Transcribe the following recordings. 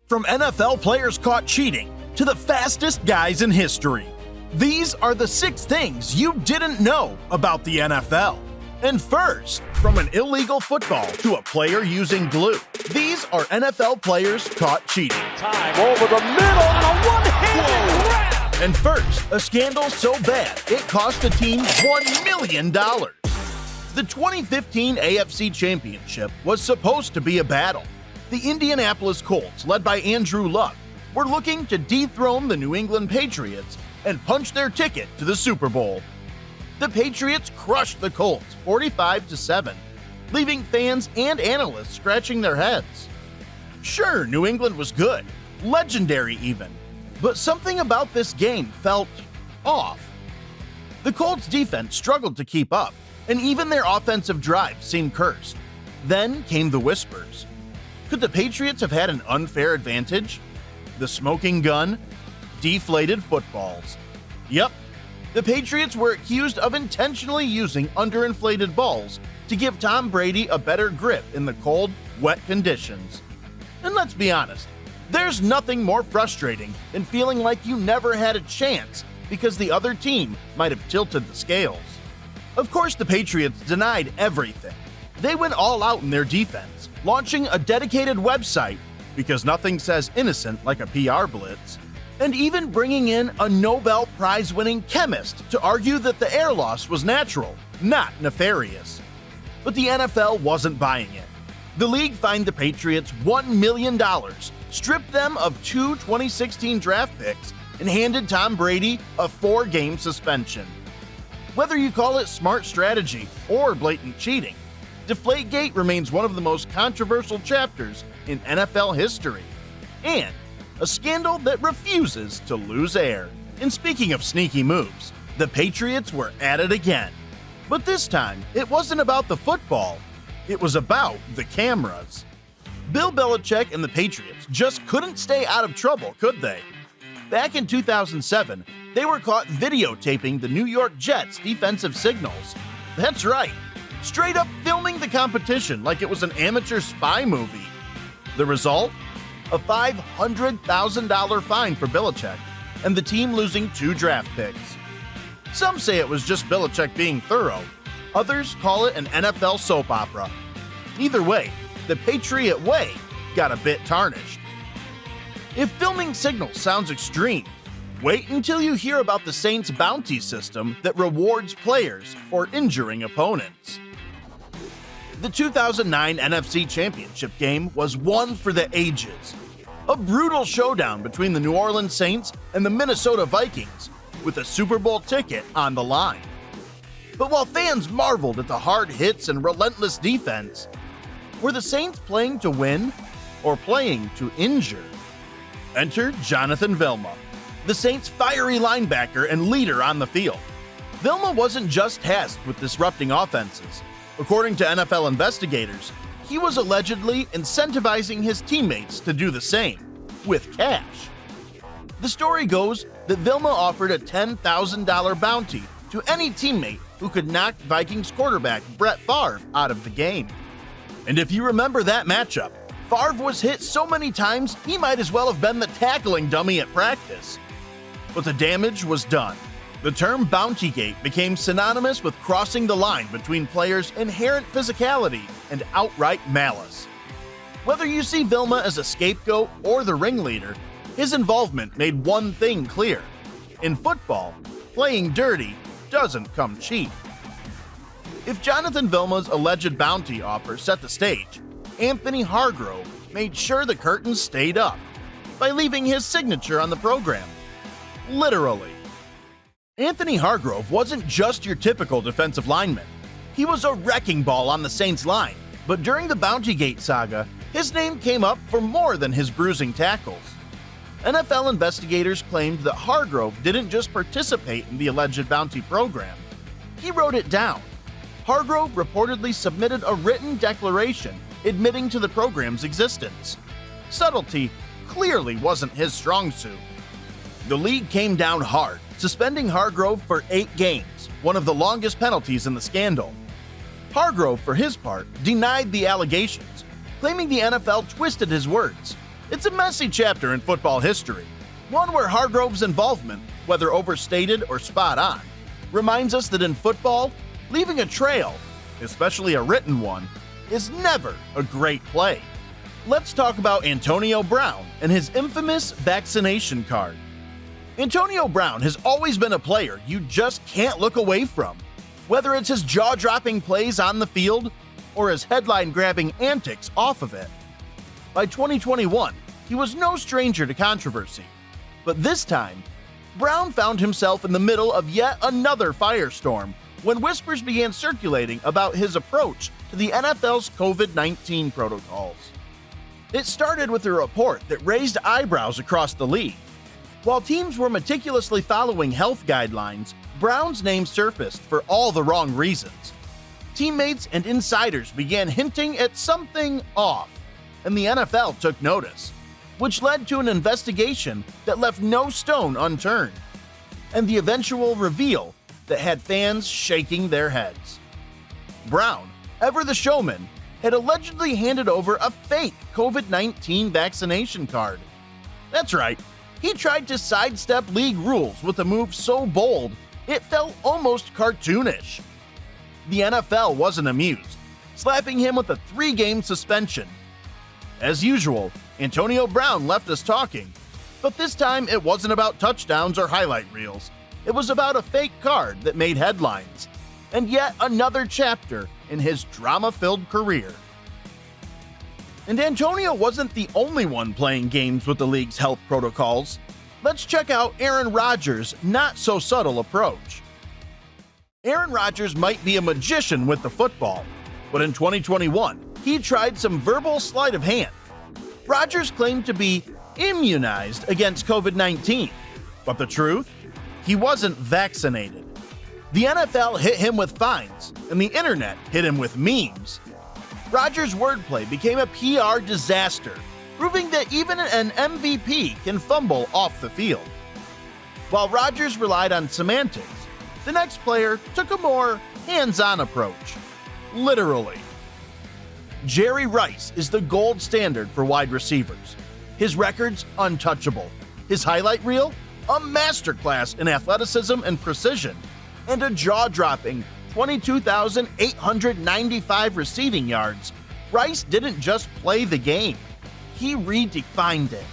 From NFL players caught cheating to the fastest guys in history, these are the 6 things you didn't know about the NFL. And first, from an illegal football to a player using glue, these are NFL players caught cheating. Time over the middle and a one-handed grab! And first, a scandal so bad it cost the team $1 million. The 2015 AFC Championship was supposed to be a battle. The Indianapolis Colts, led by Andrew Luck, were looking to dethrone the New England Patriots and punch their ticket to the Super Bowl. The Patriots crushed the Colts 45-7, leaving fans and analysts scratching their heads. Sure, New England was good, legendary even, but something about this game felt off. The Colts' defense struggled to keep up, and even their offensive drives seemed cursed. Then came the whispers. Could the Patriots have had an unfair advantage? The smoking gun? Deflated footballs. Yep, the Patriots were accused of intentionally using underinflated balls to give Tom Brady a better grip in the cold, wet conditions. And let's be honest, there's nothing more frustrating than feeling like you never had a chance because the other team might have tilted the scales. Of course, the Patriots denied everything. They went all out in their defense, launching a dedicated website, because nothing says innocent like a PR blitz, and even bringing in a Nobel Prize-winning chemist to argue that the air loss was natural, not nefarious. But the NFL wasn't buying it. The league fined the Patriots $1 million, stripped them of 2 2016 draft picks, and handed Tom Brady a 4-game suspension. Whether you call it smart strategy or blatant cheating, Deflategate remains one of the most controversial chapters in NFL history, and a scandal that refuses to lose air. And speaking of sneaky moves, the Patriots were at it again. But this time, it wasn't about the football, it was about the cameras. Bill Belichick and the Patriots just couldn't stay out of trouble, could they? Back in 2007, they were caught videotaping the New York Jets' defensive signals. That's right, straight up filming the competition like it was an amateur spy movie. The result? A $500,000 fine for Belichick, and the team losing 2 draft picks. Some say it was just Belichick being thorough. Others call it an NFL soap opera. Either way, the Patriot way got a bit tarnished. If filming signals sounds extreme, wait until you hear about the Saints bounty system that rewards players for injuring opponents. The 2009 NFC Championship game was one for the ages. A brutal showdown between the New Orleans Saints and the Minnesota Vikings, with a Super Bowl ticket on the line. But while fans marveled at the hard hits and relentless defense, were the Saints playing to win or playing to injure? Enter Jonathan Vilma, the Saints' fiery linebacker and leader on the field. Vilma wasn't just tasked with disrupting offenses. According to NFL investigators, he was allegedly incentivizing his teammates to do the same, with cash. The story goes that Vilma offered a $10,000 bounty to any teammate who could knock Vikings quarterback Brett Favre out of the game. And if you remember that matchup, Favre was hit so many times he might as well have been the tackling dummy at practice. But the damage was done. The term Bountygate became synonymous with crossing the line between players' inherent physicality and outright malice. Whether you see Vilma as a scapegoat or the ringleader, his involvement made one thing clear. In football, playing dirty doesn't come cheap. If Jonathan Vilma's alleged bounty offer set the stage, Anthony Hargrove made sure the curtains stayed up by leaving his signature on the program. Literally. Anthony Hargrove wasn't just your typical defensive lineman. He was a wrecking ball on the Saints line, but during the Bountygate saga, his name came up for more than his bruising tackles. NFL investigators claimed that Hargrove didn't just participate in the alleged bounty program. He wrote it down. Hargrove reportedly submitted a written declaration admitting to the program's existence. Subtlety clearly wasn't his strong suit. The league came down hard, suspending Hargrove for 8 games, one of the longest penalties in the scandal. Hargrove, for his part, denied the allegations, claiming the NFL twisted his words. It's a messy chapter in football history, one where Hargrove's involvement, whether overstated or spot on, reminds us that in football, leaving a trail, especially a written one, is never a great play. Let's talk about Antonio Brown and his infamous vaccination card. Antonio Brown has always been a player you just can't look away from, whether it's his jaw-dropping plays on the field or his headline-grabbing antics off of it. By 2021, he was no stranger to controversy, but this time, Brown found himself in the middle of yet another firestorm when whispers began circulating about his approach to the NFL's COVID-19 protocols. It started with a report that raised eyebrows across the league. While teams were meticulously following health guidelines, Brown's name surfaced for all the wrong reasons. Teammates and insiders began hinting at something off, and the NFL took notice, which led to an investigation that left no stone unturned, and the eventual reveal that had fans shaking their heads. Brown, ever the showman, had allegedly handed over a fake COVID-19 vaccination card. That's right, he tried to sidestep league rules with a move so bold it felt almost cartoonish. The NFL wasn't amused, slapping him with a 3-game suspension. As usual, Antonio Brown left us talking, but this time it wasn't about touchdowns or highlight reels. It was about a fake card that made headlines, and yet another chapter in his drama-filled career. And Antonio wasn't the only one playing games with the league's health protocols. Let's check out Aaron Rodgers' not-so-subtle approach. Aaron Rodgers might be a magician with the football, but in 2021, he tried some verbal sleight of hand. Rodgers claimed to be immunized against COVID-19, but the truth? He wasn't vaccinated. The NFL hit him with fines, and the internet hit him with memes. Rodgers' wordplay became a PR disaster, proving that even an MVP can fumble off the field. While Rodgers relied on semantics, the next player took a more hands-on approach. Literally. Jerry Rice is the gold standard for wide receivers. His record's untouchable. His highlight reel? A masterclass in athleticism and precision, and a jaw-dropping 22,895 receiving yards. Rice didn't just play the game, he redefined it.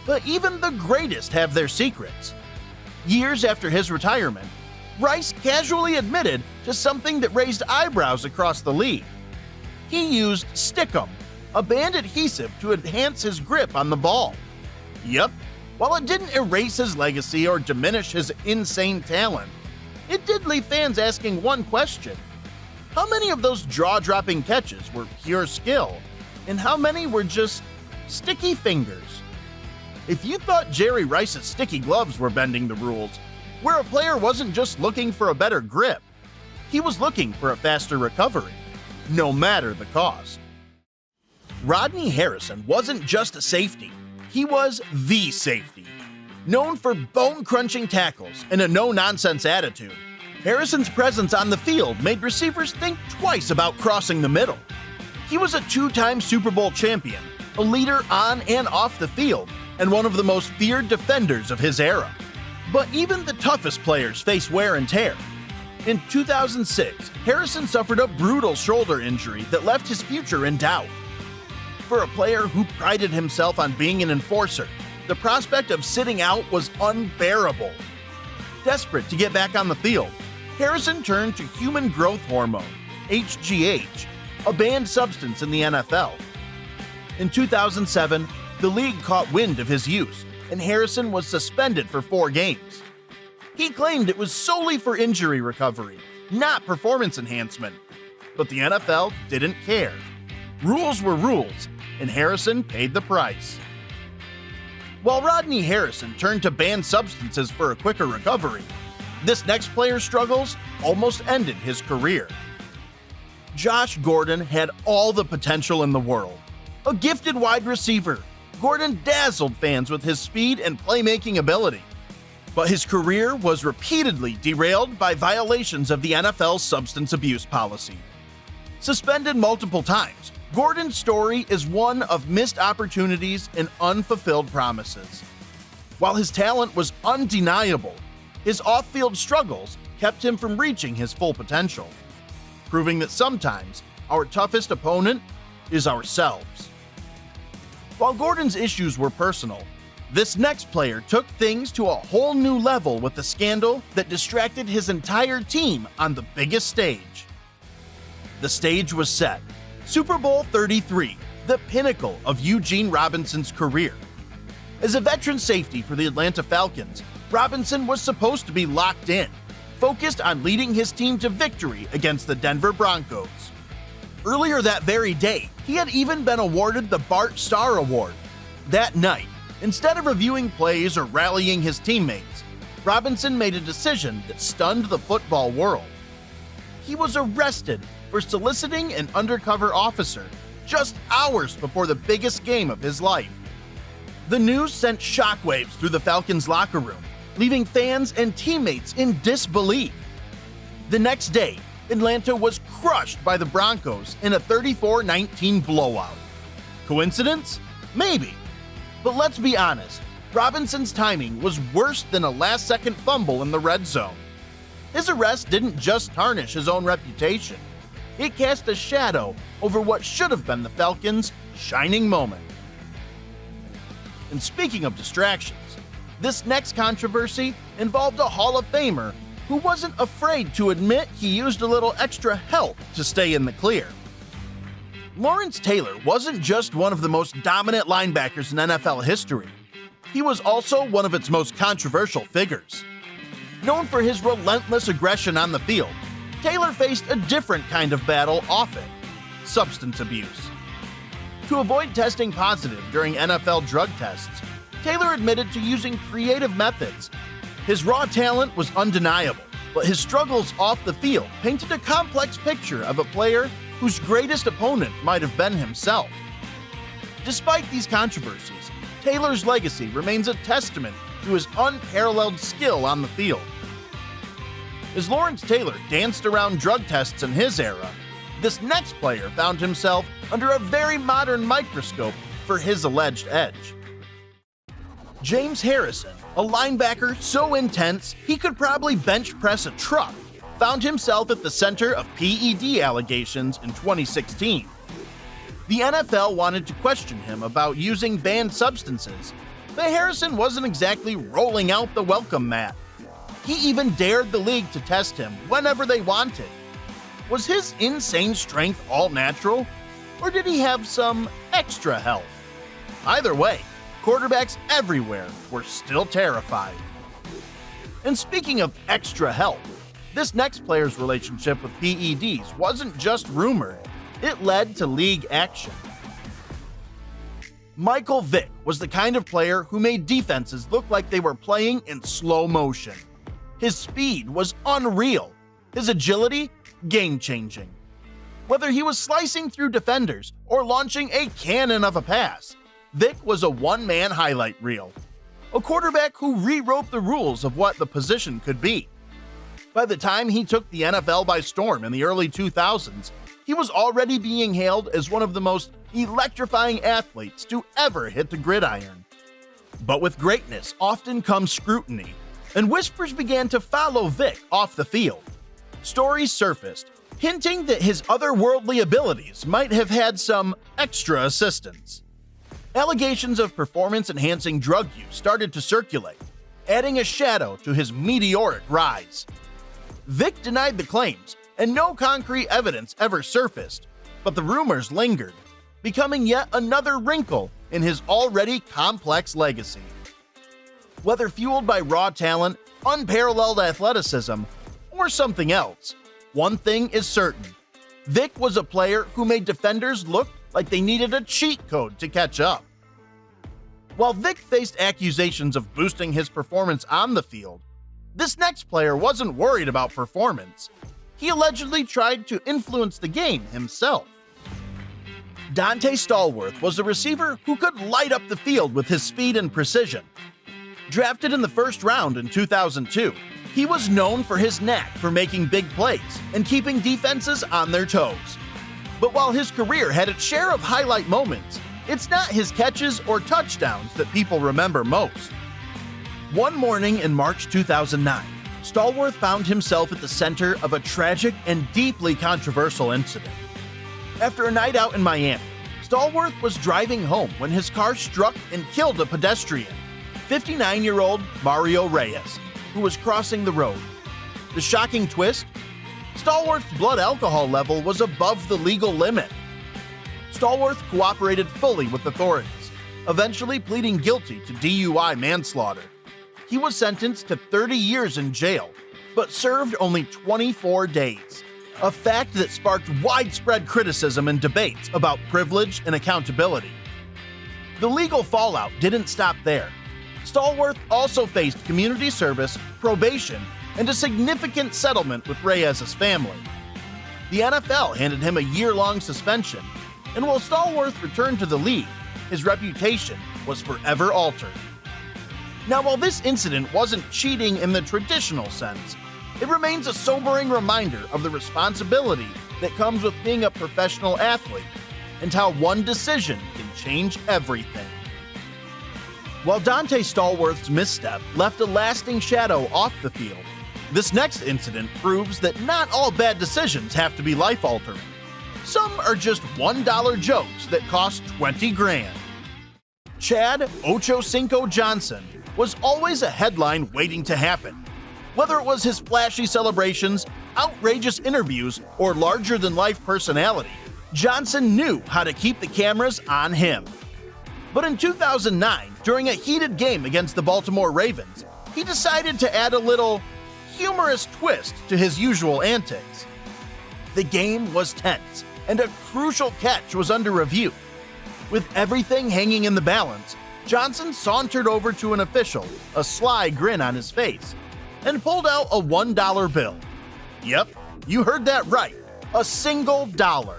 But even the greatest have their secrets. Years after his retirement, Rice casually admitted to something that raised eyebrows across the league. He used Stickum, a band adhesive to enhance his grip on the ball. Yep, while it didn't erase his legacy or diminish his insane talent, it did leave fans asking one question. How many of those jaw-dropping catches were pure skill, and how many were just sticky fingers? If you thought Jerry Rice's sticky gloves were bending the rules, where a player wasn't just looking for a better grip, he was looking for a faster recovery, no matter the cost. Rodney Harrison wasn't just a safety, he was the safety. Known for bone-crunching tackles and a no-nonsense attitude, Harrison's presence on the field made receivers think twice about crossing the middle. He was a 2-time Super Bowl champion, a leader on and off the field, and one of the most feared defenders of his era. But even the toughest players face wear and tear. In 2006, Harrison suffered a brutal shoulder injury that left his future in doubt. For a player who prided himself on being an enforcer, the prospect of sitting out was unbearable. Desperate to get back on the field, Harrison turned to human growth hormone, HGH, a banned substance in the NFL. In 2007, the league caught wind of his use, and Harrison was suspended for 4 games. He claimed it was solely for injury recovery, not performance enhancement. But the NFL didn't care. Rules were rules, and Harrison paid the price. While Rodney Harrison turned to banned substances for a quicker recovery, this next player's struggles almost ended his career. Josh Gordon had all the potential in the world. A gifted wide receiver, Gordon dazzled fans with his speed and playmaking ability. But his career was repeatedly derailed by violations of the NFL's substance abuse policy. Suspended multiple times, Gordon's story is one of missed opportunities and unfulfilled promises. While his talent was undeniable, his off-field struggles kept him from reaching his full potential, proving that sometimes our toughest opponent is ourselves. While Gordon's issues were personal, this next player took things to a whole new level with a scandal that distracted his entire team on the biggest stage. The stage was set. Super Bowl 33, the pinnacle of Eugene Robinson's career. As a veteran safety for the Atlanta Falcons, Robinson was supposed to be locked in, focused on leading his team to victory against the Denver Broncos. Earlier that very day, he had even been awarded the Bart Starr Award. That night, instead of reviewing plays or rallying his teammates, Robinson made a decision that stunned the football world. He was arrested for soliciting an undercover officer just hours before the biggest game of his life. The news sent shockwaves through the Falcons' locker room, leaving fans and teammates in disbelief. The next day, Atlanta was crushed by the Broncos in a 34-19 blowout. Coincidence? Maybe. But let's be honest, Robinson's timing was worse than a last-second fumble in the red zone. His arrest didn't just tarnish his own reputation. It cast a shadow over what should have been the Falcons' shining moment. And speaking of distractions, this next controversy involved a Hall of Famer who wasn't afraid to admit he used a little extra help to stay in the clear. Lawrence Taylor wasn't just one of the most dominant linebackers in NFL history. He was also one of its most controversial figures. Known for his relentless aggression on the field, Taylor faced a different kind of battle off it: substance abuse. To avoid testing positive during NFL drug tests, Taylor admitted to using creative methods. His raw talent was undeniable, but his struggles off the field painted a complex picture of a player whose greatest opponent might have been himself. Despite these controversies, Taylor's legacy remains a testament to his unparalleled skill on the field. As Lawrence Taylor danced around drug tests in his era, this next player found himself under a very modern microscope for his alleged edge. James Harrison, a linebacker so intense he could probably bench press a truck, found himself at the center of PED allegations in 2016. The NFL wanted to question him about using banned substances, but Harrison wasn't exactly rolling out the welcome mat. He even dared the league to test him whenever they wanted. Was his insane strength all natural, or did he have some extra help? Either way, quarterbacks everywhere were still terrified. And speaking of extra help, this next player's relationship with PEDs wasn't just rumored, it led to league action. Michael Vick was the kind of player who made defenses look like they were playing in slow motion. His speed was unreal, his agility game-changing. Whether he was slicing through defenders or launching a cannon of a pass, Vick was a one-man highlight reel, a quarterback who rewrote the rules of what the position could be. By the time he took the NFL by storm in the early 2000s, he was already being hailed as one of the most electrifying athletes to ever hit the gridiron. But with greatness often comes scrutiny, and whispers began to follow Vick off the field. Stories surfaced, hinting that his otherworldly abilities might have had some extra assistance. Allegations of performance-enhancing drug use started to circulate, adding a shadow to his meteoric rise. Vick denied the claims, and no concrete evidence ever surfaced, but the rumors lingered, becoming yet another wrinkle in his already complex legacy. Whether fueled by raw talent, unparalleled athleticism, or something else, one thing is certain: Vick was a player who made defenders look like they needed a cheat code to catch up. While Vick faced accusations of boosting his performance on the field, this next player wasn't worried about performance. He allegedly tried to influence the game himself. Donte Stallworth was a receiver who could light up the field with his speed and precision. Drafted in the first round in 2002, he was known for his knack for making big plays and keeping defenses on their toes. But while his career had its share of highlight moments, it's not his catches or touchdowns that people remember most. One morning in March 2009, Stallworth found himself at the center of a tragic and deeply controversial incident. After a night out in Miami, Stallworth was driving home when his car struck and killed a pedestrian, 59-year-old Mario Reyes, who was crossing the road. The shocking twist? Stallworth's blood alcohol level was above the legal limit. Stallworth cooperated fully with authorities, eventually pleading guilty to DUI manslaughter. He was sentenced to 30 years in jail, but served only 24 days, a fact that sparked widespread criticism and debates about privilege and accountability. The legal fallout didn't stop there. Stallworth also faced community service, probation, and a significant settlement with Reyes' family. The NFL handed him a year-long suspension, and while Stallworth returned to the league, his reputation was forever altered. Now, while this incident wasn't cheating in the traditional sense, it remains a sobering reminder of the responsibility that comes with being a professional athlete and how one decision can change everything. While Donte Stallworth's misstep left a lasting shadow off the field, this next incident proves that not all bad decisions have to be life-altering. Some are just $1 jokes that cost 20 grand. Chad Ocho Cinco Johnson was always a headline waiting to happen. Whether it was his flashy celebrations, outrageous interviews, or larger-than-life personality, Johnson knew how to keep the cameras on him. But in 2009, during a heated game against the Baltimore Ravens, he decided to add a little humorous twist to his usual antics. The game was tense, and a crucial catch was under review. With everything hanging in the balance, Johnson sauntered over to an official, a sly grin on his face, and pulled out a $1 bill. Yep, you heard that right, a single dollar.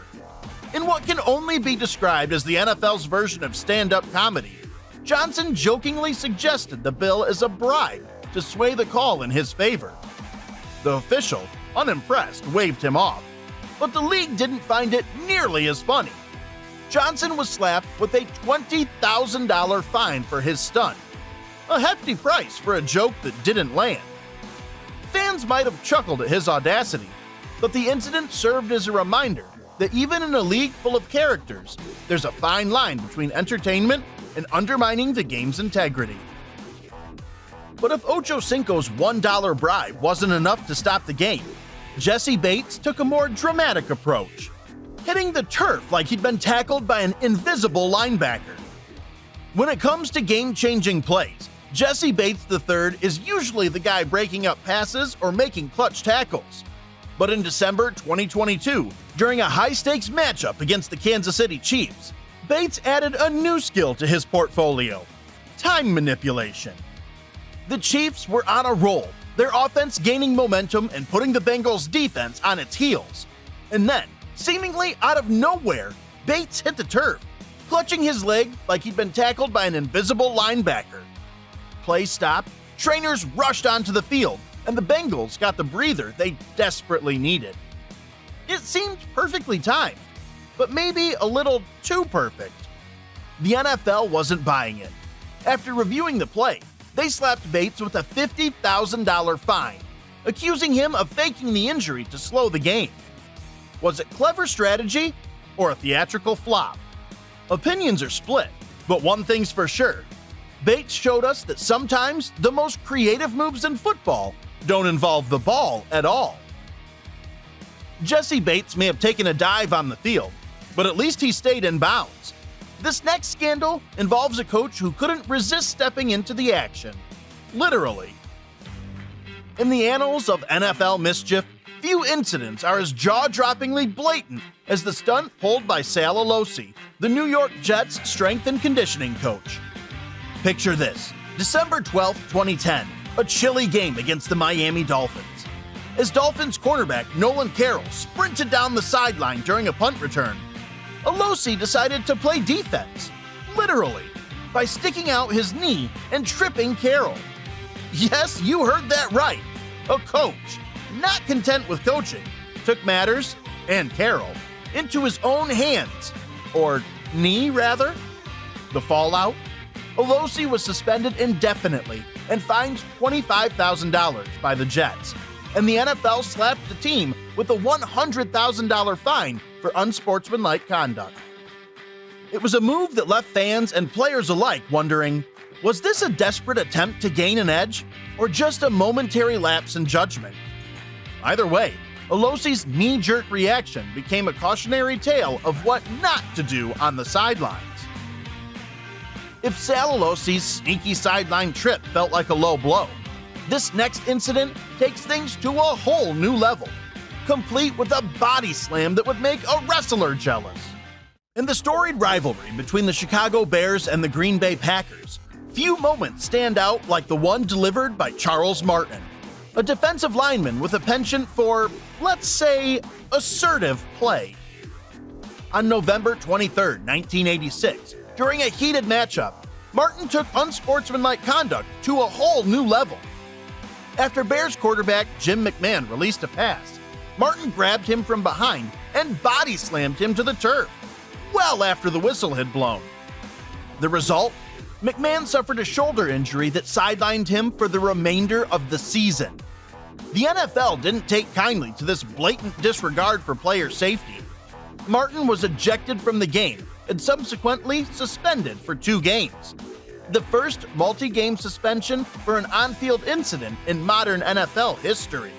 In what can only be described as the NFL's version of stand-up comedy, Johnson jokingly suggested the bill as a bribe to sway the call in his favor. The official, unimpressed, waved him off, but the league didn't find it nearly as funny. Johnson was slapped with a $20,000 fine for his stunt, a hefty price for a joke that didn't land. Fans might have chuckled at his audacity, but the incident served as a reminder that even in a league full of characters, there's a fine line between entertainment and undermining the game's integrity. But if Ocho Cinco's $1 bribe wasn't enough to stop the game, Jessie Bates took a more dramatic approach, hitting the turf like he'd been tackled by an invisible linebacker. When it comes to game-changing plays, Jessie Bates III is usually the guy breaking up passes or making clutch tackles. But in December 2022, during a high-stakes matchup against the Kansas City Chiefs, Bates added a new skill to his portfolio: time manipulation. The Chiefs were on a roll, their offense gaining momentum and putting the Bengals' defense on its heels. And then, seemingly out of nowhere, Bates hit the turf, clutching his leg like he'd been tackled by an invisible linebacker. Play stopped, trainers rushed onto the field, and the Bengals got the breather they desperately needed. It seemed perfectly timed, but maybe a little too perfect. The NFL wasn't buying it. After reviewing the play, they slapped Bates with a $50,000 fine, accusing him of faking the injury to slow the game. Was it clever strategy or a theatrical flop? Opinions are split, but one thing's for sure. Bates showed us that sometimes the most creative moves in football don't involve the ball at all. Jessie Bates may have taken a dive on the field, but at least he stayed in bounds. This next scandal involves a coach who couldn't resist stepping into the action. Literally. In the annals of NFL mischief, few incidents are as jaw-droppingly blatant as the stunt pulled by Sal Alosi, the New York Jets strength and conditioning coach. Picture this: December 12, 2010, a chilly game against the Miami Dolphins. As Dolphins cornerback Nolan Carroll sprinted down the sideline during a punt return, Alosi decided to play defense, literally, by sticking out his knee and tripping Carroll. Yes, you heard that right. A coach, not content with coaching, took matters, and Carroll, into his own hands, or knee rather. The fallout? Alosi was suspended indefinitely and fined $25,000 by the Jets, and the NFL slapped the team with a $100,000 fine for unsportsmanlike conduct. It was a move that left fans and players alike wondering, was this a desperate attempt to gain an edge, or just a momentary lapse in judgment? Either way, Alosi's knee-jerk reaction became a cautionary tale of what not to do on the sidelines. If Sal Alosi's sneaky sideline trip felt like a low blow, this next incident takes things to a whole new level, complete with a body slam that would make a wrestler jealous. In the storied rivalry between the Chicago Bears and the Green Bay Packers, few moments stand out like the one delivered by Charles Martin, a defensive lineman with a penchant for, let's say, assertive play. On November 23, 1986, during a heated matchup, Martin took unsportsmanlike conduct to a whole new level. After Bears quarterback Jim McMahon released a pass, Martin grabbed him from behind and body slammed him to the turf, well after the whistle had blown. The result? McMahon suffered a shoulder injury that sidelined him for the remainder of the season. The NFL didn't take kindly to this blatant disregard for player safety. Martin was ejected from the game and subsequently suspended for 2 games, the first multi-game suspension for an on-field incident in modern NFL history.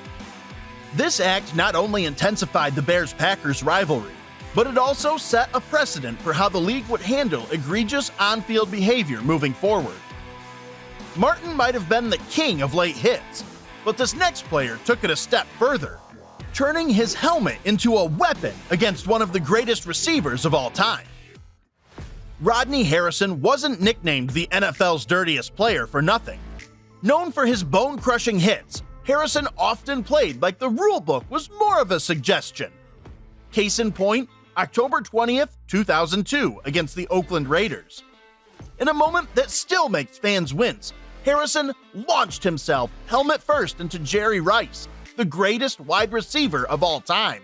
This act not only intensified the Bears-Packers rivalry, but it also set a precedent for how the league would handle egregious on-field behavior moving forward. Martin might have been the king of late hits, but this next player took it a step further, turning his helmet into a weapon against one of the greatest receivers of all time. Rodney Harrison wasn't nicknamed the NFL's dirtiest player for nothing. Known for his bone-crushing hits, Harrison often played like the rulebook was more of a suggestion. Case in point, October 20th, 2002 against the Oakland Raiders. In a moment that still makes fans wince, Harrison launched himself helmet first into Jerry Rice, the greatest wide receiver of all time.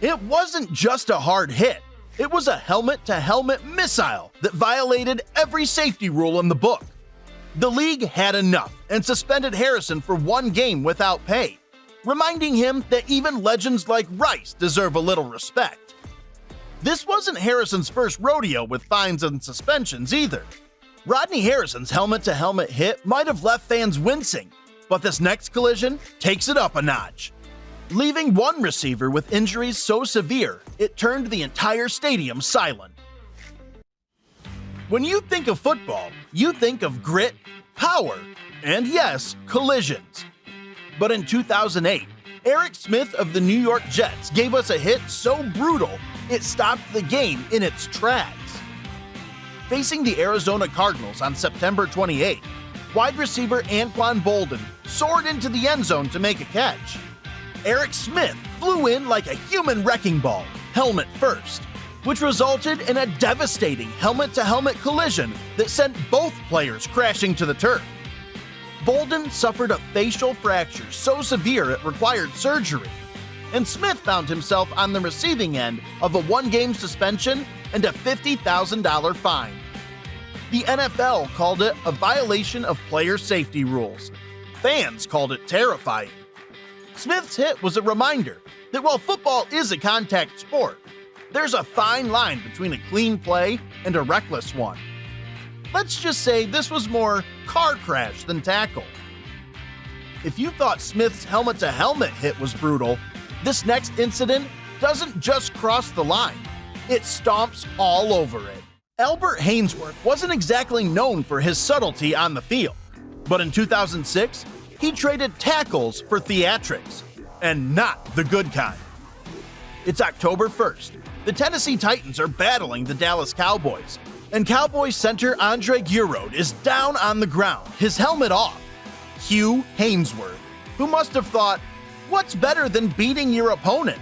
It wasn't just a hard hit, it was a helmet-to-helmet missile that violated every safety rule in the book. The league had enough and suspended Harrison for 1 game without pay, reminding him that even legends like Rice deserve a little respect. This wasn't Harrison's first rodeo with fines and suspensions either. Rodney Harrison's helmet-to-helmet hit might have left fans wincing, but this next collision takes it up a notch, leaving one receiver with injuries so severe it turned the entire stadium silent. When you think of football, you think of grit, power, and yes, collisions. But in 2008, Eric Smith of the New York Jets gave us a hit so brutal it stopped the game in its tracks. Facing the Arizona Cardinals on September 28, wide receiver Anquan Boldin soared into the end zone to make a catch. Eric Smith flew in like a human wrecking ball, helmet first, which resulted in a devastating helmet-to-helmet collision that sent both players crashing to the turf. Boldin suffered a facial fracture so severe it required surgery, and Smith found himself on the receiving end of a 1-game suspension and a $50,000 fine. The NFL called it a violation of player safety rules. Fans called it terrifying. Smith's hit was a reminder that while football is a contact sport, there's a fine line between a clean play and a reckless one. Let's just say this was more car crash than tackle. If you thought Smith's helmet-to-helmet hit was brutal, this next incident doesn't just cross the line, it stomps all over it. Albert Haynesworth wasn't exactly known for his subtlety on the field, but in 2006, he traded tackles for theatrics, and not the good kind. It's October 1st. The Tennessee Titans are battling the Dallas Cowboys, and Cowboys center Andre Gurode is down on the ground, his helmet off. Hugh Haynesworth, who must have thought, what's better than beating your opponent?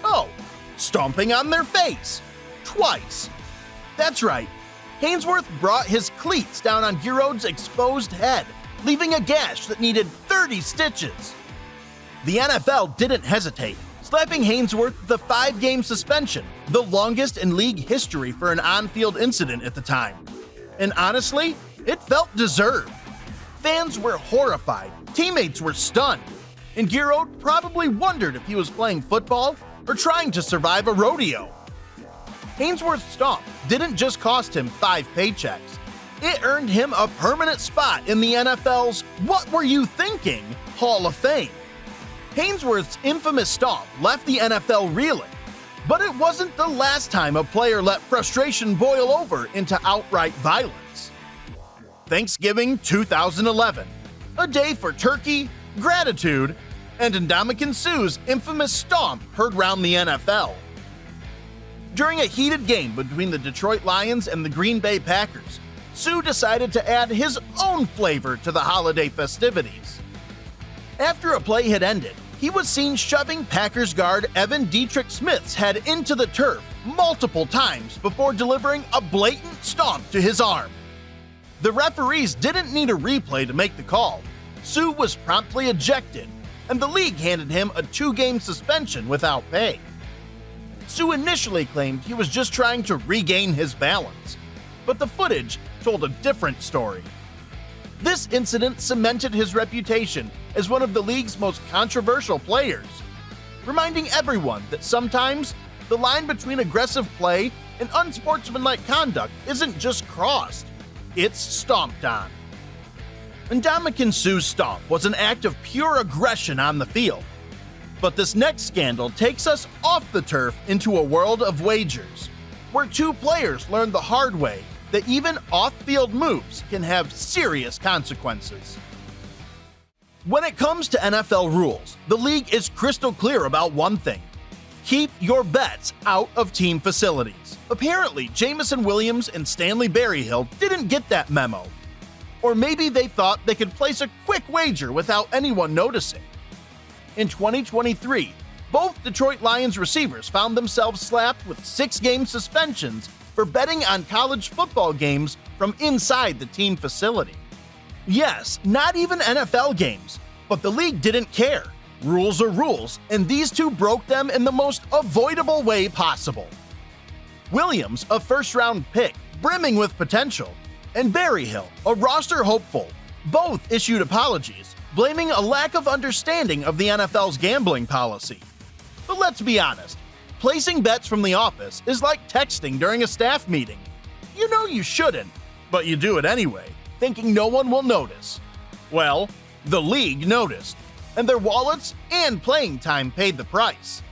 Oh, stomping on their face. Twice. That's right. Haynesworth brought his cleats down on Gurode's exposed head, leaving a gash that needed 30 stitches. The NFL didn't hesitate, slapping Haynesworth the 5-game suspension, the longest in league history for an on-field incident at the time. And honestly, it felt deserved. Fans were horrified, teammates were stunned, and Giro probably wondered if he was playing football or trying to survive a rodeo. Haynesworth's stomp didn't just cost him 5 paychecks, it earned him a permanent spot in the NFL's What Were You Thinking? Hall of Fame. Haynesworth's infamous stomp left the NFL reeling, but it wasn't the last time a player let frustration boil over into outright violence. Thanksgiving 2011, a day for turkey, gratitude, and Ndamukong Suh's infamous stomp heard round the NFL. During a heated game between the Detroit Lions and the Green Bay Packers, Suh decided to add his own flavor to the holiday festivities. After a play had ended, he was seen shoving Packers guard Evan Dietrich Smith's head into the turf multiple times before delivering a blatant stomp to his arm. The referees didn't need a replay to make the call. Suh was promptly ejected, and the league handed him a 2-game suspension without pay. Suh initially claimed he was just trying to regain his balance, but the footage told a different story. This incident cemented his reputation as one of the league's most controversial players, reminding everyone that sometimes the line between aggressive play and unsportsmanlike conduct isn't just crossed, it's stomped on. Ndamukong Suh's stomp was an act of pure aggression on the field. But this next scandal takes us off the turf into a world of wagers, where 2 players learned the hard way that even off-field moves can have serious consequences. When it comes to NFL rules, the league is crystal clear about one thing: keep your bets out of team facilities. Apparently, Jameson Williams and Stanley Berryhill didn't get that memo. Or maybe they thought they could place a quick wager without anyone noticing. In 2023, both Detroit Lions receivers found themselves slapped with 6-game suspensions for betting on college football games from inside the team facility. Yes, not even NFL games, but the league didn't care. Rules are rules, and these 2 broke them in the most avoidable way possible. Williams, a first-round pick, brimming with potential, and Berryhill, a roster hopeful, both issued apologies, blaming a lack of understanding of the NFL's gambling policy. But let's be honest, placing bets from the office is like texting during a staff meeting. You know you shouldn't, but you do it anyway, thinking no one will notice. Well, the league noticed, and their wallets and playing time paid the price.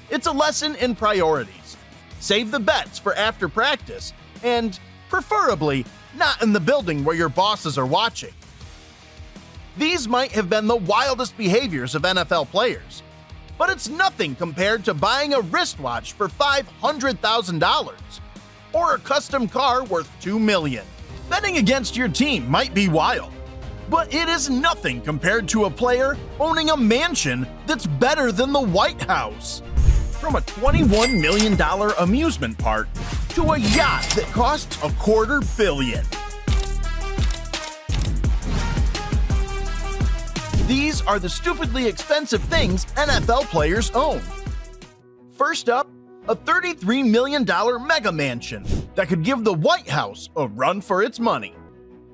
It's a lesson in priorities. Save the bets for after practice, and preferably not in the building where your bosses are watching. These might have been the wildest behaviors of NFL players, but it's nothing compared to buying a wristwatch for $500,000 or a custom car worth $2 million. Betting against your team might be wild, but it is nothing compared to a player owning a mansion that's better than the White House. From a $21 million amusement park to a yacht that costs $250 million. These are the stupidly expensive things NFL players own. First up, a $33 million mega mansion that could give the White House a run for its money.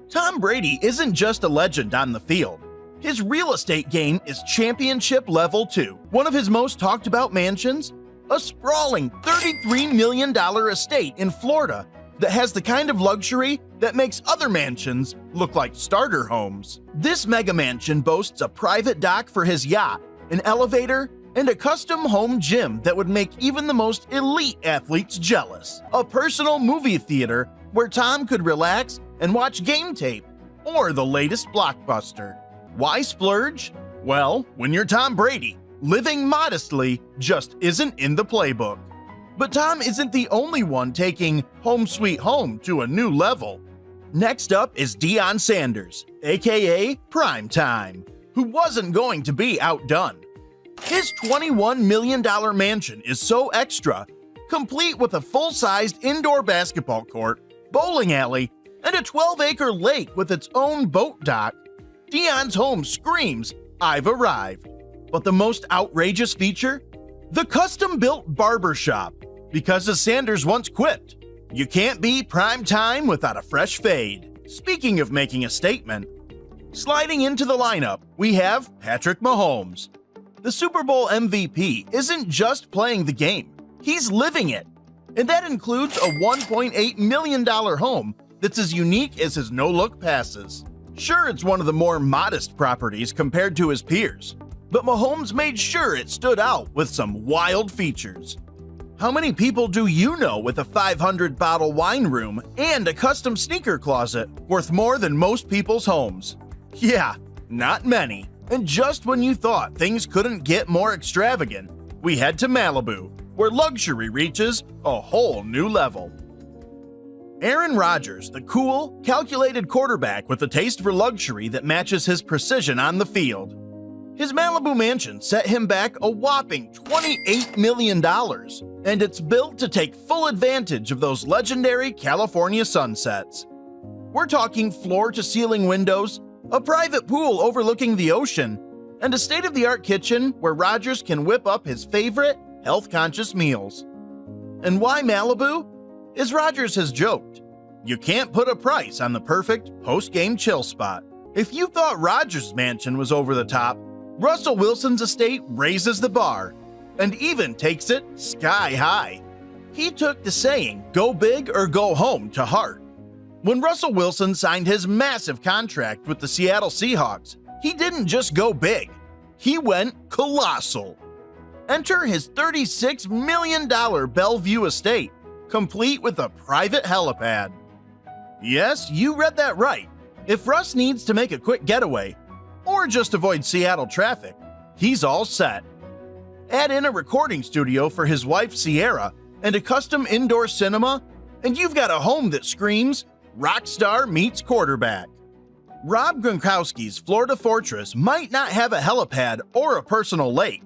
Tom Brady isn't just a legend on the field. His real estate game is championship level too. One of his most talked about mansions, a sprawling $33 million estate in Florida that has the kind of luxury that makes other mansions look like starter homes. This mega mansion boasts a private dock for his yacht, an elevator, and a custom home gym that would make even the most elite athletes jealous. A personal movie theater where Tom could relax and watch game tape or the latest blockbuster. Why splurge? Well, when you're Tom Brady, living modestly just isn't in the playbook. But Tom isn't the only one taking Home Sweet Home to a new level. Next up is Deion Sanders, aka Primetime, who wasn't going to be outdone. His $21 million mansion is so extra, complete with a full-sized indoor basketball court, bowling alley, and a 12-acre lake with its own boat dock. Deion's home screams, "I've arrived." But the most outrageous feature? The custom-built barbershop, because as Sanders once quipped, you can't be prime time without a fresh fade. Speaking of making a statement, sliding into the lineup, we have Patrick Mahomes. The Super Bowl MVP isn't just playing the game, he's living it. And that includes a $1.8 million home that's as unique as his no-look passes. Sure, it's one of the more modest properties compared to his peers, but Mahomes made sure it stood out with some wild features. How many people do you know with a 500-bottle wine room and a custom sneaker closet worth more than most people's homes? Yeah, not many. And just when you thought things couldn't get more extravagant, we head to Malibu, where luxury reaches a whole new level. Aaron Rodgers, the cool, calculated quarterback with a taste for luxury that matches his precision on the field. His Malibu mansion set him back a whopping $28 million, and it's built to take full advantage of those legendary California sunsets. We're talking floor-to-ceiling windows, a private pool overlooking the ocean, and a state-of-the-art kitchen where Rodgers can whip up his favorite health-conscious meals. And why Malibu? As Rodgers has joked, you can't put a price on the perfect post-game chill spot. If you thought Rodgers' mansion was over the top, Russell Wilson's estate raises the bar and even takes it sky high. He took the saying, "Go big or go home," to heart. When Russell Wilson signed his massive contract with the Seattle Seahawks, he didn't just go big, he went colossal. Enter his $36 million Bellevue estate, complete with a private helipad. Yes, you read that right. If Russ needs to make a quick getaway, or just avoid Seattle traffic, he's all set. Add in a recording studio for his wife Sierra and a custom indoor cinema, and you've got a home that screams rockstar meets quarterback. Rob Gronkowski's Florida Fortress might not have a helipad or a personal lake,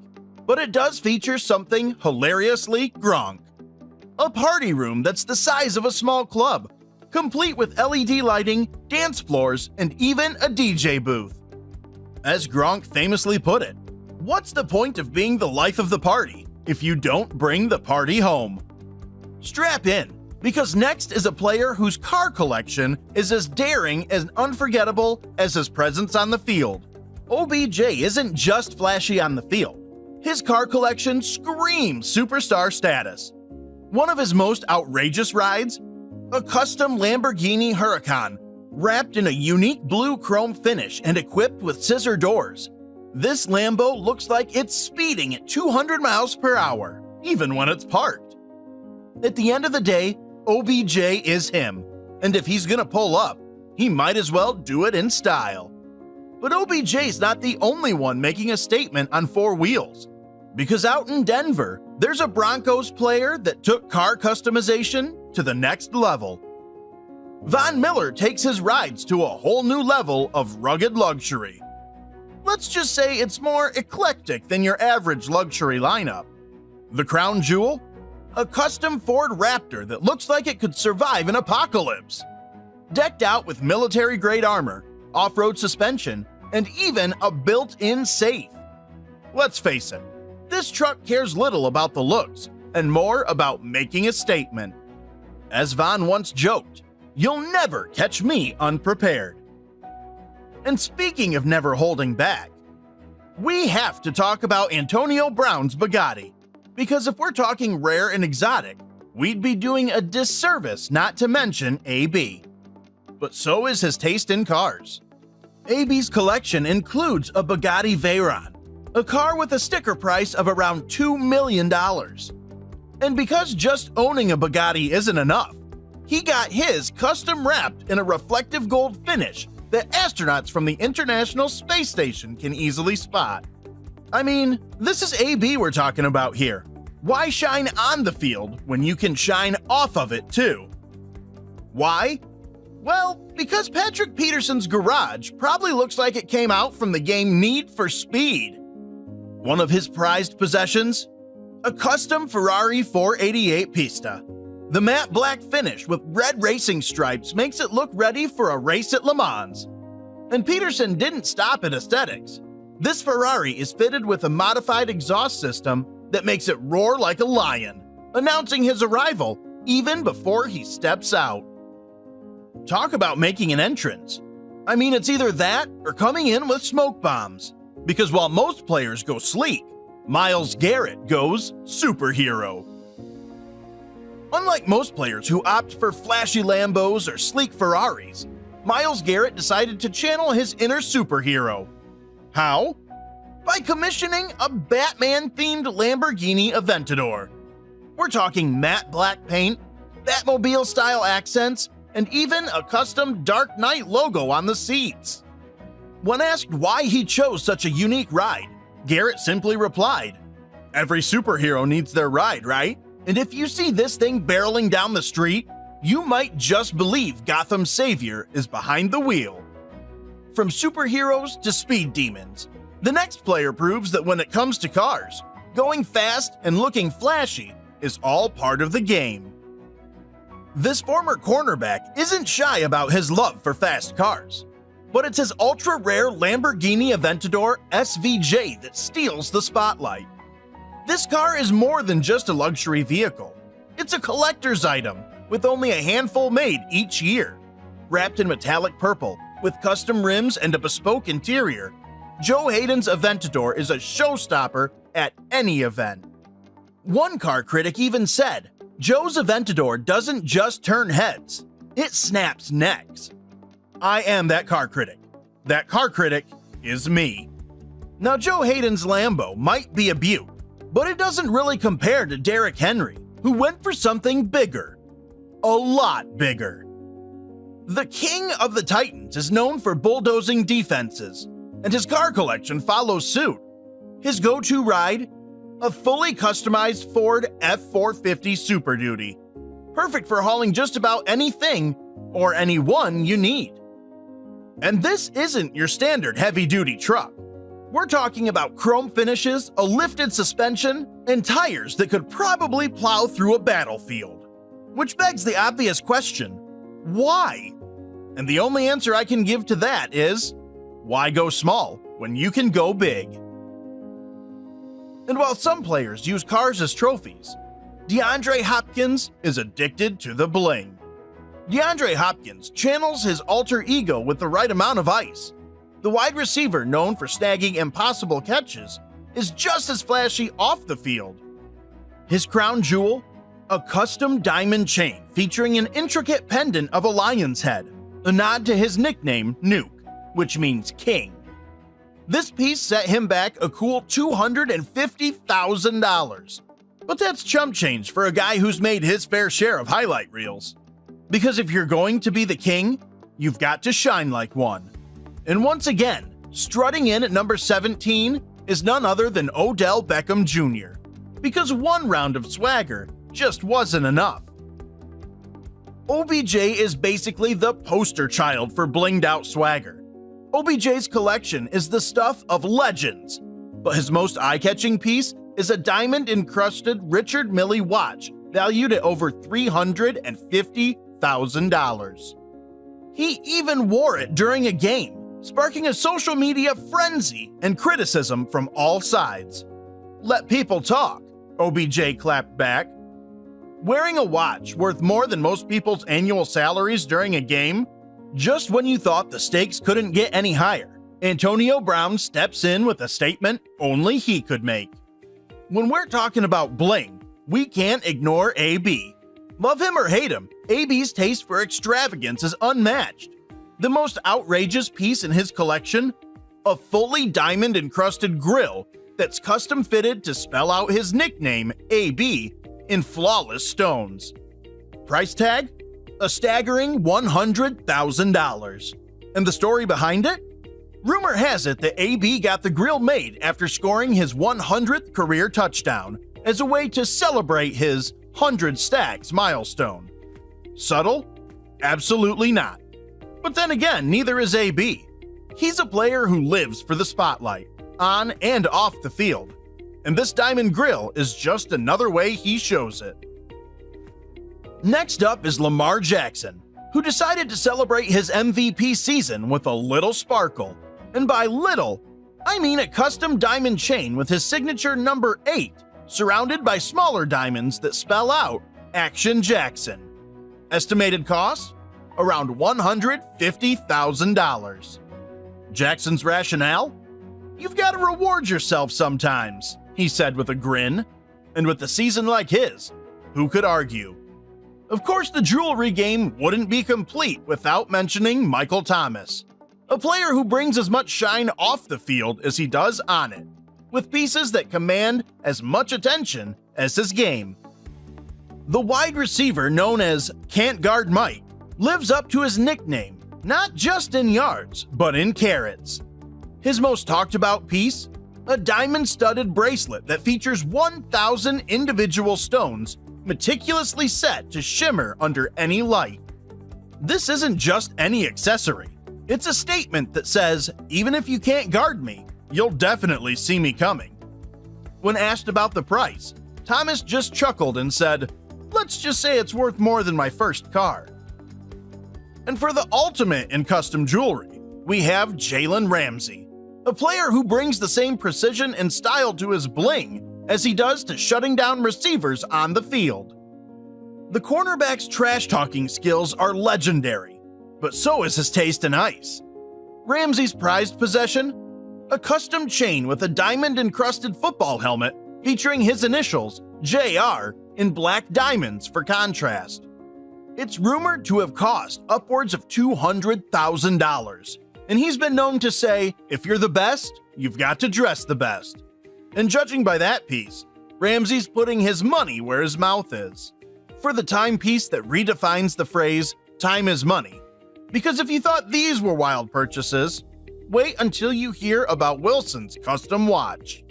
but it does feature something hilariously Gronk. A party room that's the size of a small club, complete with LED lighting, dance floors, and even a DJ booth. As Gronk famously put it, what's the point of being the life of the party if you don't bring the party home? Strap in, because next is a player whose car collection is as daring and unforgettable as his presence on the field. OBJ isn't just flashy on the field. His car collection screams superstar status. One of his most outrageous rides? A custom Lamborghini Huracan, wrapped in a unique blue chrome finish and equipped with scissor doors. This Lambo looks like it's speeding at 200 miles per hour, even when it's parked. At the end of the day, OBJ is him, and if he's gonna pull up, he might as well do it in style. But OBJ's not the only one making a statement on four wheels, because out in Denver, there's a Broncos player that took car customization to the next level. Von Miller takes his rides to a whole new level of rugged luxury. Let's just say it's more eclectic than your average luxury lineup. The crown jewel? A custom Ford Raptor that looks like it could survive an apocalypse. Decked out with military-grade armor, off-road suspension, and even a built-in safe. Let's face it, this truck cares little about the looks and more about making a statement. As Von once joked, "You'll never catch me unprepared." And speaking of never holding back, we have to talk about Antonio Brown's Bugatti, because if we're talking rare and exotic, we'd be doing a disservice not to mention AB. But so is his taste in cars. AB's collection includes a Bugatti Veyron, a car with a sticker price of around $2 million. And because just owning a Bugatti isn't enough, he got his custom wrapped in a reflective gold finish that astronauts from the International Space Station can easily spot. I mean, this is AB we're talking about here. Why shine on the field when you can shine off of it too? Why? Well, because Patrick Peterson's garage probably looks like it came out from the game Need for Speed. One of his prized possessions? A custom Ferrari 488 Pista. The matte black finish with red racing stripes makes it look ready for a race at Le Mans. And Peterson didn't stop at aesthetics. This Ferrari is fitted with a modified exhaust system that makes it roar like a lion, announcing his arrival even before he steps out. Talk about making an entrance. I mean, it's either that or coming in with smoke bombs. Because while most players go sleek, Myles Garrett goes superhero. Unlike most players who opt for flashy Lambos or sleek Ferraris, Myles Garrett decided to channel his inner superhero. How? By commissioning a Batman-themed Lamborghini Aventador. We're talking matte black paint, Batmobile-style accents, and even a custom Dark Knight logo on the seats. When asked why he chose such a unique ride, Garrett simply replied, "Every superhero needs their ride, right? And if you see this thing barreling down the street, you might just believe Gotham's savior is behind the wheel." From superheroes to speed demons, the next player proves that when it comes to cars, going fast and looking flashy is all part of the game. This former cornerback isn't shy about his love for fast cars, but it's his ultra-rare Lamborghini Aventador SVJ that steals the spotlight. This car is more than just a luxury vehicle. It's a collector's item, with only a handful made each year. Wrapped in metallic purple, with custom rims and a bespoke interior, Joe Haden's Aventador is a showstopper at any event. One car critic even said, "Joe's Aventador doesn't just turn heads, it snaps necks." I am that car critic. That car critic is me. Now, Joe Haden's Lambo might be a beaut, but it doesn't really compare to Derrick Henry, who went for something bigger. A lot bigger. The king of the Titans is known for bulldozing defenses, and his car collection follows suit. His go-to ride? A fully customized Ford F450 Super Duty. Perfect for hauling just about anything or anyone you need. And this isn't your standard heavy-duty truck. We're talking about chrome finishes, a lifted suspension, and tires that could probably plow through a battlefield. Which begs the obvious question, why? And the only answer I can give to that is, why go small when you can go big? And while some players use cars as trophies, DeAndre Hopkins is addicted to the bling. DeAndre Hopkins channels his alter ego with the right amount of ice. The wide receiver known for snagging impossible catches is just as flashy off the field. His crown jewel? A custom diamond chain featuring an intricate pendant of a lion's head, a nod to his nickname, Nuke, which means king. This piece set him back a cool $250,000. But that's chump change for a guy who's made his fair share of highlight reels. Because if you're going to be the king, you've got to shine like one. And once again, strutting in at number 17 is none other than Odell Beckham Jr. Because one round of swagger just wasn't enough. OBJ is basically the poster child for blinged out swagger. OBJ's collection is the stuff of legends, but his most eye-catching piece is a diamond-encrusted Richard Mille watch valued at over $350,000. He even wore it during a game, sparking a social media frenzy and criticism from all sides. "Let people talk," OBJ clapped back. Wearing a watch worth more than most people's annual salaries during a game? Just when you thought the stakes couldn't get any higher, Antonio Brown steps in with a statement only he could make. When we're talking about bling, we can't ignore AB. Love him or hate him, AB's taste for extravagance is unmatched. The most outrageous piece in his collection? A fully diamond-encrusted grill that's custom-fitted to spell out his nickname, AB, in flawless stones. Price tag? A staggering $100,000. And the story behind it? Rumor has it that AB got the grill made after scoring his 100th career touchdown as a way to celebrate his 100 stacks milestone. Subtle? Absolutely not. But then again, neither is AB. He's a player who lives for the spotlight, on and off the field. And this diamond grill is just another way he shows it. Next up is Lamar Jackson, who decided to celebrate his MVP season with a little sparkle. And by little, I mean a custom diamond chain with his signature number 8 surrounded by smaller diamonds that spell out Action Jackson. Estimated cost? Around $150,000. Jackson's rationale? "You've got to reward yourself sometimes," he said with a grin. And with a season like his, who could argue? Of course, the jewelry game wouldn't be complete without mentioning Michael Thomas, a player who brings as much shine off the field as he does on it, with pieces that command as much attention as his game. The wide receiver known as Can't Guard Mike lives up to his nickname, not just in yards, but in carats. His most talked about piece? A diamond-studded bracelet that features 1,000 individual stones meticulously set to shimmer under any light. This isn't just any accessory. It's a statement that says, even if you can't guard me, you'll definitely see me coming. When asked about the price, Thomas just chuckled and said, "Let's just say it's worth more than my first car." And for the ultimate in custom jewelry, we have Jalen Ramsey, a player who brings the same precision and style to his bling as he does to shutting down receivers on the field. The cornerback's trash-talking skills are legendary, but so is his taste in ice. Ramsey's prized possession? A custom chain with a diamond-encrusted football helmet featuring his initials, JR, in black diamonds for contrast. It's rumored to have cost upwards of $200,000. And he's been known to say, if you're the best, you've got to dress the best. And judging by that piece, Ramsey's putting his money where his mouth is. For the timepiece that redefines the phrase, time is money. Because if you thought these were wild purchases, wait until you hear about Wilson's custom watch.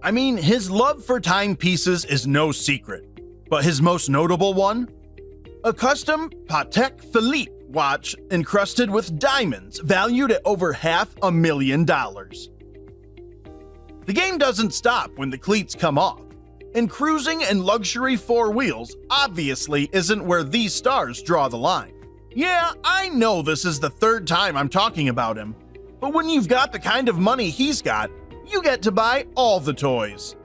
I mean, his love for timepieces is no secret, but his most notable one? A custom Patek Philippe watch encrusted with diamonds valued at over $500,000. The game doesn't stop when the cleats come off, and cruising and luxury four wheels obviously isn't where these stars draw the line. Yeah, I know this is the third time I'm talking about him, but when you've got the kind of money he's got, you get to buy all the toys.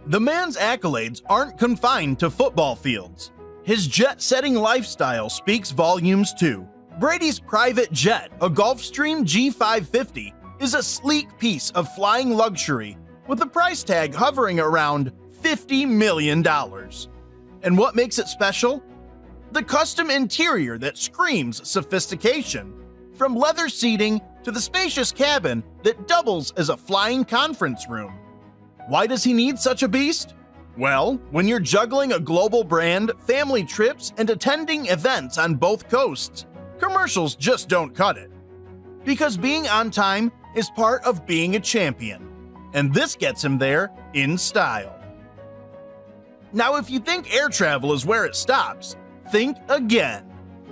The man's accolades aren't confined to football fields. His jet-setting lifestyle speaks volumes too. Brady's private jet, a Gulfstream G550, is a sleek piece of flying luxury with a price tag hovering around $50 million. And what makes it special? The custom interior that screams sophistication, from leather seating to the spacious cabin that doubles as a flying conference room. Why does he need such a beast? Well, when you're juggling a global brand, family trips, and attending events on both coasts, commercials just don't cut it. Because being on time is part of being a champion, and this gets him there in style. Now, if you think air travel is where it stops, think again.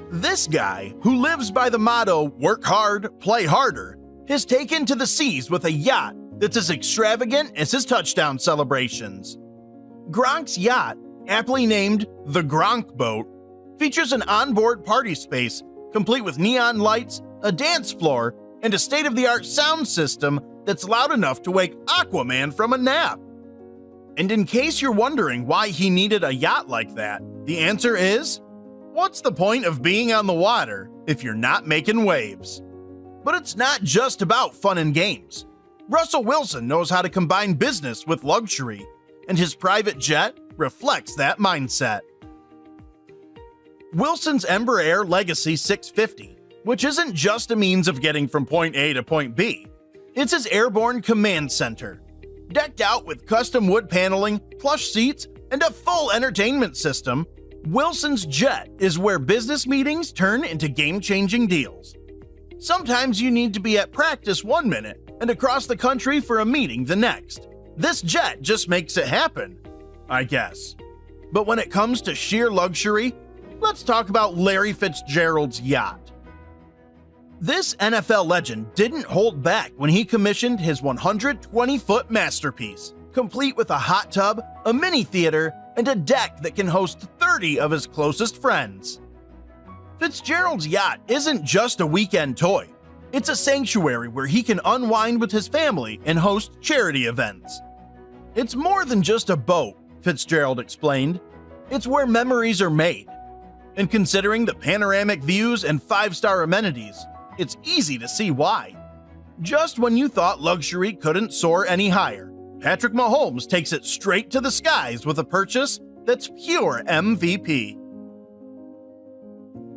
This guy, who lives by the motto, work hard, play harder, has taken to the seas with a yacht that's as extravagant as his touchdown celebrations. Gronk's yacht, aptly named the Gronk Boat, features an onboard party space complete with neon lights, a dance floor, and a state-of-the-art sound system that's loud enough to wake Aquaman from a nap. And in case you're wondering why he needed a yacht like that, the answer is, what's the point of being on the water if you're not making waves? But it's not just about fun and games. Russell Wilson knows how to combine business with luxury, and his private jet reflects that mindset. Wilson's Ember Air Legacy 650, which isn't just a means of getting from point A to point B, it's his airborne command center. Decked out with custom wood paneling, plush seats, and a full entertainment system, Wilson's jet is where business meetings turn into game-changing deals. Sometimes you need to be at practice 1 minute and across the country for a meeting the next. This jet just makes it happen, I guess. But when it comes to sheer luxury, let's talk about Larry Fitzgerald's yacht. This NFL legend didn't hold back when he commissioned his 120-foot masterpiece, complete with a hot tub, a mini theater, and a deck that can host 30 of his closest friends. Fitzgerald's yacht isn't just a weekend toy. It's a sanctuary where he can unwind with his family and host charity events. It's more than just a boat. Fitzgerald explained. "It's where memories are made. And considering the panoramic views and 5-star amenities, it's easy to see why. Just when you thought luxury couldn't soar any higher, Patrick Mahomes takes it straight to the skies with a purchase that's pure MVP."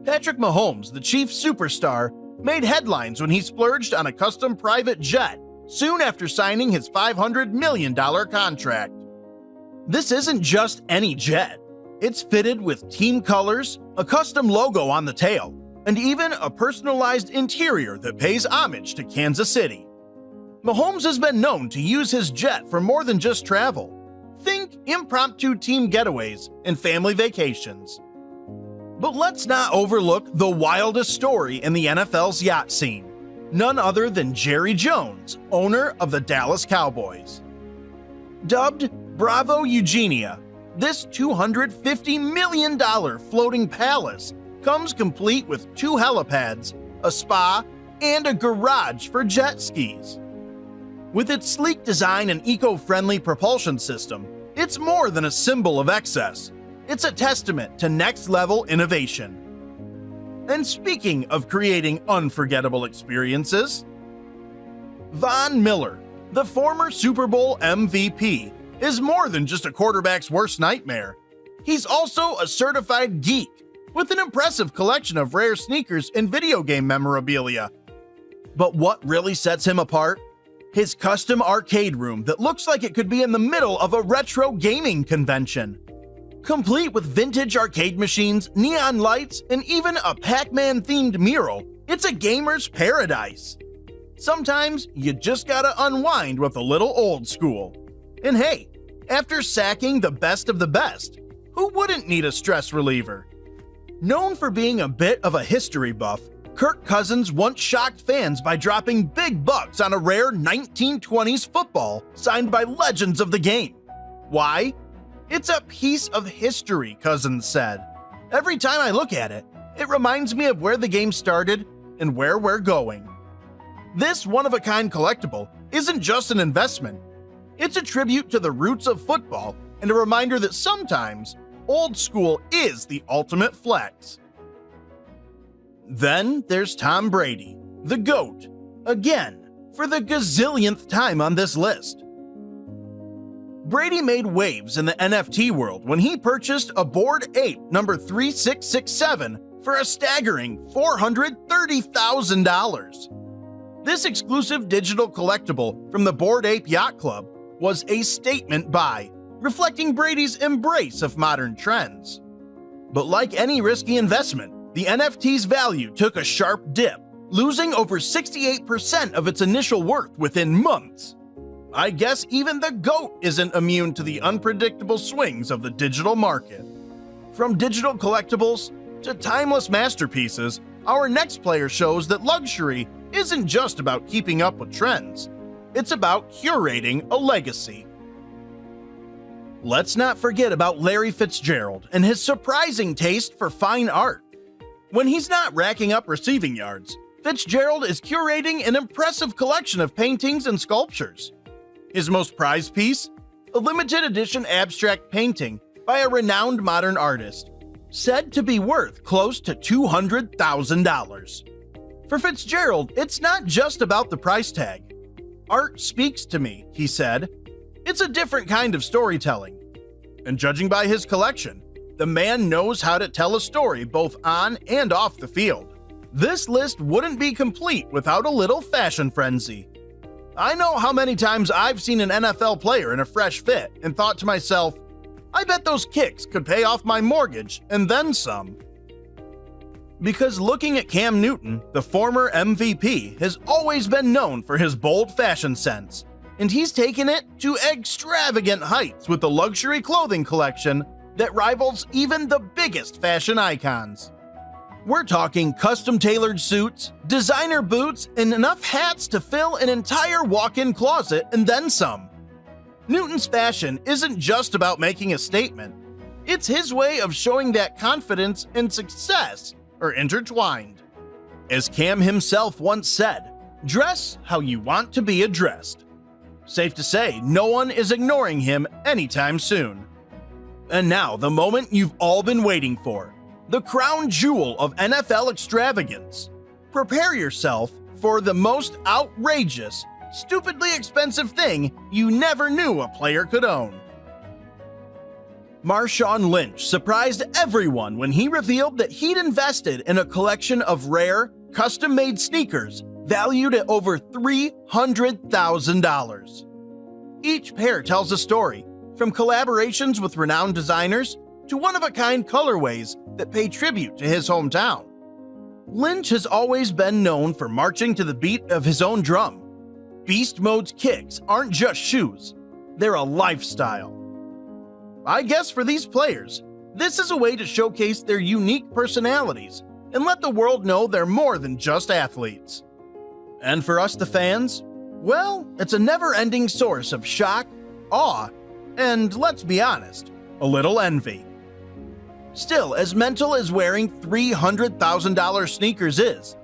Patrick Mahomes, the Chiefs superstar, made headlines when he splurged on a custom private jet soon after signing his $500 million contract. This isn't just any jet. It's fitted with team colors, a custom logo on the tail, and even a personalized interior that pays homage to Kansas City. Mahomes has been known to use his jet for more than just travel. Think impromptu team getaways and family vacations. But let's not overlook the wildest story in the NFL's yacht scene. None other than Jerry Jones, owner of the Dallas Cowboys. Dubbed Bravo Eugenia, this $250 million floating palace comes complete with 2 helipads, a spa, and a garage for jet skis. With its sleek design and eco-friendly propulsion system, it's more than a symbol of excess. It's a testament to next-level innovation. And speaking of creating unforgettable experiences, Von Miller, the former Super Bowl MVP, is more than just a quarterback's worst nightmare. He's also a certified geek with an impressive collection of rare sneakers and video game memorabilia. But what really sets him apart? His custom arcade room that looks like it could be in the middle of a retro gaming convention. Complete with vintage arcade machines, neon lights, and even a Pac-Man themed mural, it's a gamer's paradise. Sometimes you just gotta unwind with a little old school. And hey, after sacking the best of the best, who wouldn't need a stress reliever? Known for being a bit of a history buff, Kirk Cousins once shocked fans by dropping big bucks on a rare 1920s football signed by legends of the game. Why? "It's a piece of history," Cousins said. "Every time I look at it, it reminds me of where the game started and where we're going." This one-of-a-kind collectible isn't just an investment. It's a tribute to the roots of football and a reminder that sometimes old school is the ultimate flex. Then there's Tom Brady, the GOAT, again, for the gazillionth time on this list. Brady made waves in the NFT world when he purchased a Bored Ape number 3667 for a staggering $430,000. This exclusive digital collectible from the Bored Ape Yacht Club was a statement buy, reflecting Brady's embrace of modern trends. But like any risky investment, the NFT's value took a sharp dip, losing over 68% of its initial worth within months. I guess even the GOAT isn't immune to the unpredictable swings of the digital market. From digital collectibles to timeless masterpieces, our next player shows that luxury isn't just about keeping up with trends. It's about curating a legacy. Let's not forget about Larry Fitzgerald and his surprising taste for fine art. When he's not racking up receiving yards, Fitzgerald is curating an impressive collection of paintings and sculptures. His most prized piece? A limited edition abstract painting by a renowned modern artist, said to be worth close to $200,000. For Fitzgerald, it's not just about the price tag. "Art speaks to me," he said. "It's a different kind of storytelling." And judging by his collection, the man knows how to tell a story both on and off the field. This list wouldn't be complete without a little fashion frenzy. I know how many times I've seen an NFL player in a fresh fit and thought to myself, I bet those kicks could pay off my mortgage and then some. Because looking at Cam Newton, the former MVP, has always been known for his bold fashion sense, and he's taken it to extravagant heights with a luxury clothing collection that rivals even the biggest fashion icons. We're talking custom-tailored suits, designer boots, and enough hats to fill an entire walk-in closet and then some. Newton's fashion isn't just about making a statement. It's his way of showing that confidence and success are intertwined. As Cam himself once said, "Dress how you want to be addressed." Safe to say, no one is ignoring him anytime soon. And now, the moment you've all been waiting for. The crown jewel of NFL extravagance. Prepare yourself for the most outrageous, stupidly expensive thing you never knew a player could own. Marshawn Lynch surprised everyone when he revealed that he'd invested in a collection of rare, custom-made sneakers valued at over $300,000. Each pair tells a story, from collaborations with renowned designers to one-of-a-kind colorways that pay tribute to his hometown. Lynch has always been known for marching to the beat of his own drum. Beast Mode's kicks aren't just shoes, they're a lifestyle. I guess for these players, this is a way to showcase their unique personalities and let the world know they're more than just athletes. And for us, the fans, well, it's a never-ending source of shock, awe, and let's be honest, a little envy. Still, as mental as wearing $300,000 sneakers is,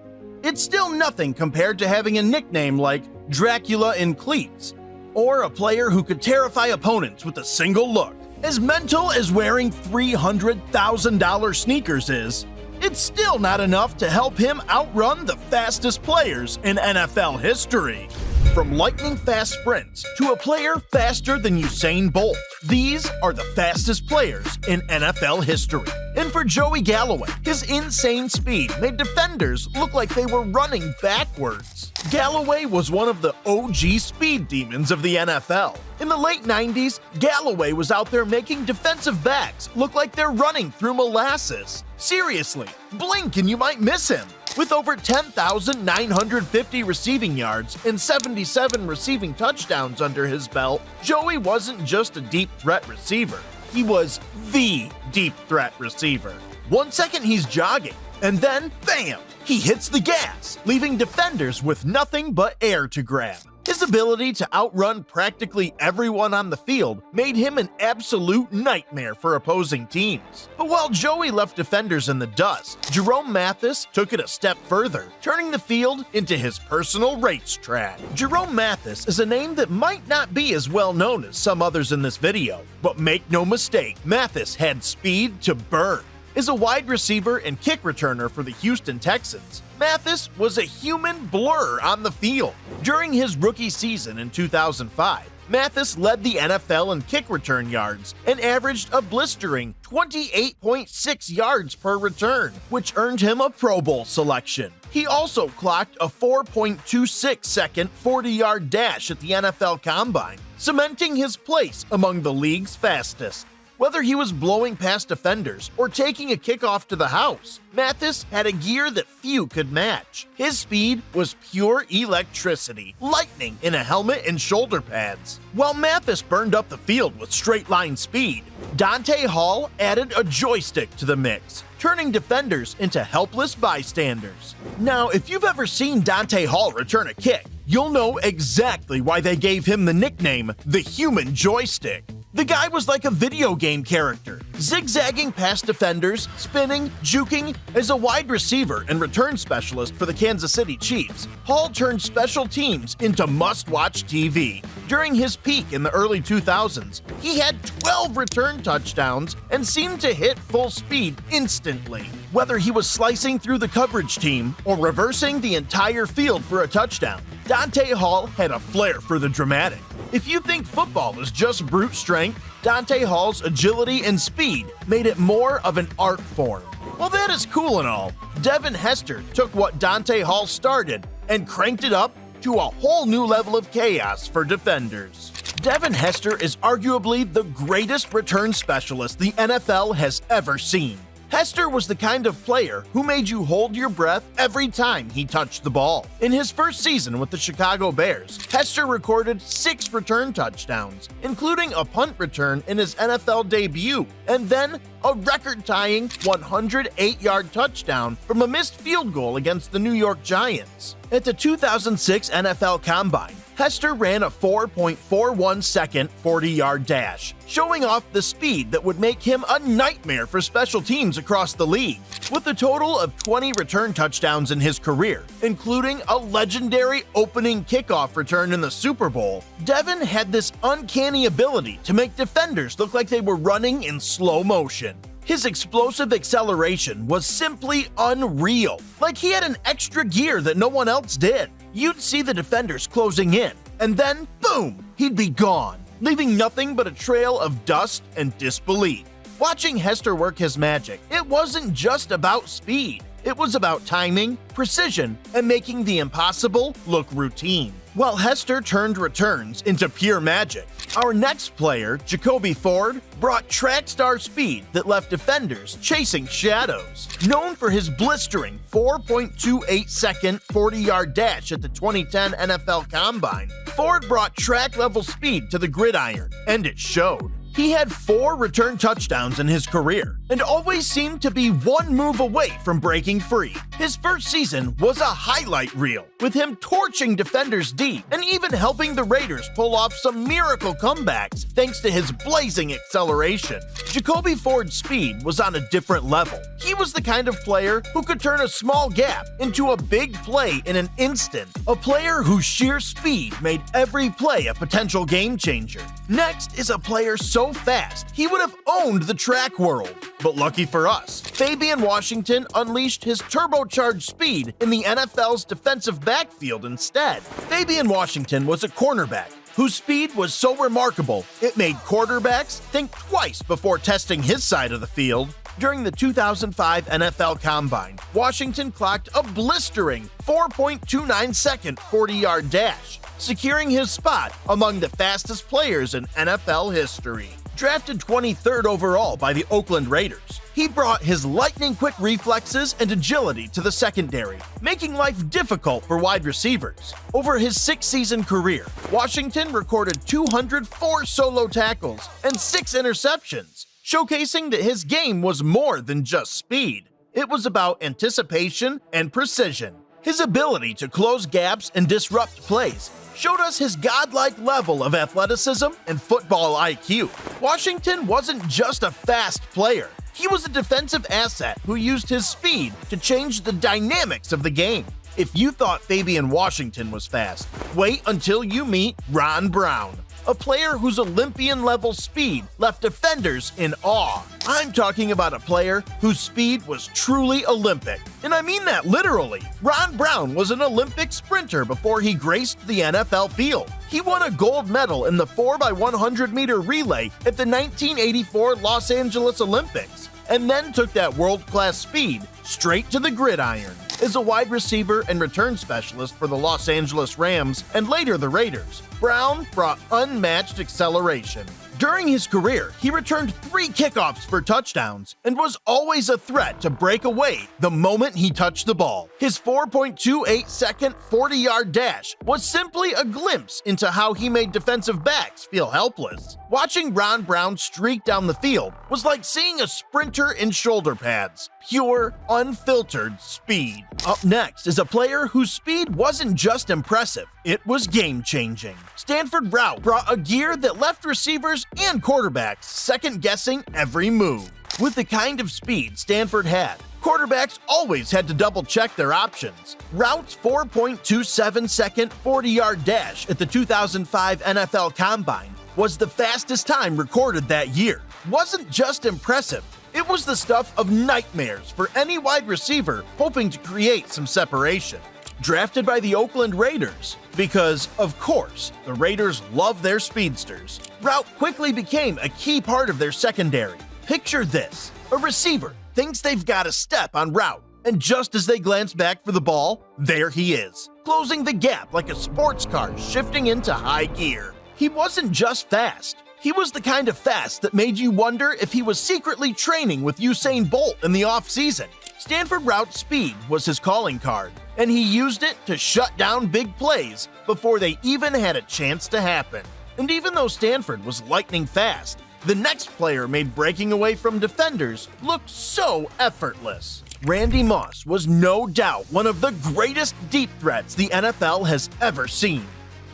it's still nothing compared to having a nickname like Dracula in cleats, or a player who could terrify opponents with a single look. As mental as wearing $300,000 sneakers is, it's still not enough to help him outrun the fastest players in NFL history. From lightning-fast sprints to a player faster than Usain Bolt, these are the fastest players in NFL history. And for Joey Galloway, his insane speed made defenders look like they were running backwards. Galloway was one of the OG speed demons of the NFL. In the late 90s, Galloway was out there making defensive backs look like they're running through molasses. Seriously, blink and you might miss him. With over 10,950 receiving yards and 77 receiving touchdowns under his belt, Joey wasn't just a deep threat receiver. He was the deep threat receiver. 1 second he's jogging, and then, bam, he hits the gas, leaving defenders with nothing but air to grab. His ability to outrun practically everyone on the field made him an absolute nightmare for opposing teams. But while Joey left defenders in the dust, Jerome Mathis took it a step further, turning the field into his personal racetrack. Jerome Mathis is a name that might not be as well known as some others in this video, but make no mistake, Mathis had speed to burn. As a wide receiver and kick returner for the Houston Texans, Mathis was a human blur on the field. During his rookie season in 2005, Mathis led the NFL in kick return yards and averaged a blistering 28.6 yards per return, which earned him a Pro Bowl selection. He also clocked a 4.26-second 40-yard dash at the NFL Combine, cementing his place among the league's fastest. Whether he was blowing past defenders or taking a kickoff to the house, Mathis had a gear that few could match. His speed was pure electricity, lightning in a helmet and shoulder pads. While Mathis burned up the field with straight-line speed, Donte Hall added a joystick to the mix, turning defenders into helpless bystanders. Now, if you've ever seen Donte Hall return a kick, you'll know exactly why they gave him the nickname the Human Joystick. The guy was like a video game character, zigzagging past defenders, spinning, juking. As a wide receiver and return specialist for the Kansas City Chiefs, Hall turned special teams into must-watch TV. During his peak in the early 2000s, he had 12 return touchdowns and seemed to hit full speed instantly. Whether he was slicing through the coverage team or reversing the entire field for a touchdown, Donte Hall had a flair for the dramatic. If you think football is just brute strength, Donte Hall's agility and speed made it more of an art form. While that is cool and all, Devin Hester took what Donte Hall started and cranked it up to a whole new level of chaos for defenders. Devin Hester is arguably the greatest return specialist the NFL has ever seen. Hester was the kind of player who made you hold your breath every time he touched the ball. In his first season with the Chicago Bears, Hester recorded 6 return touchdowns, including a punt return in his NFL debut, and then a record-tying 108-yard touchdown from a missed field goal against the New York Giants. At the 2006 NFL Combine, Hester ran a 4.41-second 40-yard dash, showing off the speed that would make him a nightmare for special teams across the league. With a total of 20 return touchdowns in his career, including a legendary opening kickoff return in the Super Bowl, Devin had this uncanny ability to make defenders look like they were running in slow motion. His explosive acceleration was simply unreal, like he had an extra gear that no one else did. You'd see the defenders closing in, and then, boom, he'd be gone, leaving nothing but a trail of dust and disbelief. Watching Hester work his magic, it wasn't just about speed. It was about timing, precision, and making the impossible look routine. While Hester turned returns into pure magic, our next player, Jacoby Ford, brought track star speed that left defenders chasing shadows. Known for his blistering 4.28-second 40-yard dash at the 2010 NFL Combine, Ford brought track-level speed to the gridiron, and it showed. He had 4 return touchdowns in his career and always seemed to be one move away from breaking free. His first season was a highlight reel, with him torching defenders deep and even helping the Raiders pull off some miracle comebacks thanks to his blazing acceleration. Jacoby Ford's speed was on a different level. He was the kind of player who could turn a small gap into a big play in an instant, a player whose sheer speed made every play a potential game changer. Next is a player so fast, he would have owned the track world. But lucky for us, Fabian Washington unleashed his turbocharged speed in the NFL's defensive backfield instead. Fabian Washington was a cornerback whose speed was so remarkable it made quarterbacks think twice before testing his side of the field. During the 2005 NFL Combine, Washington clocked a blistering 4.29-second 40-yard dash, securing his spot among the fastest players in NFL history. Drafted 23rd overall by the Oakland Raiders, he brought his lightning-quick reflexes and agility to the secondary, making life difficult for wide receivers. Over his 6-season career, Washington recorded 204 solo tackles and 6 interceptions, showcasing that his game was more than just speed. It was about anticipation and precision. His ability to close gaps and disrupt plays showed us his godlike level of athleticism and football IQ. Washington wasn't just a fast player. He was a defensive asset who used his speed to change the dynamics of the game. If you thought Fabian Washington was fast, wait until you meet Ron Brown, a player whose Olympian-level speed left defenders in awe. I'm talking about a player whose speed was truly Olympic, and I mean that literally. Ron Brown was an Olympic sprinter before he graced the NFL field. He won a gold medal in the 4x100-meter relay at the 1984 Los Angeles Olympics, and then took that world-class speed straight to the gridiron. As a wide receiver and return specialist for the Los Angeles Rams and later the Raiders, Brown brought unmatched acceleration. During his career, he returned 3 kickoffs for touchdowns and was always a threat to break away the moment he touched the ball. His 4.28-second 40-yard dash was simply a glimpse into how he made defensive backs feel helpless. Watching Ron Brown streak down the field was like seeing a sprinter in shoulder pads. Pure, unfiltered speed. Up next is a player whose speed wasn't just impressive, it was game-changing. Stanford Routt brought a gear that left receivers and quarterbacks second-guessing every move. With the kind of speed Stanford had, quarterbacks always had to double-check their options. Routt's 4.27-second 40-yard dash at the 2005 NFL Combine was the fastest time recorded that year. Wasn't just impressive, it was the stuff of nightmares for any wide receiver hoping to create some separation. Drafted by the Oakland Raiders, because, of course, the Raiders love their speedsters, Routt quickly became a key part of their secondary. Picture this: a receiver thinks they've got a step on Routt, and just as they glance back for the ball, there he is, closing the gap like a sports car shifting into high gear. He wasn't just fast. He was the kind of fast that made you wonder if he was secretly training with Usain Bolt in the offseason. Stanford Routt's speed was his calling card, and he used it to shut down big plays before they even had a chance to happen. And even though Stanford was lightning fast, the next player made breaking away from defenders look so effortless. Randy Moss was no doubt one of the greatest deep threats the NFL has ever seen.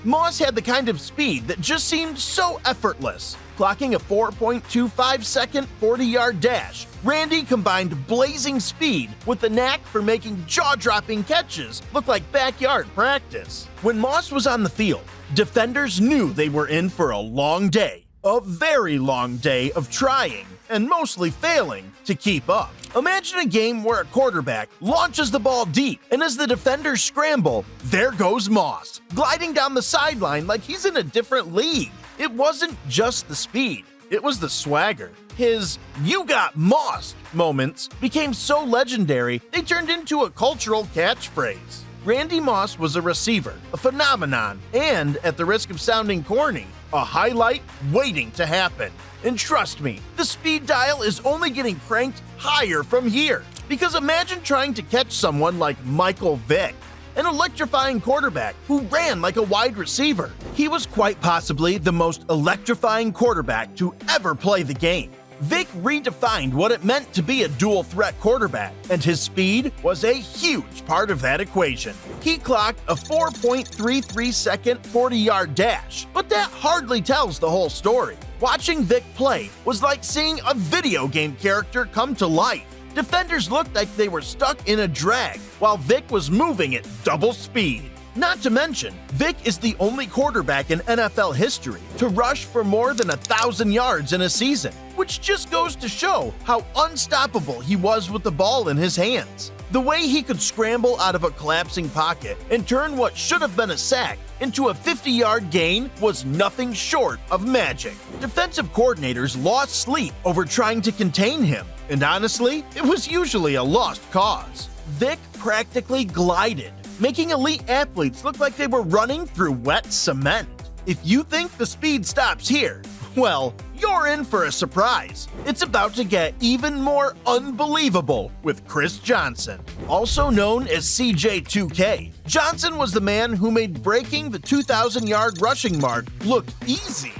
Moss had the kind of speed that just seemed so effortless. Clocking a 4.25-second 40-yard dash, Randy combined blazing speed with the knack for making jaw-dropping catches look like backyard practice. When Moss was on the field, defenders knew they were in for a long day, a very long day of trying, and mostly failing, to keep up. Imagine a game where a quarterback launches the ball deep, and as the defenders scramble, there goes Moss, gliding down the sideline like he's in a different league. It wasn't just the speed, it was the swagger. His "you got mossed" moments became so legendary, they turned into a cultural catchphrase. Randy Moss was a receiver, a phenomenon, and, at the risk of sounding corny, a highlight waiting to happen. And trust me, the speed dial is only getting cranked higher from here. Because imagine trying to catch someone like Michael Vick, an electrifying quarterback who ran like a wide receiver. He was quite possibly the most electrifying quarterback to ever play the game. Vick redefined what it meant to be a dual-threat quarterback, and his speed was a huge part of that equation. He clocked a 4.33-second 40-yard dash, but that hardly tells the whole story. Watching Vick play was like seeing a video game character come to life. Defenders looked like they were stuck in a drag, while Vick was moving at double speed. Not to mention, Vick is the only quarterback in NFL history to rush for more than 1,000 yards in a season, which just goes to show how unstoppable he was with the ball in his hands. The way he could scramble out of a collapsing pocket and turn what should have been a sack into a 50-yard gain was nothing short of magic. Defensive coordinators lost sleep over trying to contain him, and honestly, it was usually a lost cause. Vick practically glided, making elite athletes look like they were running through wet cement. If you think the speed stops here, well, you're in for a surprise. It's about to get even more unbelievable with Chris Johnson. Also known as CJ2K, Johnson was the man who made breaking the 2,000-yard rushing mark look easy.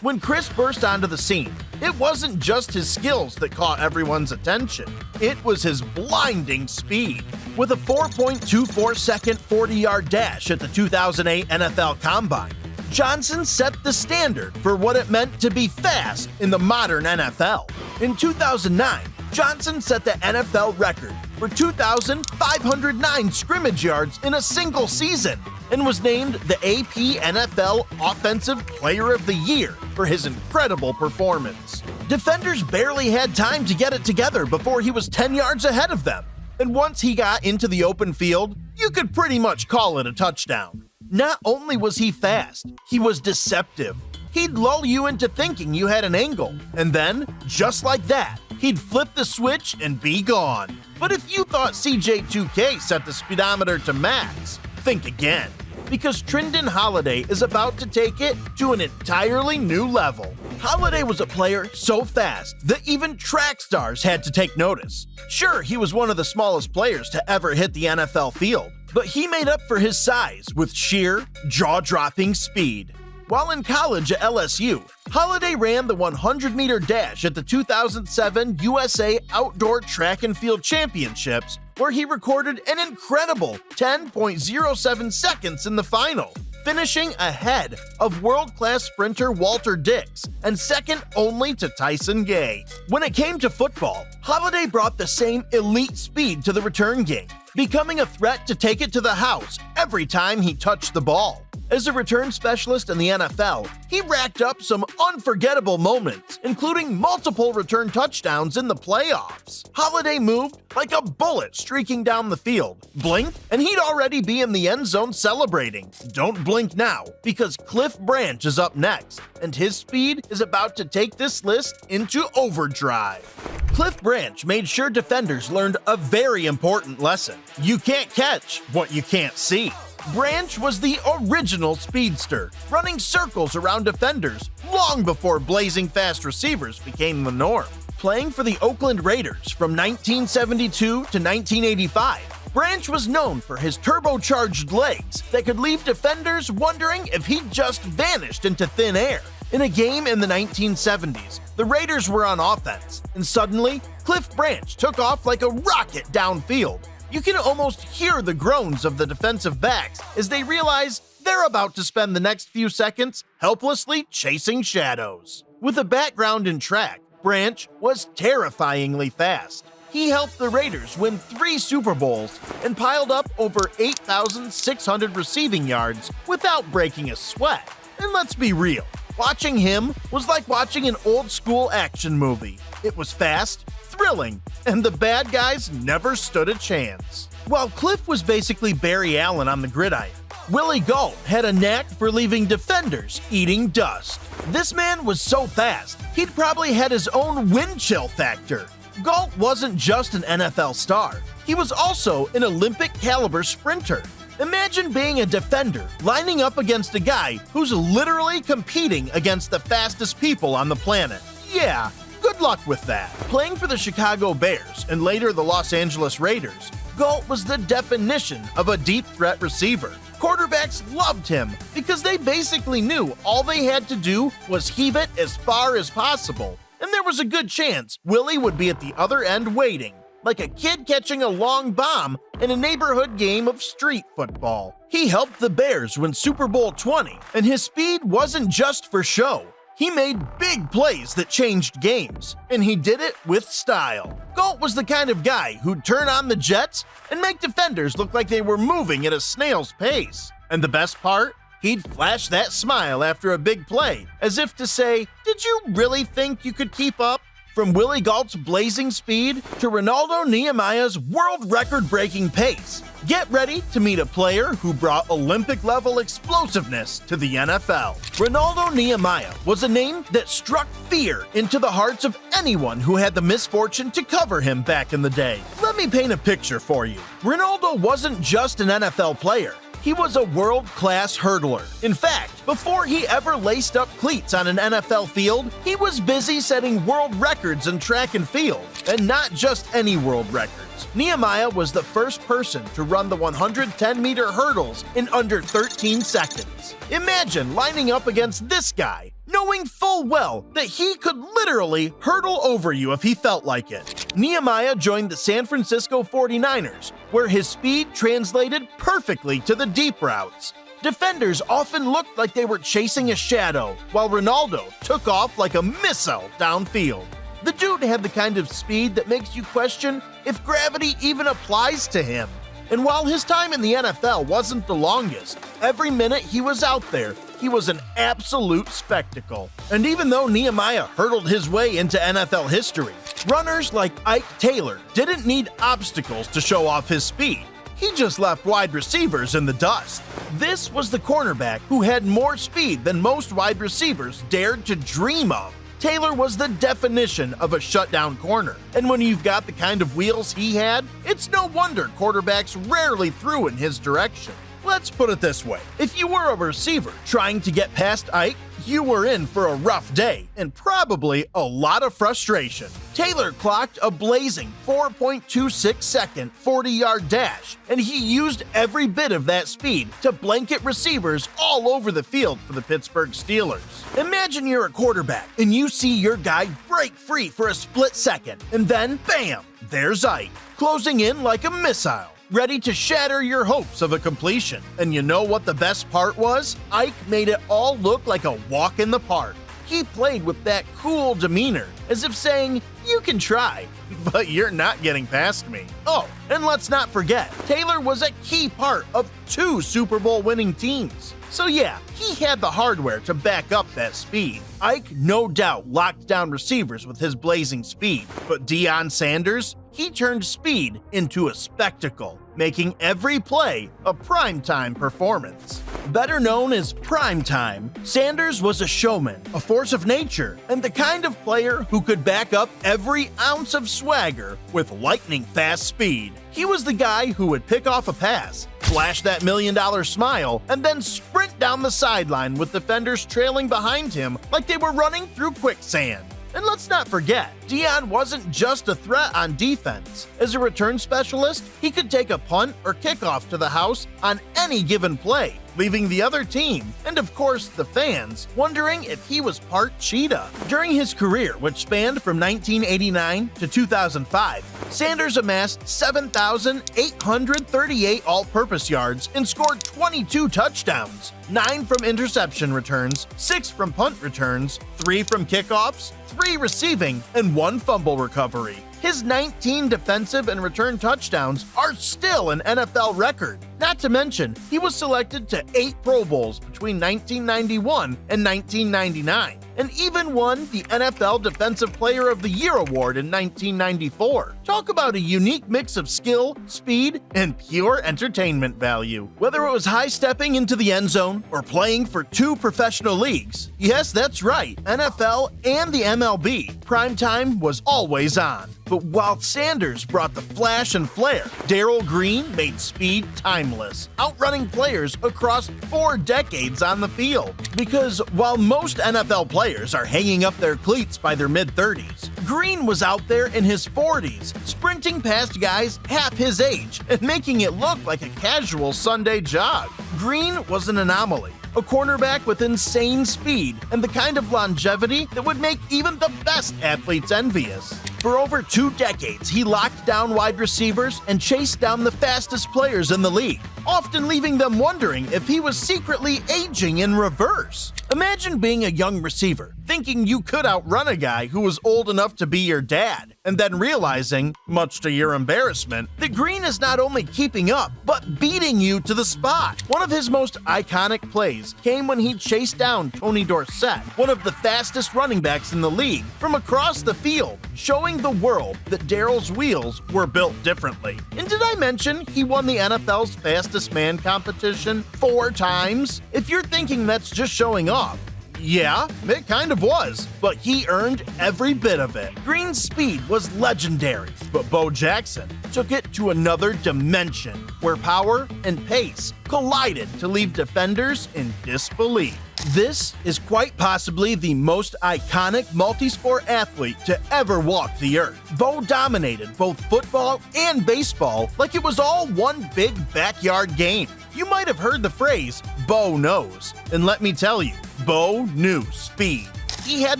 When Chris burst onto the scene, it wasn't just his skills that caught everyone's attention. It was his blinding speed. With a 4.24-second 40-yard dash at the 2008 NFL Combine, Johnson set the standard for what it meant to be fast in the modern NFL. In 2009, Johnson set the NFL record for 2,509 scrimmage yards in a single season and was named the AP NFL Offensive Player of the Year for his incredible performance. Defenders barely had time to get it together before he was 10 yards ahead of them. And once he got into the open field, you could pretty much call it a touchdown. Not only was he fast, he was deceptive. He'd lull you into thinking you had an angle, and then, just like that, he'd flip the switch and be gone. But if you thought CJ2K set the speedometer to max, think again, because Trindon Holliday is about to take it to an entirely new level. Holliday was a player so fast that even track stars had to take notice. Sure, he was one of the smallest players to ever hit the NFL field, but he made up for his size with sheer, jaw-dropping speed. While in college at LSU, Holliday ran the 100-meter dash at the 2007 USA Outdoor Track and Field Championships, where he recorded an incredible 10.07 seconds in the final, finishing ahead of world-class sprinter Walter Dix and second only to Tyson Gay. When it came to football, Holliday brought the same elite speed to the return game, becoming a threat to take it to the house every time he touched the ball. As a return specialist in the NFL, he racked up some unforgettable moments, including multiple return touchdowns in the playoffs. Holliday moved like a bullet streaking down the field. Blink, and he'd already be in the end zone celebrating. Don't blink now, because Cliff Branch is up next, and his speed is about to take this list into overdrive. Cliff Branch made sure defenders learned a very important lesson. You can't catch what you can't see. Branch was the original speedster, running circles around defenders long before blazing fast receivers became the norm. Playing for the Oakland Raiders from 1972 to 1985, Branch was known for his turbocharged legs that could leave defenders wondering if he'd just vanished into thin air. In a game in the 1970s, the Raiders were on offense, and suddenly, Cliff Branch took off like a rocket downfield. You can almost hear the groans of the defensive backs as they realize they're about to spend the next few seconds helplessly chasing shadows. With a background in track, Branch was terrifyingly fast. He helped the Raiders win 3 Super Bowls and piled up over 8,600 receiving yards without breaking a sweat. And let's be real, watching him was like watching an old-school action movie. It was fast, thrilling, and the bad guys never stood a chance. While Cliff was basically Barry Allen on the gridiron, Willie Gault had a knack for leaving defenders eating dust. This man was so fast, he'd probably had his own wind chill factor. Gault wasn't just an NFL star, he was also an Olympic-caliber sprinter. Imagine being a defender lining up against a guy who's literally competing against the fastest people on the planet. Yeah, good luck with that. Playing for the Chicago Bears and later the Los Angeles Raiders, Gault was the definition of a deep threat receiver. Quarterbacks loved him because they basically knew all they had to do was heave it as far as possible, and there was a good chance Willie would be at the other end waiting, like a kid catching a long bomb in a neighborhood game of street football. He helped the Bears win Super Bowl 20, and his speed wasn't just for show. He made big plays that changed games, and he did it with style. Gault was the kind of guy who'd turn on the jets and make defenders look like they were moving at a snail's pace. And the best part? He'd flash that smile after a big play, as if to say, "Did you really think you could keep up?" From Willie Gault's blazing speed to Ronaldo Nehemiah's world record-breaking pace, get ready to meet a player who brought Olympic-level explosiveness to the NFL. Ronaldo Nehemiah was a name that struck fear into the hearts of anyone who had the misfortune to cover him back in the day. Let me paint a picture for you. Ronaldo wasn't just an NFL player. He was a world-class hurdler. In fact, before he ever laced up cleats on an NFL field, he was busy setting world records in track and field, and not just any world records. Nehemiah was the first person to run the 110-meter hurdles in under 13 seconds. Imagine lining up against this guy, knowing full well that he could literally hurdle over you if he felt like it. Nehemiah joined the San Francisco 49ers, where his speed translated perfectly to the deep routes. Defenders often looked like they were chasing a shadow, while Ronaldo took off like a missile downfield. The dude had the kind of speed that makes you question if gravity even applies to him. And while his time in the NFL wasn't the longest, every minute he was out there, he was an absolute spectacle. And even though Nehemiah hurdled his way into NFL history, runners like Ike Taylor didn't need obstacles to show off his speed. He just left wide receivers in the dust. This was the cornerback who had more speed than most wide receivers dared to dream of. Taylor was the definition of a shutdown corner, and when you've got the kind of wheels he had, it's no wonder quarterbacks rarely threw in his direction. Let's put it this way, if you were a receiver trying to get past Ike, you were in for a rough day and probably a lot of frustration. Taylor clocked a blazing 4.26-second 40-yard dash, and he used every bit of that speed to blanket receivers all over the field for the Pittsburgh Steelers. Imagine you're a quarterback and you see your guy break free for a split second, and then bam, there's Ike, closing in like a missile, ready to shatter your hopes of a completion. And you know what the best part was? Ike made it all look like a walk in the park. He played with that cool demeanor, as if saying, "You can try, but you're not getting past me." Oh, and let's not forget, Taylor was a key part of 2 Super Bowl winning teams. So yeah, he had the hardware to back up that speed. Ike no doubt locked down receivers with his blazing speed, but Deion Sanders, he turned speed into a spectacle, making every play a primetime performance. Better known as Primetime, Sanders was a showman, a force of nature, and the kind of player who could back up every ounce of swagger with lightning-fast speed. He was the guy who would pick off a pass, flash that million-dollar smile, and then sprint down the sideline with defenders trailing behind him like they were running through quicksand. And let's not forget, Deion wasn't just a threat on defense. As a return specialist, he could take a punt or kickoff to the house on any given play. leaving the other team, and of course the fans, wondering if he was part cheetah. During his career, which spanned from 1989 to 2005, Sanders amassed 7,838 all-purpose yards and scored 22 touchdowns, 9 from interception returns, 6 from punt returns, 3 from kickoffs, 3 receiving, and 1 fumble recovery. His 19 defensive and return touchdowns are still an NFL record. Not to mention, he was selected to 8 Pro Bowls between 1991 and 1999, and even won the NFL Defensive Player of the Year award in 1994. Talk about a unique mix of skill, speed, and pure entertainment value. Whether it was high-stepping into the end zone or playing for 2 professional leagues, yes, that's right, NFL and the MLB, primetime was always on. But while Sanders brought the flash and flair, Darrell Green made speed timeless, outrunning players across 4 decades on the field. Because while most NFL players are hanging up their cleats by their mid-30s, Green was out there in his 40s, sprinting past guys half his age and making it look like a casual Sunday jog. Green was an anomaly, a cornerback with insane speed and the kind of longevity that would make even the best athletes envious. For over 2 decades, he locked down wide receivers and chased down the fastest players in the league, often leaving them wondering if he was secretly aging in reverse. Imagine being a young receiver, thinking you could outrun a guy who was old enough to be your dad, and then realizing, much to your embarrassment, that Green is not only keeping up, but beating you to the spot. One of his most iconic plays came when he chased down Tony Dorsett, one of the fastest running backs in the league, from across the field, showing the world that Darrell's wheels were built differently. And did I mention he won the NFL's fastest man competition 4 times? If you're thinking that's just showing off, yeah, it kind of was, but he earned every bit of it. Green's speed was legendary, but Bo Jackson took it to another dimension where power and pace collided to leave defenders in disbelief. This is quite possibly the most iconic multi-sport athlete to ever walk the earth. Bo dominated both football and baseball like it was all one big backyard game. You might have heard the phrase, Bo knows. And let me tell you, Bo knew speed. He had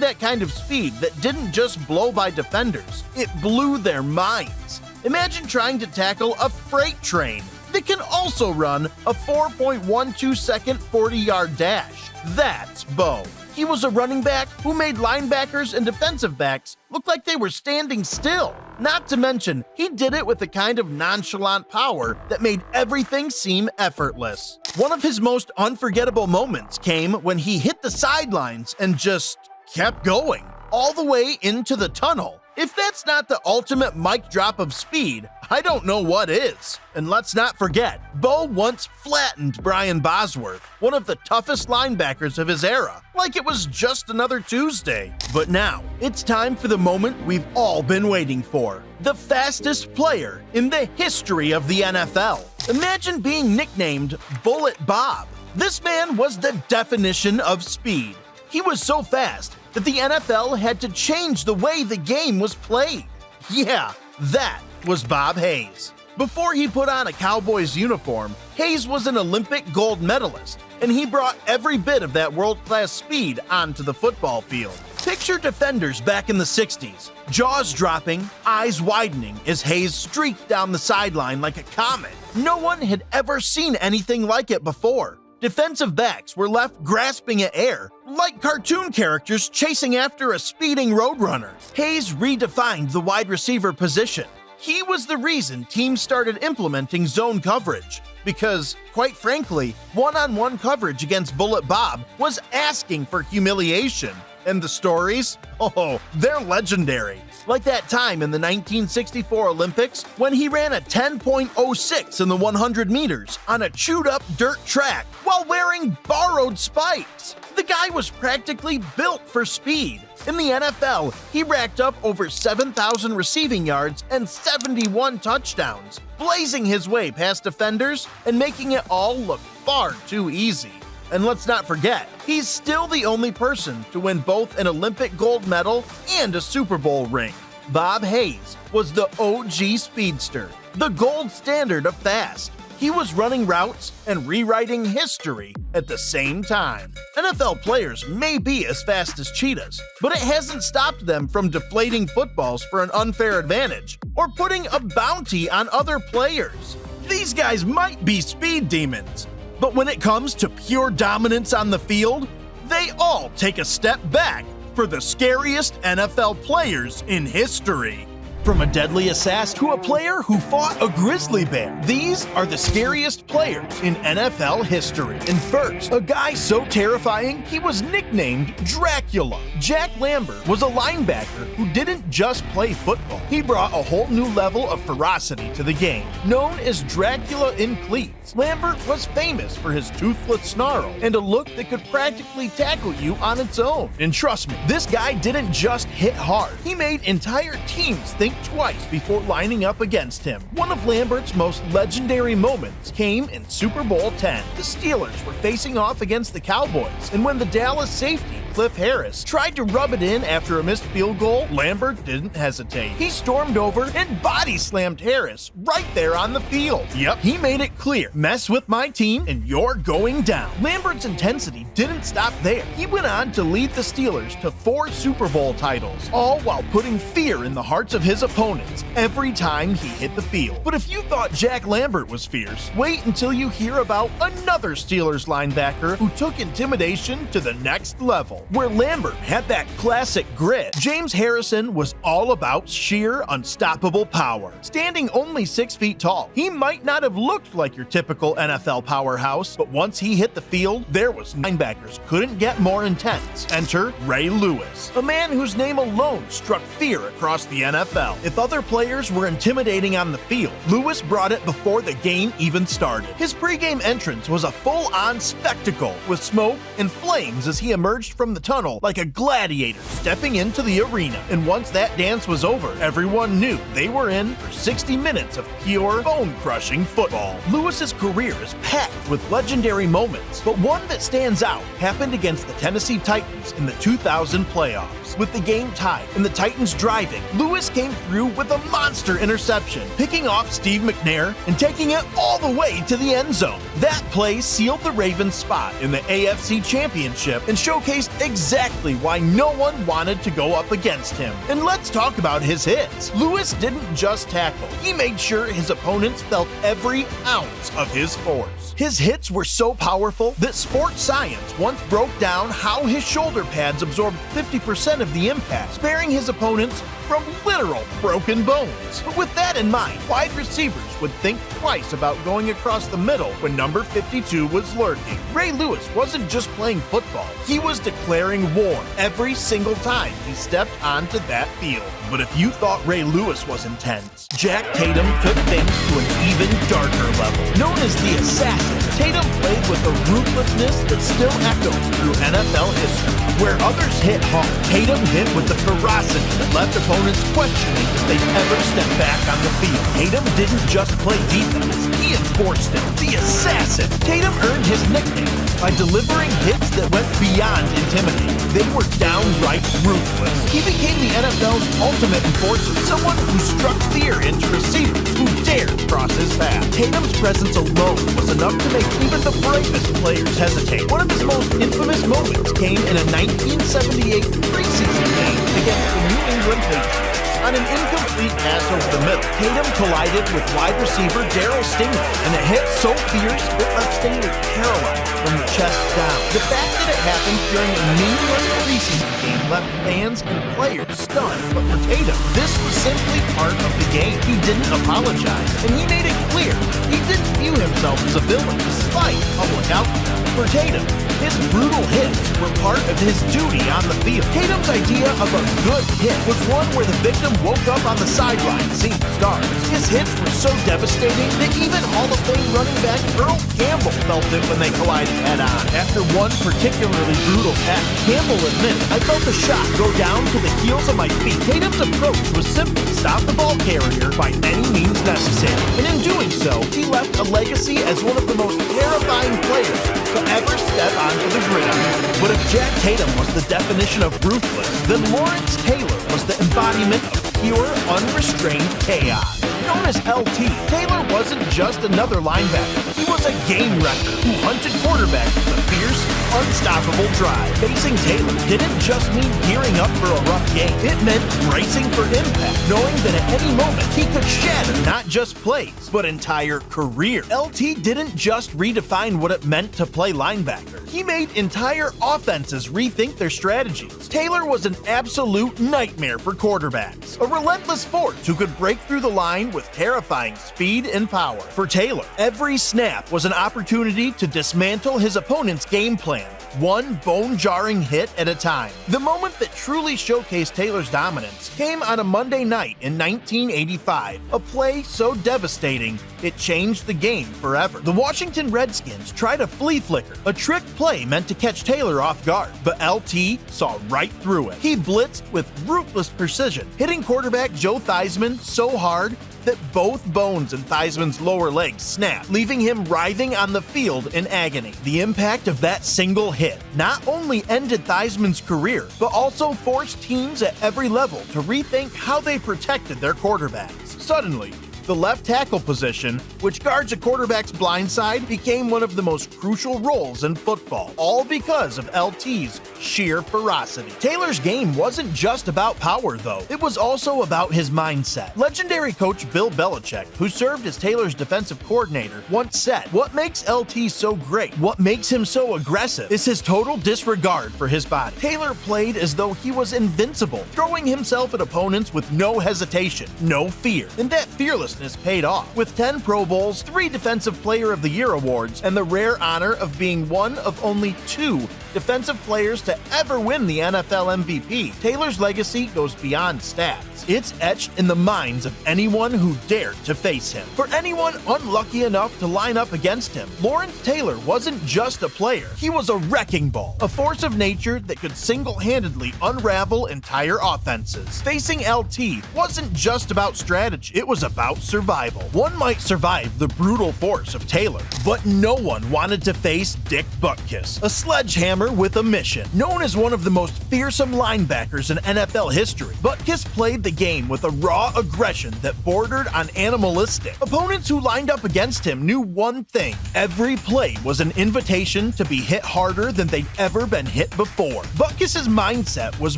that kind of speed that didn't just blow by defenders, it blew their minds. Imagine trying to tackle a freight train that can also run a 4.12 second 40-yard dash. That's Bo. He was a running back who made linebackers and defensive backs look like they were standing still. Not to mention, he did it with a kind of nonchalant power that made everything seem effortless. One of his most unforgettable moments came when he hit the sidelines and just kept going, all the way into the tunnel. If that's not the ultimate mic drop of speed, I don't know what is. And let's not forget, Bo once flattened Brian Bosworth, one of the toughest linebackers of his era, like it was just another Tuesday. But now, it's time for the moment we've all been waiting for. The fastest player in the history of the NFL. Imagine being nicknamed Bullet Bob. This man was the definition of speed. He was so fast that the NFL had to change the way the game was played. Yeah, that was Bob Hayes. Before he put on a Cowboys uniform, Hayes was an Olympic gold medalist, and he brought every bit of that world-class speed onto the football field. Picture defenders back in the 60s, jaws dropping, eyes widening as Hayes streaked down the sideline like a comet. No one had ever seen anything like it before. Defensive backs were left grasping at air, like cartoon characters chasing after a speeding roadrunner. Hayes redefined the wide receiver position. He was the reason teams started implementing zone coverage, because, quite frankly, one-on-one coverage against Bullet Bob was asking for humiliation. And the stories? Oh, they're legendary. Like that time in the 1964 Olympics when he ran a 10.06 in the 100 meters on a chewed-up dirt track while wearing borrowed spikes. The guy was practically built for speed. In the NFL, he racked up over 7,000 receiving yards and 71 touchdowns, blazing his way past defenders and making it all look far too easy. And let's not forget, he's still the only person to win both an Olympic gold medal and a Super Bowl ring. Bob Hayes was the OG speedster, the gold standard of fast. He was running routes and rewriting history at the same time. NFL players may be as fast as cheetahs, but it hasn't stopped them from deflating footballs for an unfair advantage or putting a bounty on other players. These guys might be speed demons, but when it comes to pure dominance on the field, they all take a step back for the scariest NFL players in history. From a deadly assassin to a player who fought a grizzly bear, these are the scariest players in NFL history. And first, a guy so terrifying he was nicknamed Dracula. Jack Lambert was a linebacker who didn't just play football. He brought a whole new level of ferocity to the game. Known as Dracula in cleats, Lambert was famous for his toothless snarl and a look that could practically tackle you on its own. And trust me, this guy didn't just hit hard. He made entire teams think twice before lining up against him. One of Lambert's most legendary moments came in Super Bowl X. The Steelers were facing off against the Cowboys, and when the Dallas safety Cliff Harris tried to rub it in after a missed field goal, Lambert didn't hesitate. He stormed over and body slammed Harris right there on the field. Yep, he made it clear, mess with my team and you're going down. Lambert's intensity didn't stop there. He went on to lead the Steelers to 4 Super Bowl titles, all while putting fear in the hearts of his opponents every time he hit the field. But if you thought Jack Lambert was fierce, wait until you hear about another Steelers linebacker who took intimidation to the next level. Where Lambert had that classic grit, James Harrison was all about sheer, unstoppable power. Standing only 6 feet tall, he might not have looked like your typical NFL powerhouse, but once he hit the field, there was linebackers couldn't get more intense. Enter Ray Lewis, a man whose name alone struck fear across the NFL. If other players were intimidating on the field, Lewis brought it before the game even started. His pregame entrance was a full-on spectacle with smoke and flames as he emerged from the tunnel like a gladiator stepping into the arena. And once that dance was over, everyone knew they were in for 60 minutes of pure bone-crushing football. Lewis's career is packed with legendary moments, but one that stands out happened against the Tennessee Titans in the 2000 playoffs. With the game tied and the Titans driving, Lewis came through with a monster interception, picking off Steve McNair and taking it all the way to the end zone. That play sealed the Ravens' spot in the AFC Championship and showcased exactly why no one wanted to go up against him. And let's talk about his hits. Lewis didn't just tackle, he made sure his opponents felt every ounce of his force. His hits were so powerful that sports science once broke down how his shoulder pads absorbed 50% of the impact, sparing his opponents from literal broken bones. But with that in mind, wide receivers would think twice about going across the middle when number 52 was lurking. Ray Lewis wasn't just playing football, he was declaring war every single time he stepped onto that field. But if you thought Ray Lewis was intense, Jack Tatum took things to an even darker level. Known as the Assassin, Tatum played with a ruthlessness that still echoes through NFL history. Where others hit hard, Tatum hit with the ferocity that left opponents questioning if they'd ever step back on the field. Tatum didn't just play defense, he enforced it. The Assassin. Tatum earned his nickname by delivering hits that went beyond intimidating. They were downright ruthless. He became the NFL's ultimate enforcer, someone who struck fear into receivers who dared cross his path. Tatum's presence alone was enough to make even the bravest players hesitate. One of his most infamous moments came in a 1978 preseason game against the New England Patriots. On an incomplete pass over the middle, Tatum collided with wide receiver Darryl Stingley, and a hit so fierce it left Stingley paralyzed from the chest down. The fact that it happened during a meaningless preseason game left fans and players stunned, but for Tatum, this was simply part of the game. He didn't apologize, and he made it clear he didn't view himself as a villain despite public outcry. For Tatum, his brutal hits were part of his duty on the field. Tatum's idea of a good hit was one where the victim woke up on the sideline seeing stars. His hits were so devastating that even Hall of Fame running back Earl Campbell felt it when they collided head-on. After one particularly brutal tackle, Campbell admitted, "I felt the shock go down to the heels of my feet." Tatum's approach was simply stop the ball carrier by any means necessary. And in doing so, he left a legacy as one of the most terrifying players to ever step onto the gridiron. But if Jack Tatum was the definition of ruthless, then Lawrence Taylor was the embodiment of pure, unrestrained chaos. Known as LT, Taylor wasn't just another linebacker. He was a game wrecker who hunted quarterbacks with a fierce, unstoppable drive. Facing Taylor didn't just mean gearing up for a rough game. It meant bracing for impact, knowing that at any moment he could shatter not just plays, but entire career. LT didn't just redefine what it meant to play linebacker. He made entire offenses rethink their strategies. Taylor was an absolute nightmare for quarterbacks, a relentless force who could break through the line with terrifying speed and power. For Taylor, every snap was an opportunity to dismantle his opponent's game plan, one bone-jarring hit at a time. The moment that truly showcased Taylor's dominance came on a Monday night in 1985, a play so devastating it changed the game forever. The Washington Redskins tried a flea flicker, a trick play meant to catch Taylor off guard, but LT saw right through it. He blitzed with ruthless precision, hitting quarterback Joe Theismann so hard that both bones in Theismann's lower leg snapped, leaving him writhing on the field in agony. The impact of that single hit not only ended Theismann's career, but also forced teams at every level to rethink how they protected their quarterbacks. Suddenly, the left tackle position, which guards a quarterback's blind side, became one of the most crucial roles in football, all because of LT's sheer ferocity. Taylor's game wasn't just about power, though. It was also about his mindset. Legendary coach Bill Belichick, who served as Taylor's defensive coordinator, once said, "What makes LT so great, what makes him so aggressive, is his total disregard for his body." Taylor played as though he was invincible, throwing himself at opponents with no hesitation, no fear, and that fearlessness paid off. With 10 Pro Bowls, 3 Defensive Player of the Year awards, and the rare honor of being one of only 2 defensive players to ever win the NFL MVP, Taylor's legacy goes beyond stats. It's etched in the minds of anyone who dared to face him. For anyone unlucky enough to line up against him, Lawrence Taylor wasn't just a player. He was a wrecking ball, a force of nature that could single-handedly unravel entire offenses. Facing LT wasn't just about strategy, it was about survival. One might survive the brutal force of Taylor, but no one wanted to face Dick Butkus, a sledgehammer with a mission. Known as one of the most fearsome linebackers in NFL history, Butkus played the game with a raw aggression that bordered on animalistic. Opponents who lined up against him knew one thing: every play was an invitation to be hit harder than they'd ever been hit before. Butkus's mindset was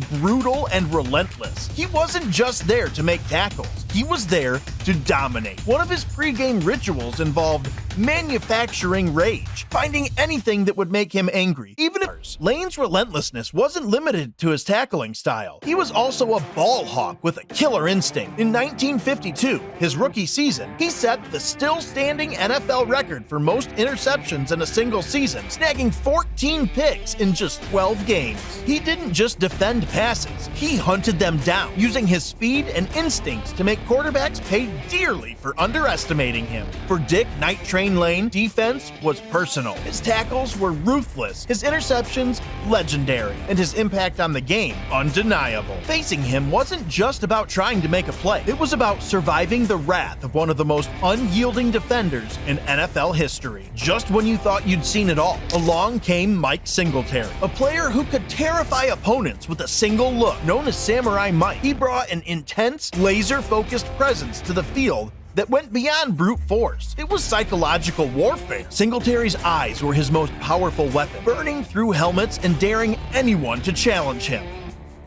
brutal and relentless. He wasn't just there to make tackles, he was there to dominate. One of his pregame rituals involved manufacturing rage, finding anything that would make him angry, even if Lane's relentlessness wasn't limited to his tackling style. He was also a ball hawk with a killer instinct. In 1952, his rookie season, he set the still-standing NFL record for most interceptions in a single season, snagging 14 picks in just 12 games. He didn't just defend passes, he hunted them down, using his speed and instincts to make quarterbacks pay dearly for underestimating him. For Dick Night Train Lane, defense was personal. His tackles were ruthless, his interceptions legendary, and his impact on the game undeniable. Facing him wasn't just about trying to make a play, it was about surviving the wrath of one of the most unyielding defenders in NFL history. Just when you thought you'd seen it all, along came Mike Singletary, a player who could terrify opponents with a single look. Known as Samurai Mike, he brought an intense, laser-focused presence to the field that went beyond brute force. It was psychological warfare. Singletary's eyes were his most powerful weapon, burning through helmets and daring anyone to challenge him.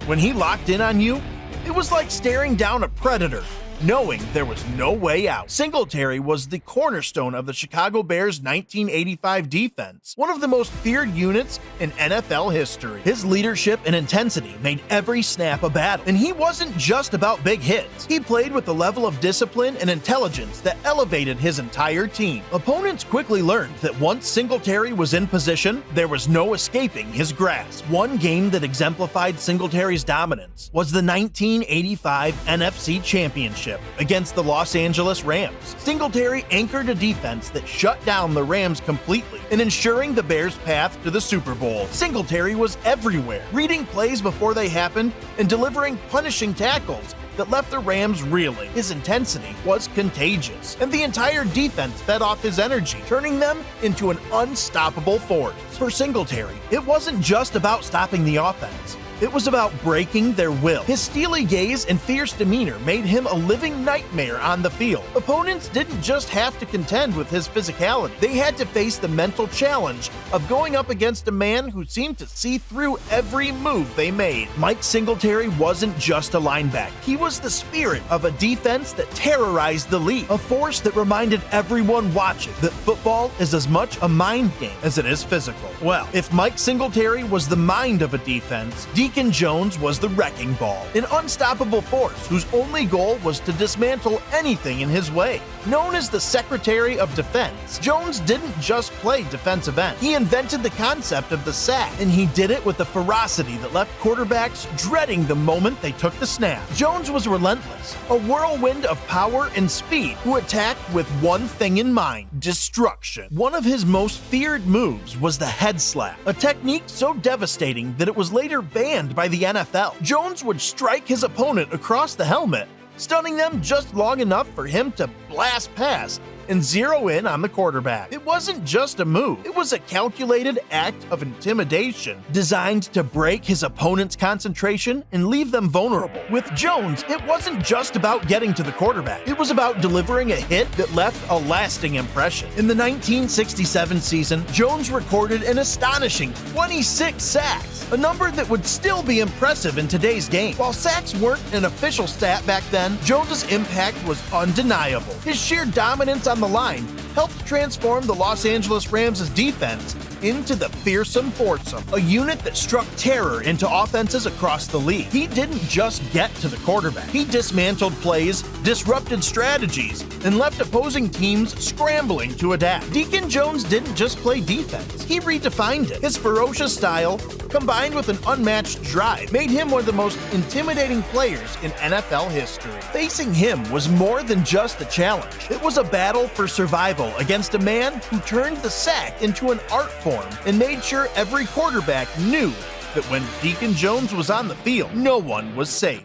When he locked in on you, it was like staring down a predator, knowing there was no way out. Singletary was the cornerstone of the Chicago Bears' 1985 defense, one of the most feared units in NFL history. His leadership and intensity made every snap a battle, and he wasn't just about big hits. He played with a level of discipline and intelligence that elevated his entire team. Opponents quickly learned that once Singletary was in position, there was no escaping his grasp. One game that exemplified Singletary's dominance was the 1985 NFC Championship against the Los Angeles Rams. Singletary anchored a defense that shut down the Rams completely and ensuring the Bears' path to the Super Bowl. Singletary was everywhere, reading plays before they happened and delivering punishing tackles that left the Rams reeling. His intensity was contagious, and the entire defense fed off his energy, turning them into an unstoppable force. For Singletary, it wasn't just about stopping the offense. It was about breaking their will. His steely gaze and fierce demeanor made him a living nightmare on the field. Opponents didn't just have to contend with his physicality. They had to face the mental challenge of going up against a man who seemed to see through every move they made. Mike Singletary wasn't just a linebacker. He was the spirit of a defense that terrorized the league, a force that reminded everyone watching that football is as much a mind game as it is physical. Well, if Mike Singletary was the mind of a defense, Deacon Jones was the wrecking ball, an unstoppable force whose only goal was to dismantle anything in his way. Known as the Secretary of Defense, Jones didn't just play defensive end. He invented the concept of the sack, and he did it with a ferocity that left quarterbacks dreading the moment they took the snap. Jones was relentless, a whirlwind of power and speed who attacked with one thing in mind: destruction. One of his most feared moves was the head slap, a technique so devastating that it was later banned by the NFL. Jones would strike his opponent across the helmet, stunning them just long enough for him to blast past and zero in on the quarterback. It wasn't just a move, it was a calculated act of intimidation designed to break his opponent's concentration and leave them vulnerable. With Jones, it wasn't just about getting to the quarterback, it was about delivering a hit that left a lasting impression. In the 1967 season, Jones recorded an astonishing 26 sacks, a number that would still be impressive in today's game. While sacks weren't an official stat back then, Jones's impact was undeniable. His sheer dominance on the line helped transform the Los Angeles Rams' defense into the fearsome foursome, a unit that struck terror into offenses across the league. He didn't just get to the quarterback. He dismantled plays, disrupted strategies, and left opposing teams scrambling to adapt. Deacon Jones didn't just play defense. He redefined it. His ferocious style, combined with an unmatched drive, made him one of the most intimidating players in NFL history. Facing him was more than just a challenge. It was a battle for survival against a man who turned the sack into an art form and made sure every quarterback knew that when Deacon Jones was on the field, no one was safe.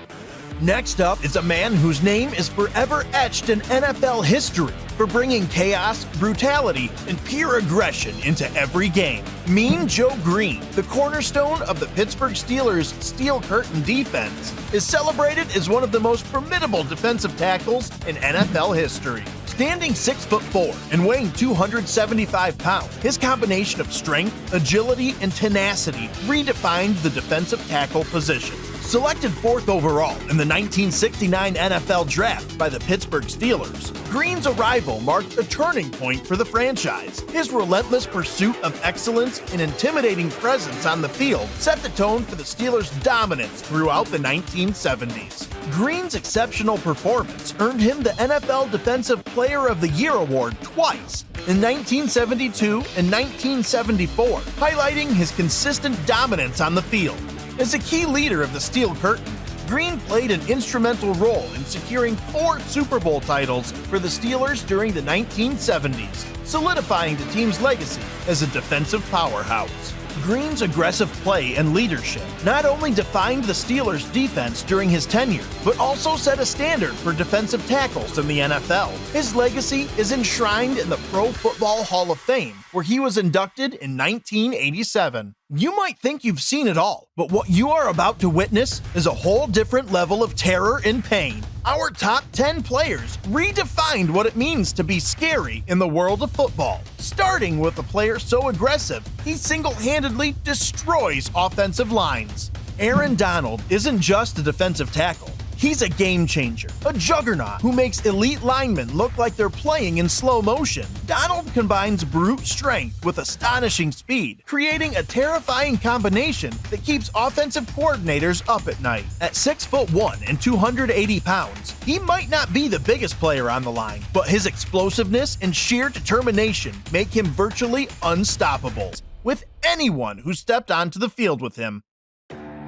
Next up is a man whose name is forever etched in NFL history for bringing chaos, brutality, and pure aggression into every game. Mean Joe Green, the cornerstone of the Pittsburgh Steelers' steel curtain defense, is celebrated as one of the most formidable defensive tackles in NFL history. Standing 6'4" and weighing 275 pounds, his combination of strength, agility, and tenacity redefined the defensive tackle position. Selected 4th overall in the 1969 NFL Draft by the Pittsburgh Steelers, Green's arrival marked a turning point for the franchise. His relentless pursuit of excellence and intimidating presence on the field set the tone for the Steelers' dominance throughout the 1970s. Green's exceptional performance earned him the NFL Defensive Player of the Year award twice, in 1972 and 1974, highlighting his consistent dominance on the field. As a key leader of the Steel Curtain, Green played an instrumental role in securing 4 Super Bowl titles for the Steelers during the 1970s, solidifying the team's legacy as a defensive powerhouse. Green's aggressive play and leadership not only defined the Steelers' defense during his tenure, but also set a standard for defensive tackles in the NFL. His legacy is enshrined in the Pro Football Hall of Fame, where he was inducted in 1987. You might think you've seen it all, but what you are about to witness is a whole different level of terror and pain. Our top 10 players redefined what it means to be scary in the world of football, starting with a player so aggressive he single-handedly destroys offensive lines. Aaron Donald isn't just a defensive tackle. He's a game changer, a juggernaut who makes elite linemen look like they're playing in slow motion. Donald combines brute strength with astonishing speed, creating a terrifying combination that keeps offensive coordinators up at night. At 6'1" and 280 pounds, he might not be the biggest player on the line, but his explosiveness and sheer determination make him virtually unstoppable with anyone who stepped onto the field with him.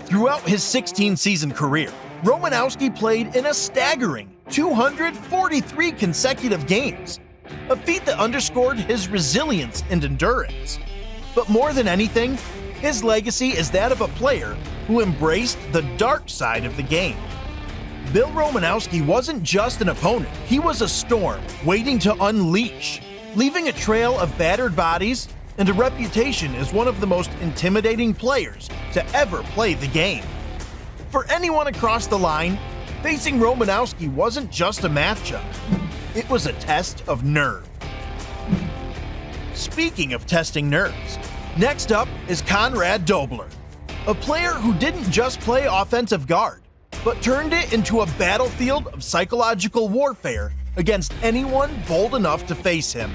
Throughout his 16-season career, Romanowski played in a staggering 243 consecutive games, a feat that underscored his resilience and endurance. But more than anything, his legacy is that of a player who embraced the dark side of the game. Bill Romanowski wasn't just an opponent, he was a storm waiting to unleash, leaving a trail of battered bodies and a reputation as one of the most intimidating players to ever play the game. For anyone across the line, facing Romanowski wasn't just a matchup. It was a test of nerve. Speaking of testing nerves, next up is Konrad Dobler, a player who didn't just play offensive guard, but turned it into a battlefield of psychological warfare against anyone bold enough to face him.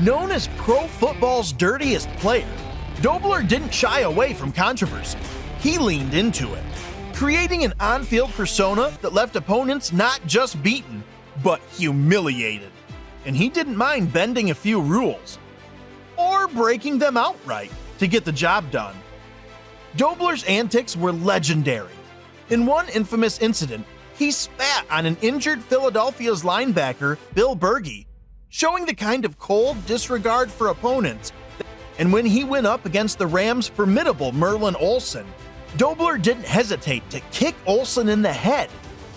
Known as pro football's dirtiest player, Dobler didn't shy away from controversy. He leaned into it, creating an on-field persona that left opponents not just beaten, but humiliated. And he didn't mind bending a few rules, or breaking them outright to get the job done. Dobler's antics were legendary. In one infamous incident, he spat on an injured Philadelphia's linebacker, Bill Bergey, showing the kind of cold disregard for opponents. And when he went up against the Rams' formidable Merlin Olsen, Dobler didn't hesitate to kick Olsen in the head,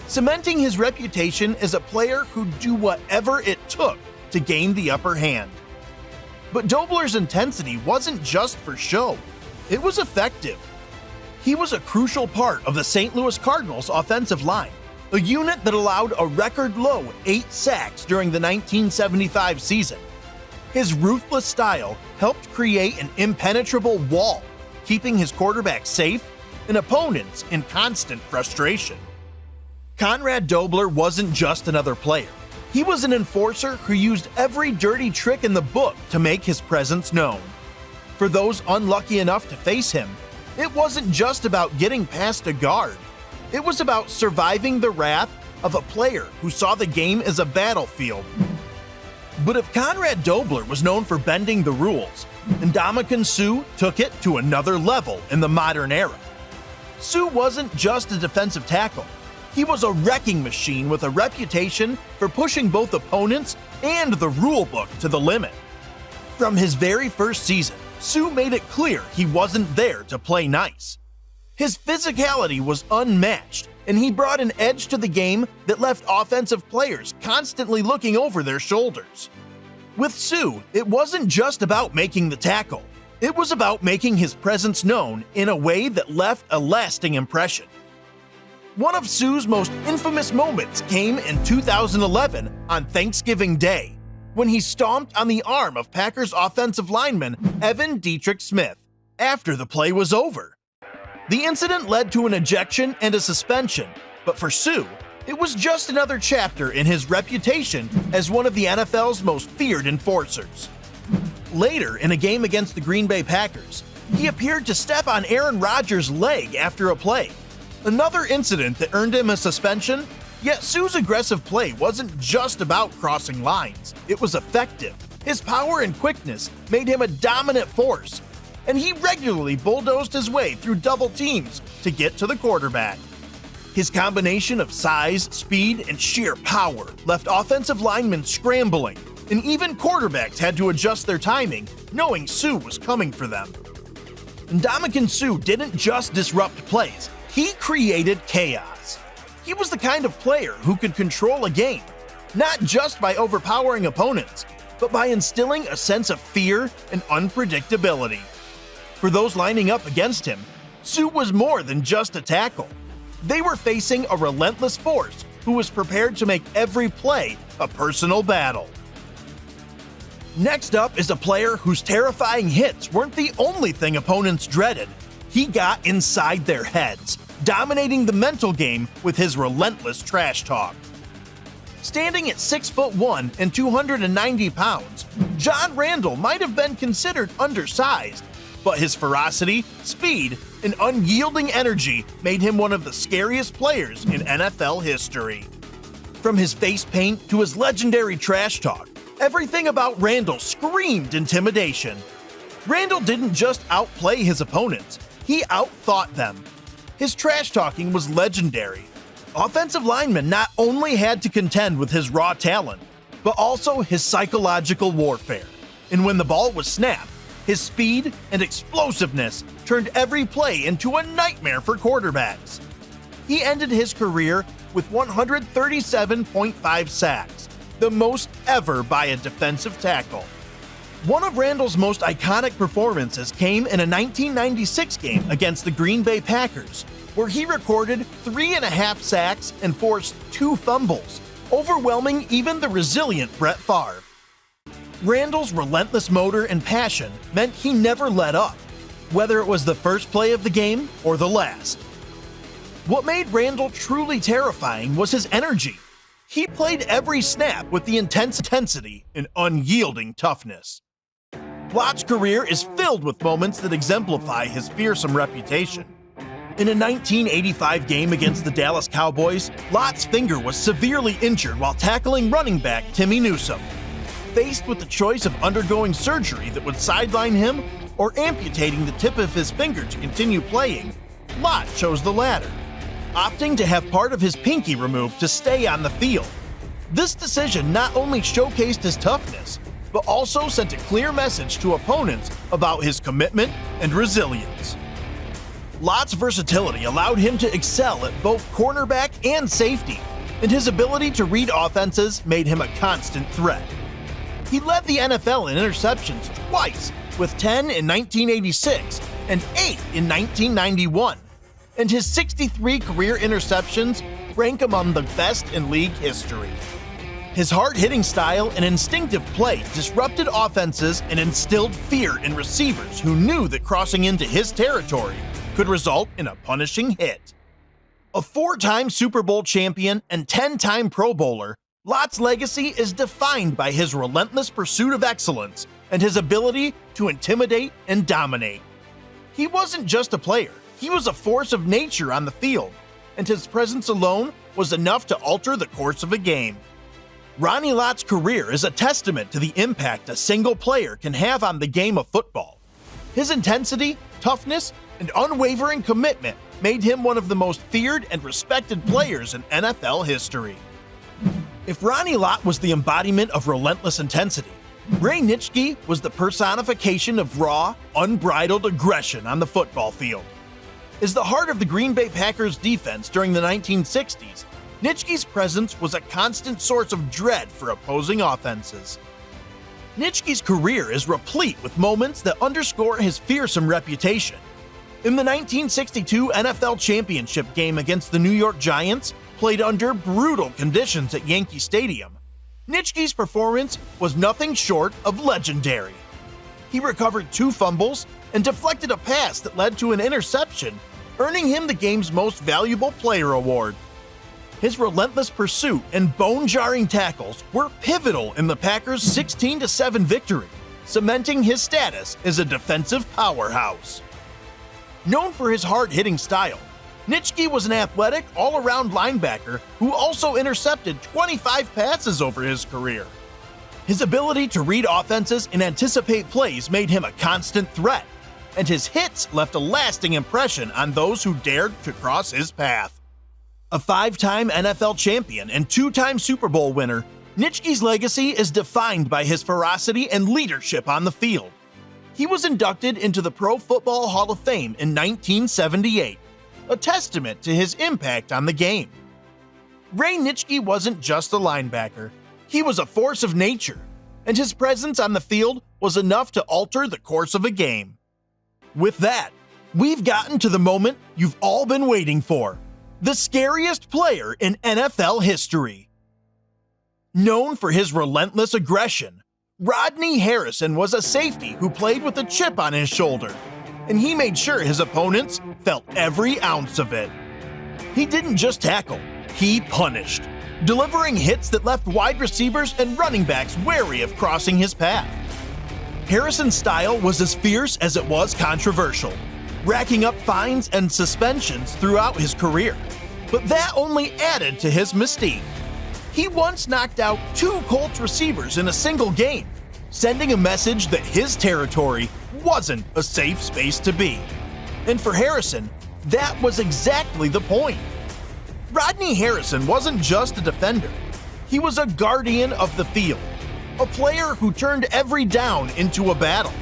cementing his reputation as a player who'd do whatever it took to gain the upper hand. But Dobler's intensity wasn't just for show, it was effective. He was a crucial part of the St. Louis Cardinals' offensive line, a unit that allowed a record-low 8 sacks during the 1975 season. His ruthless style helped create an impenetrable wall, keeping his quarterback safe and opponents in constant frustration. Konrad Dobler wasn't just another player. He was an enforcer who used every dirty trick in the book to make his presence known. For those unlucky enough to face him, it wasn't just about getting past a guard. It was about surviving the wrath of a player who saw the game as a battlefield. But if Konrad Dobler was known for bending the rules, Ndamukong Suh took it to another level in the modern era. Suh wasn't just a defensive tackle. He was a wrecking machine with a reputation for pushing both opponents and the rulebook to the limit. From his very first season, Suh made it clear he wasn't there to play nice. His physicality was unmatched, and he brought an edge to the game that left offensive players constantly looking over their shoulders. With Suh, it wasn't just about making the tackle. It was about making his presence known in a way that left a lasting impression. One of Suh's most infamous moments came in 2011 on Thanksgiving Day, when he stomped on the arm of Packers offensive lineman Evan Dietrich Smith after the play was over. The incident led to an ejection and a suspension, but for Suh, it was just another chapter in his reputation as one of the NFL's most feared enforcers. Later, in a game against the Green Bay Packers, he appeared to step on Aaron Rodgers' leg after a play, another incident that earned him a suspension. Yet Suh's aggressive play wasn't just about crossing lines, it was effective. His power and quickness made him a dominant force, and he regularly bulldozed his way through double teams to get to the quarterback. His combination of size, speed, and sheer power left offensive linemen scrambling, and even quarterbacks had to adjust their timing, knowing Suh was coming for them. Ndamukong Suh didn't just disrupt plays, he created chaos. He was the kind of player who could control a game, not just by overpowering opponents, but by instilling a sense of fear and unpredictability. For those lining up against him, Suh was more than just a tackle. They were facing a relentless force who was prepared to make every play a personal battle. Next up is a player whose terrifying hits weren't the only thing opponents dreaded. He got inside their heads, dominating the mental game with his relentless trash talk. Standing at 6'1" and 290 pounds, John Randle might have been considered undersized, but his ferocity, speed, and unyielding energy made him one of the scariest players in NFL history. From his face paint to his legendary trash talk, everything about Randle screamed intimidation. Randle didn't just outplay his opponents, he outthought them. His trash talking was legendary. Offensive linemen not only had to contend with his raw talent, but also his psychological warfare. And when the ball was snapped, his speed and explosiveness turned every play into a nightmare for quarterbacks. He ended his career with 137.5 sacks, the most ever by a defensive tackle. One of Randle's most iconic performances came in a 1996 game against the Green Bay Packers, where he recorded 3.5 sacks and forced 2 fumbles, overwhelming even the resilient Brett Favre. Randall's relentless motor and passion meant he never let up, whether it was the first play of the game or the last. What made Randall truly terrifying was his energy. He played every snap with the intensity and unyielding toughness. Lott's career is filled with moments that exemplify his fearsome reputation. In a 1985 game against the Dallas Cowboys, Lott's finger was severely injured while tackling running back Timmy Newsome. Faced with the choice of undergoing surgery that would sideline him or amputating the tip of his finger to continue playing, Lott chose the latter, opting to have part of his pinky removed to stay on the field. This decision not only showcased his toughness, but also sent a clear message to opponents about his commitment and resilience. Lott's versatility allowed him to excel at both cornerback and safety, and his ability to read offenses made him a constant threat. He led the NFL in interceptions twice, with 10 in 1986 and 8 in 1991, and his 63 career interceptions rank among the best in league history. His hard-hitting style and instinctive play disrupted offenses and instilled fear in receivers who knew that crossing into his territory could result in a punishing hit. A 4-time Super Bowl champion and 10-time Pro Bowler, Lott's legacy is defined by his relentless pursuit of excellence and his ability to intimidate and dominate. He wasn't just a player, he was a force of nature on the field, and his presence alone was enough to alter the course of a game. Ronnie Lott's career is a testament to the impact a single player can have on the game of football. His intensity, toughness, and unwavering commitment made him one of the most feared and respected players in NFL history. If Ronnie Lott was the embodiment of relentless intensity, Ray Nitschke was the personification of raw, unbridled aggression on the football field. As the heart of the Green Bay Packers defense during the 1960s, Nitschke's presence was a constant source of dread for opposing offenses. Nitschke's career is replete with moments that underscore his fearsome reputation. In the 1962 NFL Championship game against the New York Giants, played under brutal conditions at Yankee Stadium, Nitschke's performance was nothing short of legendary. He recovered 2 fumbles and deflected a pass that led to an interception, earning him the game's Most Valuable Player award. His relentless pursuit and bone-jarring tackles were pivotal in the Packers' 16-7 victory, cementing his status as a defensive powerhouse. Known for his hard-hitting style, Nitschke was an athletic, all-around linebacker who also intercepted 25 passes over his career. His ability to read offenses and anticipate plays made him a constant threat, and his hits left a lasting impression on those who dared to cross his path. A 5-time NFL champion and 2-time Super Bowl winner, Nitschke's legacy is defined by his ferocity and leadership on the field. He was inducted into the Pro Football Hall of Fame in 1978, a testament to his impact on the game. Ray Nitschke wasn't just a linebacker, he was a force of nature, and his presence on the field was enough to alter the course of a game. With that, we've gotten to the moment you've all been waiting for. The scariest player in NFL history. Known for his relentless aggression, Rodney Harrison was a safety who played with a chip on his shoulder, and he made sure his opponents felt every ounce of it. He didn't just tackle, he punished, delivering hits that left wide receivers and running backs wary of crossing his path. Harrison's style was as fierce as it was controversial, racking up fines and suspensions throughout his career. But that only added to his mystique. He once knocked out 2 Colts receivers in a single game, sending a message that his territory wasn't a safe space to be. And for Harrison, that was exactly the point. Rodney Harrison wasn't just a defender, he was a guardian of the field, a player who turned every down into a battle.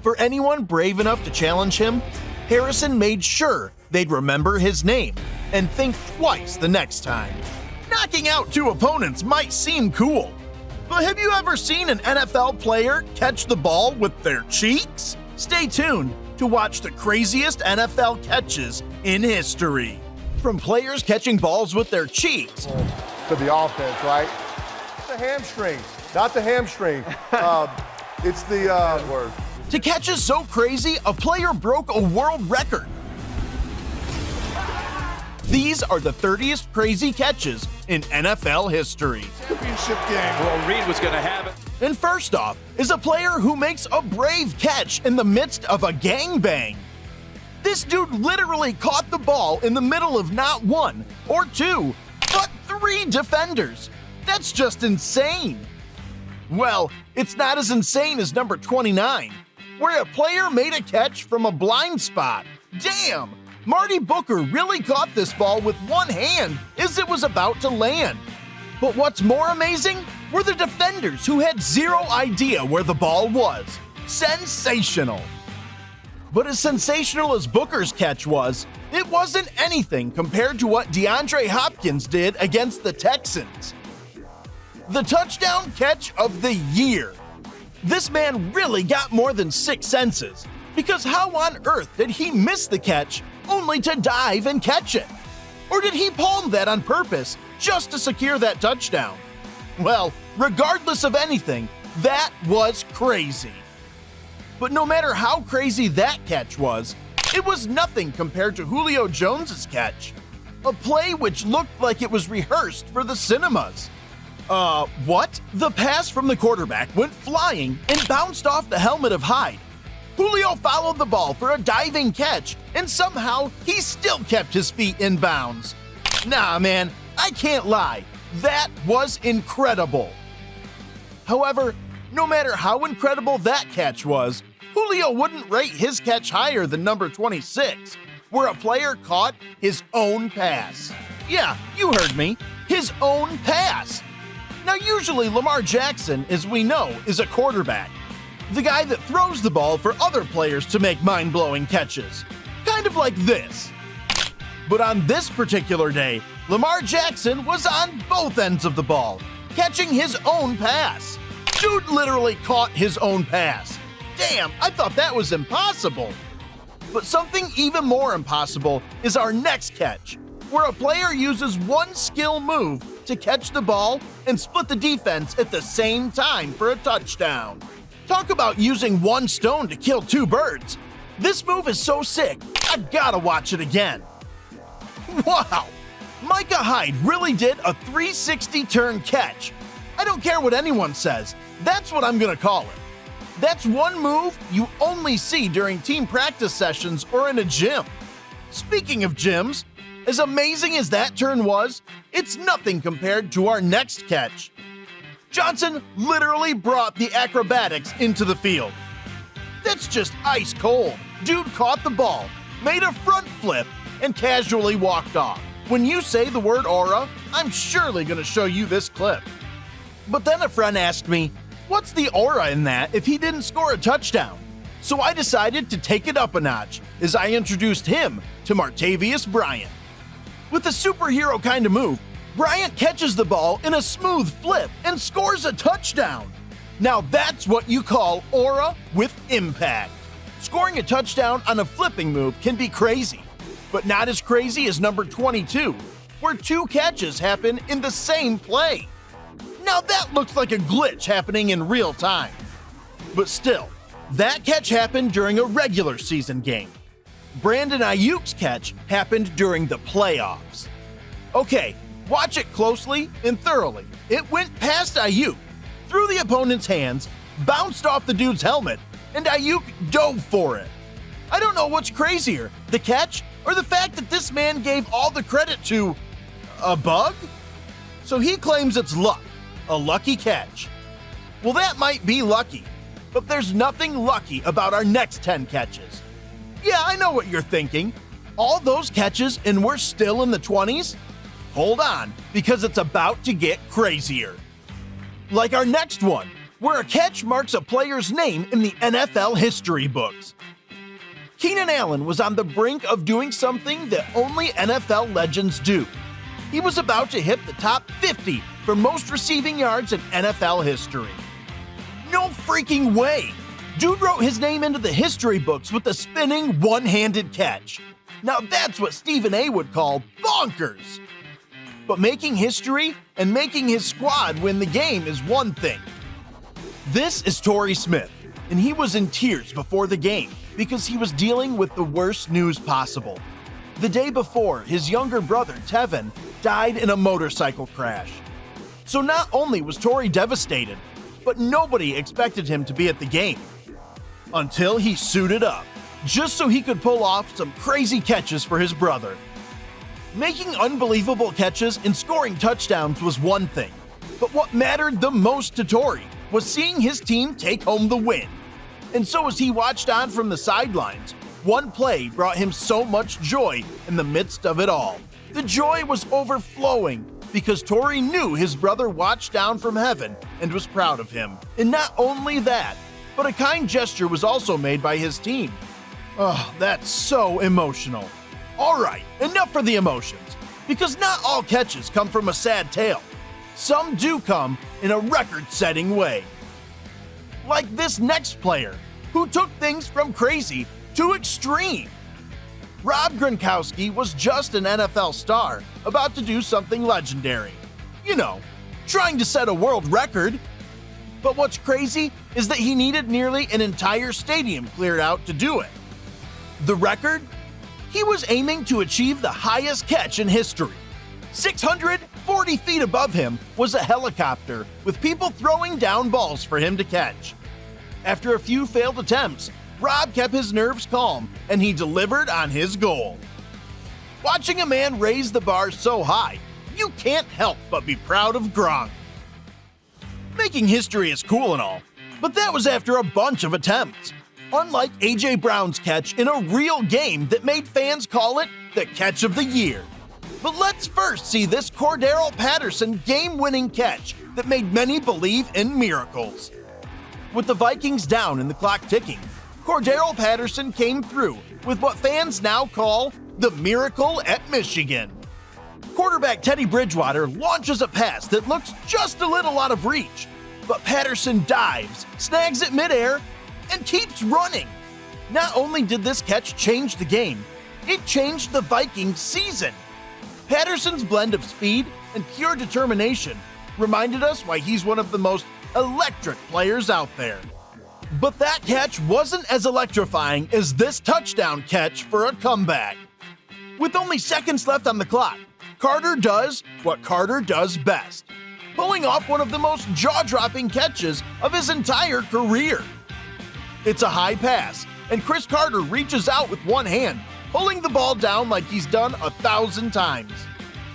For anyone brave enough to challenge him, Harrison made sure they'd remember his name and think twice the next time. Knocking out 2 opponents might seem cool, but have you ever seen an NFL player catch the ball with their cheeks? Stay tuned to to watch the craziest NFL catches in history. From players catching balls with their cheeks to the offense, right? The hamstring, not the hamstring. It's the word. To catches so crazy, a player broke a world record. These are the 30th crazy catches in NFL history. Championship game. Well, Reed was going to have it. And first off is a player who makes a brave catch in the midst of a gangbang. This dude literally caught the ball in the middle of not one or two, but 3 defenders. That's just insane. Well, it's not as insane as number 29, where a player made a catch from a blind spot. Damn! Marty Booker really caught this ball with one hand as it was about to land. But what's more amazing were the defenders who had zero idea where the ball was. Sensational! But as sensational as Booker's catch was, it wasn't anything compared to what DeAndre Hopkins did against the Texans. The touchdown catch of the year. This man really got more than 6 senses, because how on earth did he miss the catch only to dive and catch it? Or did he palm that on purpose just to secure that touchdown? Well, regardless of anything, that was crazy. But no matter how crazy that catch was, it was nothing compared to Julio Jones's catch. A play which looked like it was rehearsed for the cinemas. What? The pass from the quarterback went flying and bounced off the helmet of Hyde. Julio followed the ball for a diving catch, and somehow he still kept his feet in bounds. Nah, man, I can't lie. That was incredible. However, no matter how incredible that catch was, Julio wouldn't rate his catch higher than number 26, where a player caught his own pass. Yeah, you heard me. His own pass. Now, usually Lamar Jackson, as we know, is a quarterback. The guy that throws the ball for other players to make mind-blowing catches. Kind of like this. But on this particular day, Lamar Jackson was on both ends of the ball, catching his own pass. Dude literally caught his own pass. Damn, I thought that was impossible. But something even more impossible is our next catch, where a player uses one skill move to catch the ball and split the defense at the same time for a touchdown. Talk about using one stone to kill 2 birds. This move is so sick, I've gotta watch it again. Wow! Micah Hyde really did a 360 turn catch. I don't care what anyone says, that's what I'm gonna call it. That's one move you only see during team practice sessions or in a gym. Speaking of gyms, as amazing as that turn was, it's nothing compared to our next catch. Johnson literally brought the acrobatics into the field. That's just ice cold. Dude caught the ball, made a front flip, and casually walked off. When you say the word aura, I'm surely gonna show you this clip. But then a friend asked me, what's the aura in that if he didn't score a touchdown? So I decided to take it up a notch as I introduced him to Martavius Bryant. With a superhero kind of move, Bryant catches the ball in a smooth flip and scores a touchdown. Now that's what you call aura with impact. Scoring a touchdown on a flipping move can be crazy, but not as crazy as number 22, where 2 catches happen in the same play. Now that looks like a glitch happening in real time. But still, that catch happened during a regular season game. Brandon Ayuk's catch happened during the playoffs. Okay, watch it closely and thoroughly. It went past Ayuk, through the opponent's hands, bounced off the dude's helmet, and Ayuk dove for it. I don't know what's crazier, the catch or the fact that this man gave all the credit to a bug? So he claims it's luck, a lucky catch. Well, that might be lucky, but there's nothing lucky about our next 10 catches. Yeah, I know what you're thinking. All those catches and we're still in the 20s? Hold on, because it's about to get crazier. Like our next one, where a catch marks a player's name in the NFL history books. Keenan Allen was on the brink of doing something that only NFL legends do. He was about to hit the top 50 for most receiving yards in NFL history. No freaking way! Dude wrote his name into the history books with a spinning one-handed catch. Now that's what Stephen A. would call bonkers. But making history and making his squad win the game is one thing. This is Torrey Smith, and he was in tears before the game because he was dealing with the worst news possible. The day before, his younger brother, Tevin, died in a motorcycle crash. So not only was Torrey devastated, but nobody expected him to be at the game. Until he suited up, just so he could pull off some crazy catches for his brother. Making unbelievable catches and scoring touchdowns was one thing, but what mattered the most to Torrey was seeing his team take home the win. And so as he watched on from the sidelines, one play brought him so much joy in the midst of it all. The joy was overflowing because Torrey knew his brother watched down from heaven and was proud of him. And not only that, but a kind gesture was also made by his team. Oh, that's so emotional. All right, enough for the emotions, because not all catches come from a sad tale. Some do come in a record-setting way. Like this next player, who took things from crazy to extreme. Rob Gronkowski was just an NFL star about to do something legendary. You know, trying to set a world record. But what's crazy is that he needed nearly an entire stadium cleared out to do it. The record? He was aiming to achieve the highest catch in history. 640 feet above him was a helicopter with people throwing down balls for him to catch. After a few failed attempts, Rob kept his nerves calm and he delivered on his goal. Watching a man raise the bar so high, you can't help but be proud of Gronk. Making history is cool and all, but that was after a bunch of attempts. Unlike A.J. Brown's catch in a real game that made fans call it the catch of the year. But let's first see this Cordarrelle Patterson game-winning catch that made many believe in miracles. With the Vikings down and the clock ticking, Cordarrelle Patterson came through with what fans now call the miracle at Michigan. Quarterback Teddy Bridgewater launches a pass that looks just a little out of reach, but Patterson dives, snags it midair, and keeps running. Not only did this catch change the game, it changed the Vikings season. Patterson's blend of speed and pure determination reminded us why he's one of the most electric players out there. But that catch wasn't as electrifying as this touchdown catch for a comeback. With only seconds left on the clock, Carter does what Carter does best, pulling off one of the most jaw-dropping catches of his entire career. It's a high pass, and Chris Carter reaches out with one hand, pulling the ball down like he's done 1,000 times.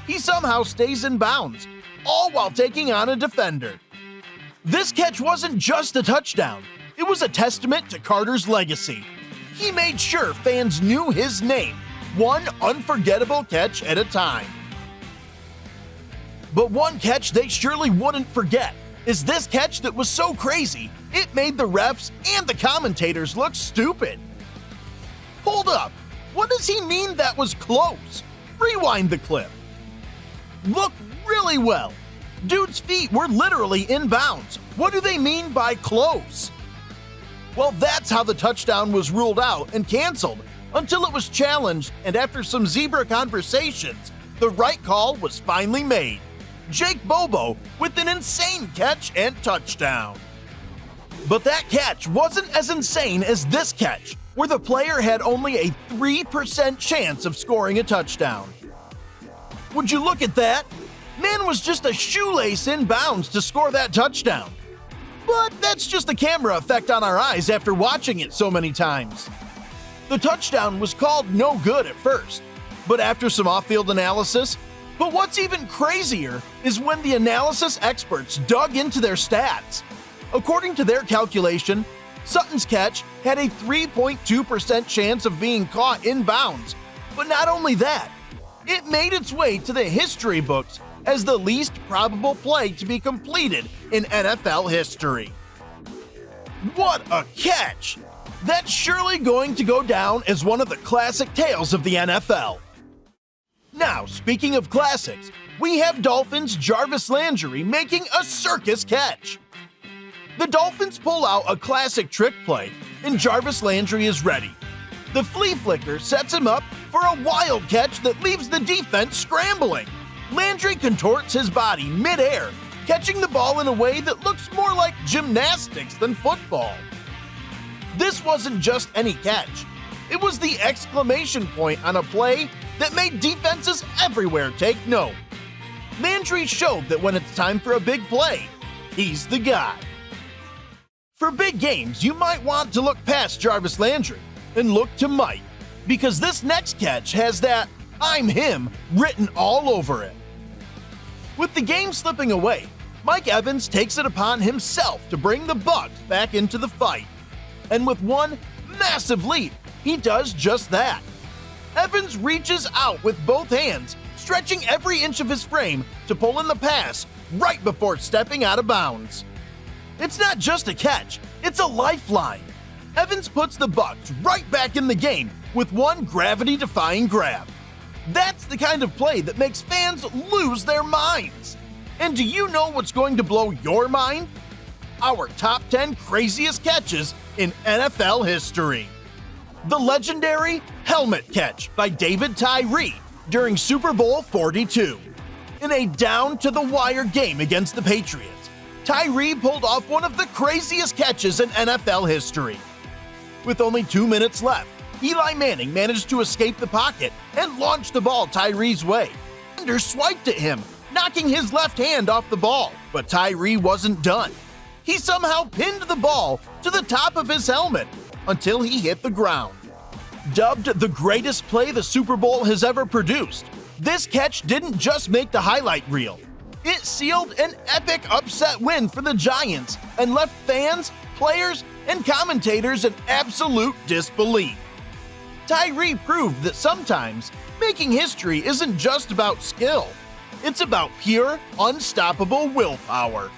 He somehow stays in bounds, all while taking on a defender. This catch wasn't just a touchdown, it was a testament to Carter's legacy. He made sure fans knew his name, one unforgettable catch at a time. But one catch they surely wouldn't forget is this catch that was so crazy, it made the refs and the commentators look stupid. Hold up, what does he mean that was close? Rewind the clip. Look really well. Dude's feet were literally in bounds. What do they mean by close? Well, that's how the touchdown was ruled out and canceled until it was challenged, and after some zebra conversations, the right call was finally made. Jake Bobo with an insane catch and touchdown. But that catch wasn't as insane as this catch, where the player had only a 3% chance of scoring a touchdown. Would you look at that? Man was just a shoelace in bounds to score that touchdown. But that's just the camera effect on our eyes after watching it so many times. The touchdown was called no good at first, but after some off-field analysis. But what's even crazier is when the analysis experts dug into their stats. According to their calculation, Sutton's catch had a 3.2% chance of being caught in bounds. But not only that, it made its way to the history books as the least probable play to be completed in NFL history. What a catch! That's surely going to go down as one of the classic tales of the NFL. Now, speaking of classics, we have Dolphins' Jarvis Landry making a circus catch. The Dolphins pull out a classic trick play, and Jarvis Landry is ready. The flea flicker sets him up for a wild catch that leaves the defense scrambling. Landry contorts his body mid-air, catching the ball in a way that looks more like gymnastics than football. This wasn't just any catch. It was the exclamation point on a play that made defenses everywhere take note. Landry showed that when it's time for a big play, he's the guy. For big games, you might want to look past Jarvis Landry and look to Mike, because this next catch has that "I'm him" written all over it. With the game slipping away, Mike Evans takes it upon himself to bring the Bucs back into the fight. And with one massive leap, he does just that. Evans reaches out with both hands, stretching every inch of his frame to pull in the pass right before stepping out of bounds. It's not just a catch, it's a lifeline. Evans puts the Bucs right back in the game with one gravity-defying grab. That's the kind of play that makes fans lose their minds. And do you know what's going to blow your mind? Our top 10 craziest catches in NFL history. The legendary helmet catch by David Tyree during Super Bowl 42. In a down-to-the-wire game against the Patriots, Tyree pulled off one of the craziest catches in NFL history. With only 2 minutes left, Eli Manning managed to escape the pocket and launched the ball Tyree's way. Defender swiped at him, knocking his left hand off the ball, but Tyree wasn't done. He somehow pinned the ball to the top of his helmet until he hit the ground. Dubbed the greatest play the Super Bowl has ever produced, this catch didn't just make the highlight reel. It sealed an epic upset win for the Giants and left fans, players, and commentators in absolute disbelief. Tyree proved that sometimes making history isn't just about skill. It's about pure, unstoppable willpower.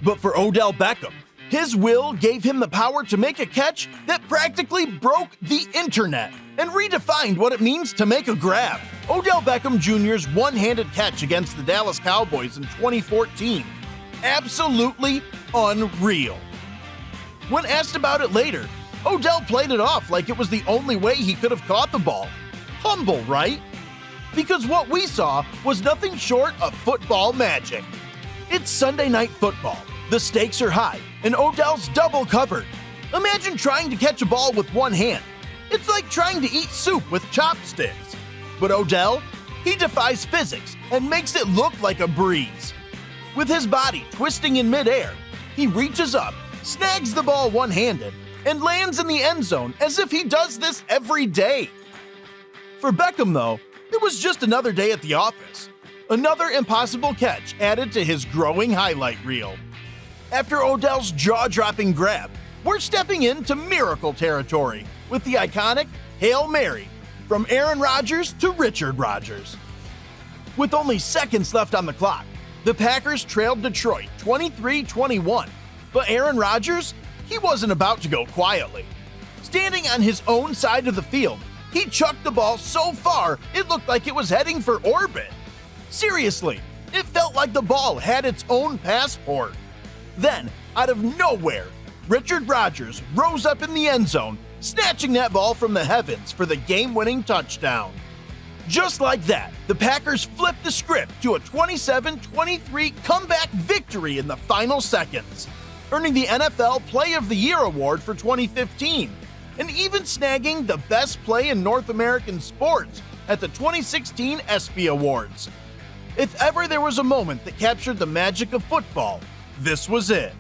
But for Odell Beckham, his will gave him the power to make a catch that practically broke the internet and redefined what it means to make a grab. Odell Beckham Jr.'s one-handed catch against the Dallas Cowboys in 2014. Absolutely unreal. When asked about it later, Odell played it off like it was the only way he could have caught the ball. Humble, right? Because what we saw was nothing short of football magic. It's Sunday Night Football. The stakes are high, and Odell's double covered. Imagine trying to catch a ball with one hand. It's like trying to eat soup with chopsticks. But Odell, he defies physics and makes it look like a breeze. With his body twisting in midair, he reaches up, snags the ball one-handed, and lands in the end zone as if he does this every day. For Beckham, though, it was just another day at the office. Another impossible catch added to his growing highlight reel. After Odell's jaw-dropping grab, we're stepping into miracle territory with the iconic Hail Mary from Aaron Rodgers to Richard Rodgers. With only seconds left on the clock, the Packers trailed Detroit 23-21, but Aaron Rodgers, he wasn't about to go quietly. Standing on his own side of the field, he chucked the ball so far it looked like it was heading for orbit. Seriously, it felt like the ball had its own passport. Then, out of nowhere, Richard Rodgers rose up in the end zone, snatching that ball from the heavens for the game-winning touchdown. Just like that, the Packers flipped the script to a 27-23 comeback victory in the final seconds, earning the NFL Play of the Year award for 2015, and even snagging the best play in North American sports at the 2016 ESPY Awards. If ever there was a moment that captured the magic of football, this was it.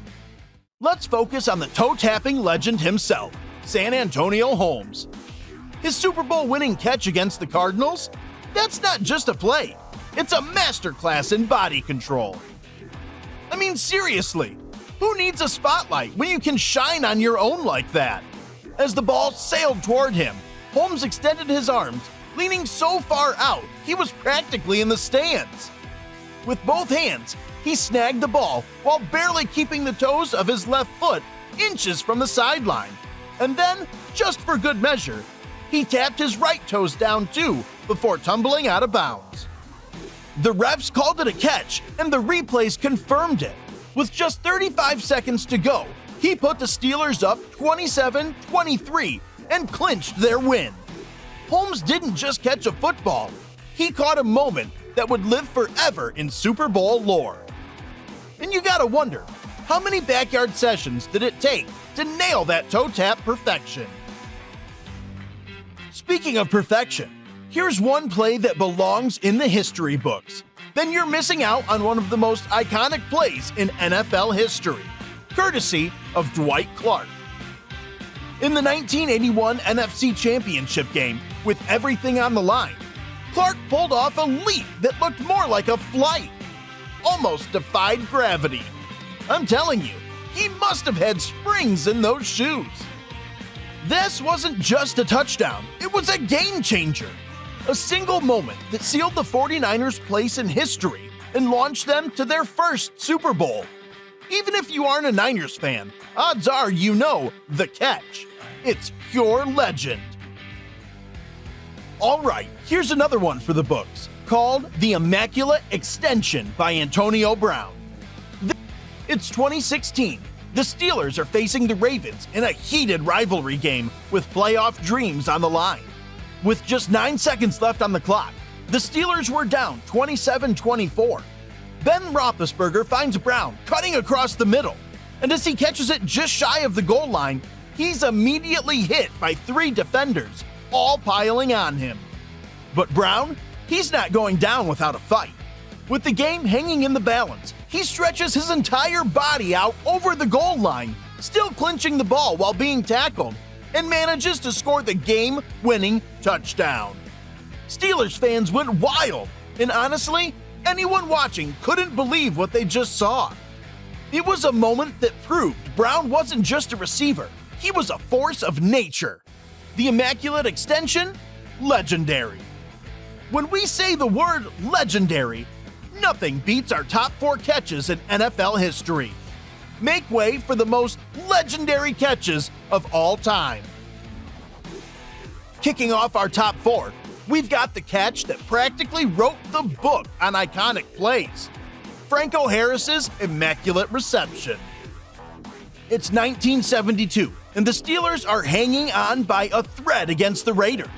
Let's focus on the toe-tapping legend himself, San Antonio Holmes. His Super Bowl winning catch against the Cardinals? That's not just a play, it's a masterclass in body control. I mean, seriously, who needs a spotlight when you can shine on your own like that? As the ball sailed toward him, Holmes extended his arms, leaning so far out he was practically in the stands. With both hands, he snagged the ball while barely keeping the toes of his left foot inches from the sideline. And then, just for good measure, he tapped his right toes down too before tumbling out of bounds. The refs called it a catch, and the replays confirmed it. With just 35 seconds to go, he put the Steelers up 27-23 and clinched their win. Holmes didn't just catch a football, he caught a moment that would live forever in Super Bowl lore. And you gotta wonder, how many backyard sessions did it take to nail that toe tap perfection? Speaking of perfection, here's one play that belongs in the history books. Then you're missing out on one of the most iconic plays in NFL history, courtesy of Dwight Clark. In the 1981 NFC Championship game, with everything on the line, Clark pulled off a leap that looked more like a flight. Almost defied gravity. I'm telling you, he must have had springs in those shoes. This wasn't just a touchdown, it was a game changer. A single moment that sealed the 49ers' place in history and launched them to their first Super Bowl. Even if you aren't a Niners fan, odds are you know the catch. It's pure legend. Alright, here's another one for the books, called The Immaculate Extension by Antonio Brown. It's 2016. The Steelers are facing the Ravens in a heated rivalry game with playoff dreams on the line. With just 9 seconds left on the clock, the Steelers were down 27-24. Ben Roethlisberger finds Brown cutting across the middle, and as he catches it just shy of the goal line, he's immediately hit by 3 defenders, all piling on him. But Brown, he's not going down without a fight. With the game hanging in the balance, he stretches his entire body out over the goal line, still clinching the ball while being tackled, and manages to score the game-winning touchdown. Steelers fans went wild, and honestly, anyone watching couldn't believe what they just saw. It was a moment that proved Brown wasn't just a receiver, he was a force of nature. The Immaculate Extension? Legendary. When we say the word legendary, nothing beats our top 4 catches in NFL history. Make way for the most legendary catches of all time. Kicking off our top 4, we've got the catch that practically wrote the book on iconic plays. Franco Harris's Immaculate Reception. It's 1972, and the Steelers are hanging on by a thread against the Raiders.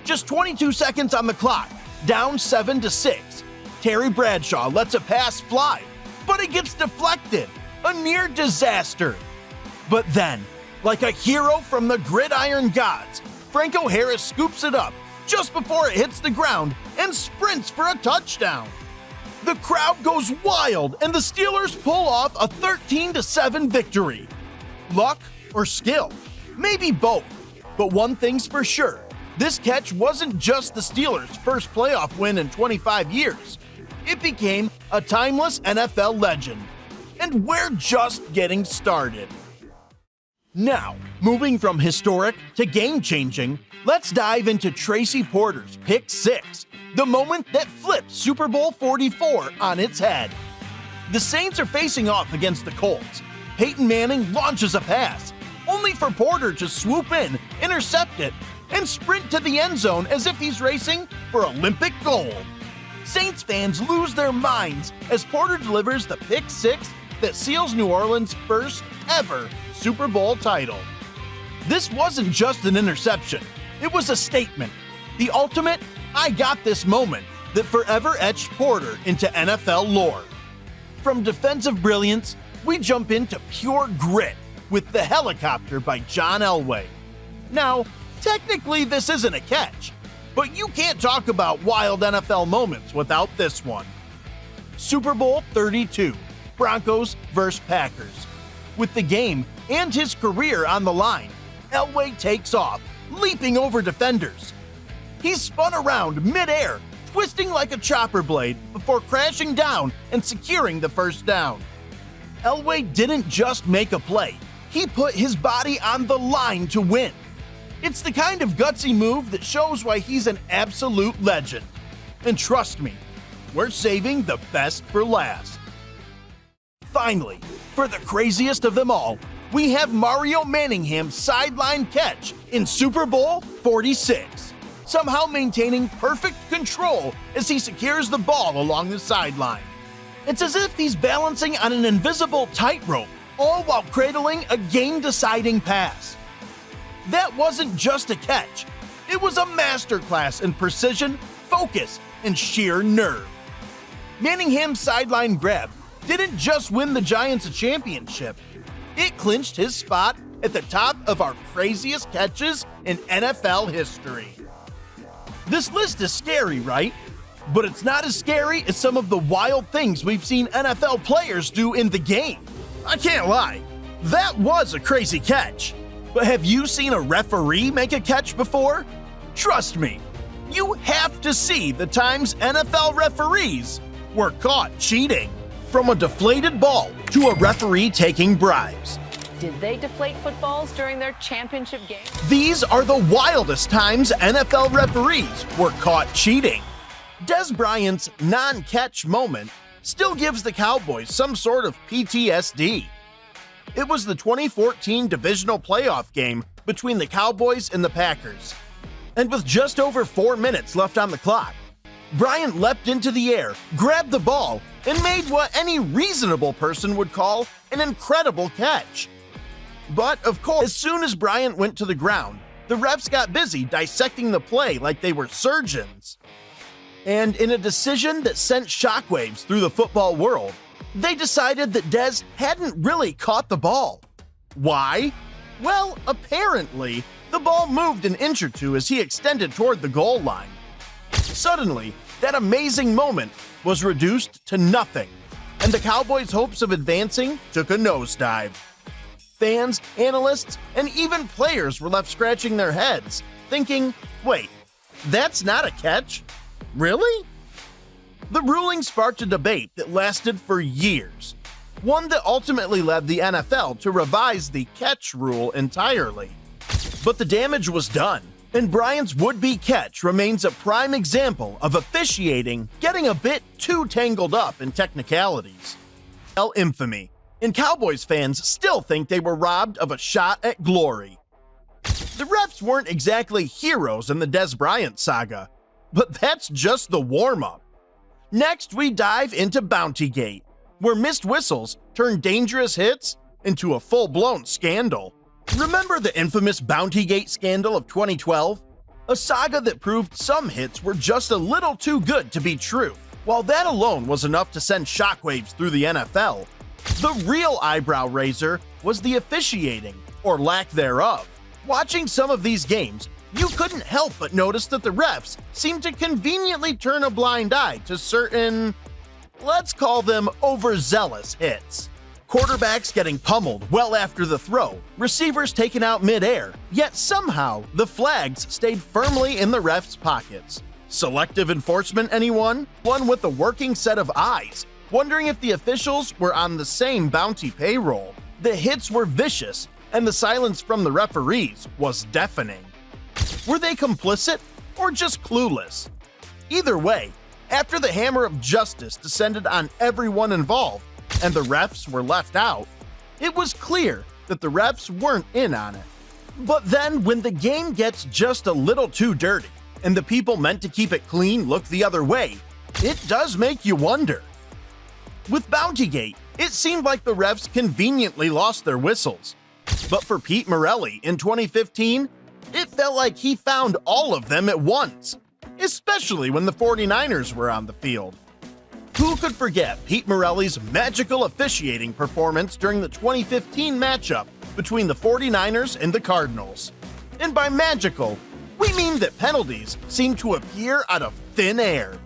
Just 22 seconds on the clock, down 7-6. Terry Bradshaw lets a pass fly, but it gets deflected. A near disaster. But then, like a hero from the gridiron gods, Franco Harris scoops it up just before it hits the ground and sprints for a touchdown. The crowd goes wild, and the Steelers pull off a 13-7 victory. Luck or skill? Maybe both. But one thing's for sure, this catch wasn't just the Steelers' first playoff win in 25 years. It became a timeless NFL legend. And we're just getting started. Now, moving from historic to game-changing, let's dive into Tracy Porter's Pick 6, the moment that flipped Super Bowl 44 on its head. The Saints are facing off against the Colts. Peyton Manning launches a pass, only for Porter to swoop in, intercept it, and sprint to the end zone as if he's racing for Olympic gold. Saints fans lose their minds as Porter delivers the Pick 6 that seals New Orleans' first ever Super Bowl title. This wasn't just an interception, it was a statement. The ultimate I got this moment that forever etched Porter into NFL lore. From defensive brilliance, we jump into pure grit with the helicopter by John Elway. Now, technically this isn't a catch, but you can't talk about wild NFL moments without this one. Super Bowl 32. Broncos vs. Packers. With the game and his career on the line, Elway takes off, leaping over defenders. He's spun around mid-air, twisting like a chopper blade before crashing down and securing the first down. Elway didn't just make a play, he put his body on the line to win. It's the kind of gutsy move that shows why he's an absolute legend. And trust me, we're saving the best for last. Finally, for the craziest of them all, we have Mario Manningham's sideline catch in Super Bowl 46, somehow maintaining perfect control as he secures the ball along the sideline. It's as if he's balancing on an invisible tightrope, all while cradling a game-deciding pass. That wasn't just a catch. It was a masterclass in precision, focus, and sheer nerve. Manningham's sideline grab didn't just win the Giants a championship. It clinched his spot at the top of our craziest catches in NFL history. This list is scary, right? But it's not as scary as some of the wild things we've seen NFL players do in the game. I can't lie, that was a crazy catch. But have you seen a referee make a catch before? Trust me, you have to see the times NFL referees were caught cheating. From a deflated ball to a referee taking bribes. Did they deflate footballs during their championship game? These are the wildest times NFL referees were caught cheating. Dez Bryant's non-catch moment still gives the Cowboys some sort of PTSD. It was the 2014 divisional playoff game between the Cowboys and the Packers. And with just over 4 minutes left on the clock, Bryant leapt into the air, grabbed the ball, and made what any reasonable person would call an incredible catch. But, of course, as soon as Bryant went to the ground, the refs got busy dissecting the play like they were surgeons. And in a decision that sent shockwaves through the football world, they decided that Dez hadn't really caught the ball. Why? Well, apparently, the ball moved an inch or two as he extended toward the goal line. Suddenly, that amazing moment was reduced to nothing, and the Cowboys' hopes of advancing took a nosedive. Fans, analysts, and even players were left scratching their heads, thinking, wait, that's not a catch? Really? The ruling sparked a debate that lasted for years, one that ultimately led the NFL to revise the catch rule entirely. But the damage was done, and Bryant's would-be catch remains a prime example of officiating getting a bit too tangled up in technicalities. Infamy, and Cowboys fans still think they were robbed of a shot at glory. The refs weren't exactly heroes in the Dez Bryant saga, but that's just the warm-up. Next, we dive into Bountygate, where missed whistles turn dangerous hits into a full-blown scandal. Remember the infamous Bountygate scandal of 2012? A saga that proved some hits were just a little too good to be true. While that alone was enough to send shockwaves through the NFL, the real eyebrow raiser was the officiating, or lack thereof. Watching some of these games, you couldn't help but notice that the refs seemed to conveniently turn a blind eye to certain, let's call them overzealous hits. Quarterbacks getting pummeled well after the throw, receivers taken out midair, yet somehow the flags stayed firmly in the refs' pockets. Selective enforcement, anyone? One with a working set of eyes, wondering if the officials were on the same bounty payroll. The hits were vicious, and the silence from the referees was deafening. Were they complicit or just clueless? Either way, after the hammer of justice descended on everyone involved, and the refs were left out, it was clear that the refs weren't in on it. But then, when the game gets just a little too dirty, and the people meant to keep it clean look the other way, it does make you wonder. With Bountygate, it seemed like the refs conveniently lost their whistles. But for Pete Morelli in 2015, it felt like he found all of them at once, especially when the 49ers were on the field. Who could forget Pete Morelli's magical officiating performance during the 2015 matchup between the 49ers and the Cardinals? And by magical, we mean that penalties seem to appear out of thin air,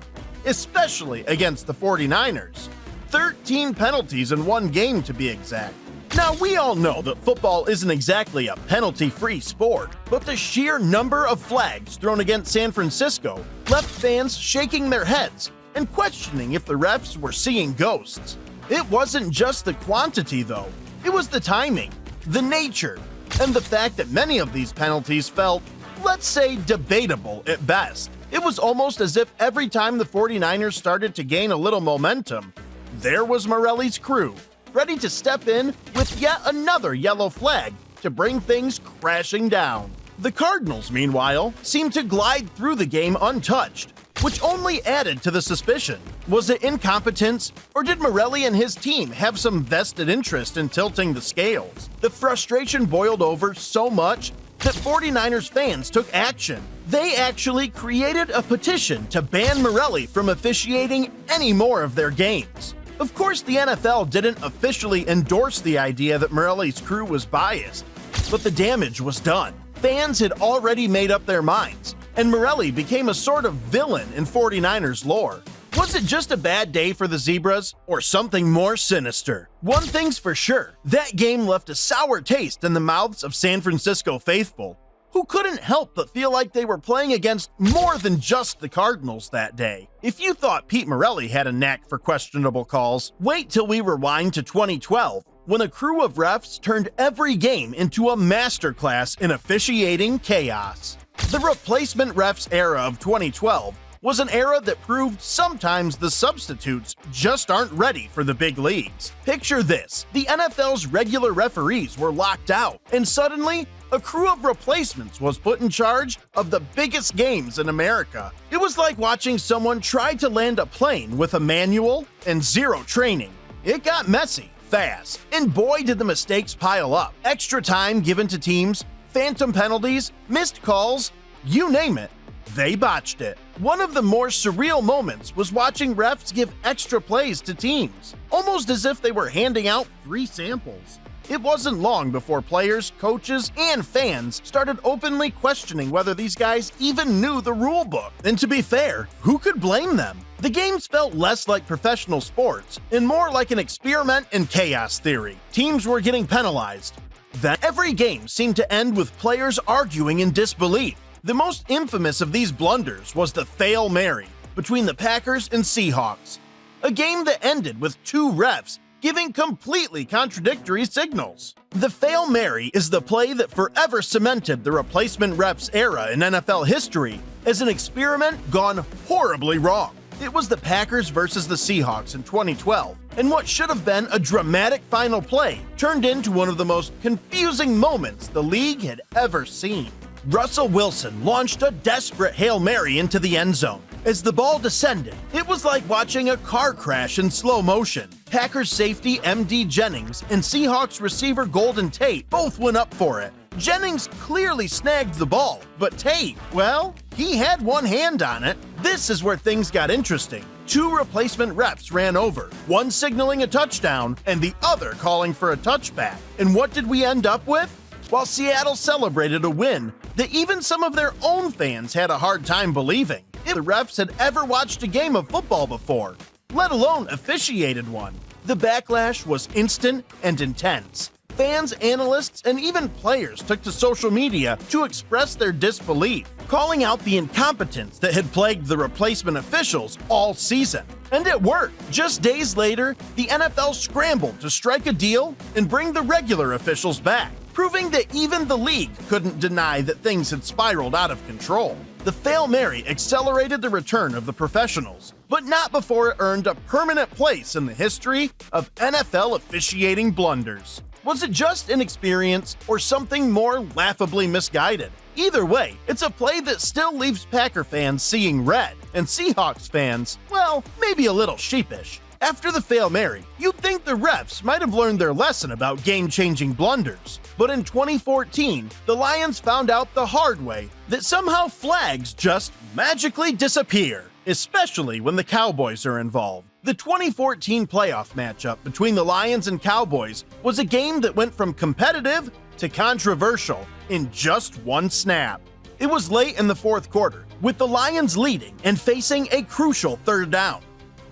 especially against the 49ers. 13 penalties in one game to be exact. Now, we all know that football isn't exactly a penalty-free sport, but the sheer number of flags thrown against San Francisco left fans shaking their heads and questioning if the refs were seeing ghosts. It wasn't just the quantity, though. It was the timing, the nature, and the fact that many of these penalties felt, let's say, debatable at best. It was almost as if every time the 49ers started to gain a little momentum, there was Morelli's crew, ready to step in with yet another yellow flag to bring things crashing down. The Cardinals, meanwhile, seemed to glide through the game untouched, which only added to the suspicion. Was it incompetence, or did Morelli and his team have some vested interest in tilting the scales? The frustration boiled over so much that 49ers fans took action. They actually created a petition to ban Morelli from officiating any more of their games. Of course, the NFL didn't officially endorse the idea that Morelli's crew was biased, but the damage was done. Fans had already made up their minds, and Morelli became a sort of villain in 49ers lore. Was it just a bad day for the Zebras, or something more sinister? One thing's for sure, that game left a sour taste in the mouths of San Francisco faithful, who couldn't help but feel like they were playing against more than just the Cardinals that day. If you thought Pete Morelli had a knack for questionable calls, wait till we rewind to 2012, when a crew of refs turned every game into a masterclass in officiating chaos. The replacement refs era of 2012 was an era that proved sometimes the substitutes just aren't ready for the big leagues. Picture this, the NFL's regular referees were locked out, and suddenly, a crew of replacements was put in charge of the biggest games in America. It was like watching someone try to land a plane with a manual and zero training. It got messy fast, and boy did the mistakes pile up. Extra time given to teams, phantom penalties, missed calls, you name it. They botched it. One of the more surreal moments was watching refs give extra plays to teams, almost as if they were handing out free samples. It wasn't long before players, coaches, and fans started openly questioning whether these guys even knew the rule book. And to be fair, who could blame them? The games felt less like professional sports and more like an experiment in chaos theory. Teams were getting penalized. Then every game seemed to end with players arguing in disbelief. The most infamous of these blunders was the Hail Mary between the Packers and Seahawks, a game that ended with two refs giving completely contradictory signals. The Hail Mary is the play that forever cemented the replacement refs era in NFL history as an experiment gone horribly wrong. It was the Packers versus the Seahawks in 2012, and what should have been a dramatic final play turned into one of the most confusing moments the league had ever seen. Russell Wilson launched a desperate Hail Mary into the end zone. As the ball descended, it was like watching a car crash in slow motion. Packers safety M.D. Jennings and Seahawks receiver Golden Tate both went up for it. Jennings clearly snagged the ball, but Tate, well, he had one hand on it. This is where things got interesting. Two replacement refs ran over, one signaling a touchdown and the other calling for a touchback. And what did we end up with? While Seattle celebrated a win that even some of their own fans had a hard time believing, if the refs had ever watched a game of football before, let alone officiated one. The backlash was instant and intense. Fans, analysts, and even players took to social media to express their disbelief, calling out the incompetence that had plagued the replacement officials all season. And it worked. Just days later, the NFL scrambled to strike a deal and bring the regular officials back, proving that even the league couldn't deny that things had spiraled out of control. The Hail Mary accelerated the return of the professionals, but not before it earned a permanent place in the history of NFL officiating blunders. Was it just inexperience or something more laughably misguided? Either way, it's a play that still leaves Packer fans seeing red, and Seahawks fans, well, maybe a little sheepish. After the Hail Mary, you'd think the refs might have learned their lesson about game-changing blunders. But in 2014, the Lions found out the hard way that somehow flags just magically disappear, especially when the Cowboys are involved. The 2014 playoff matchup between the Lions and Cowboys was a game that went from competitive to controversial in just one snap. It was late in the fourth quarter, with the Lions leading and facing a crucial third down.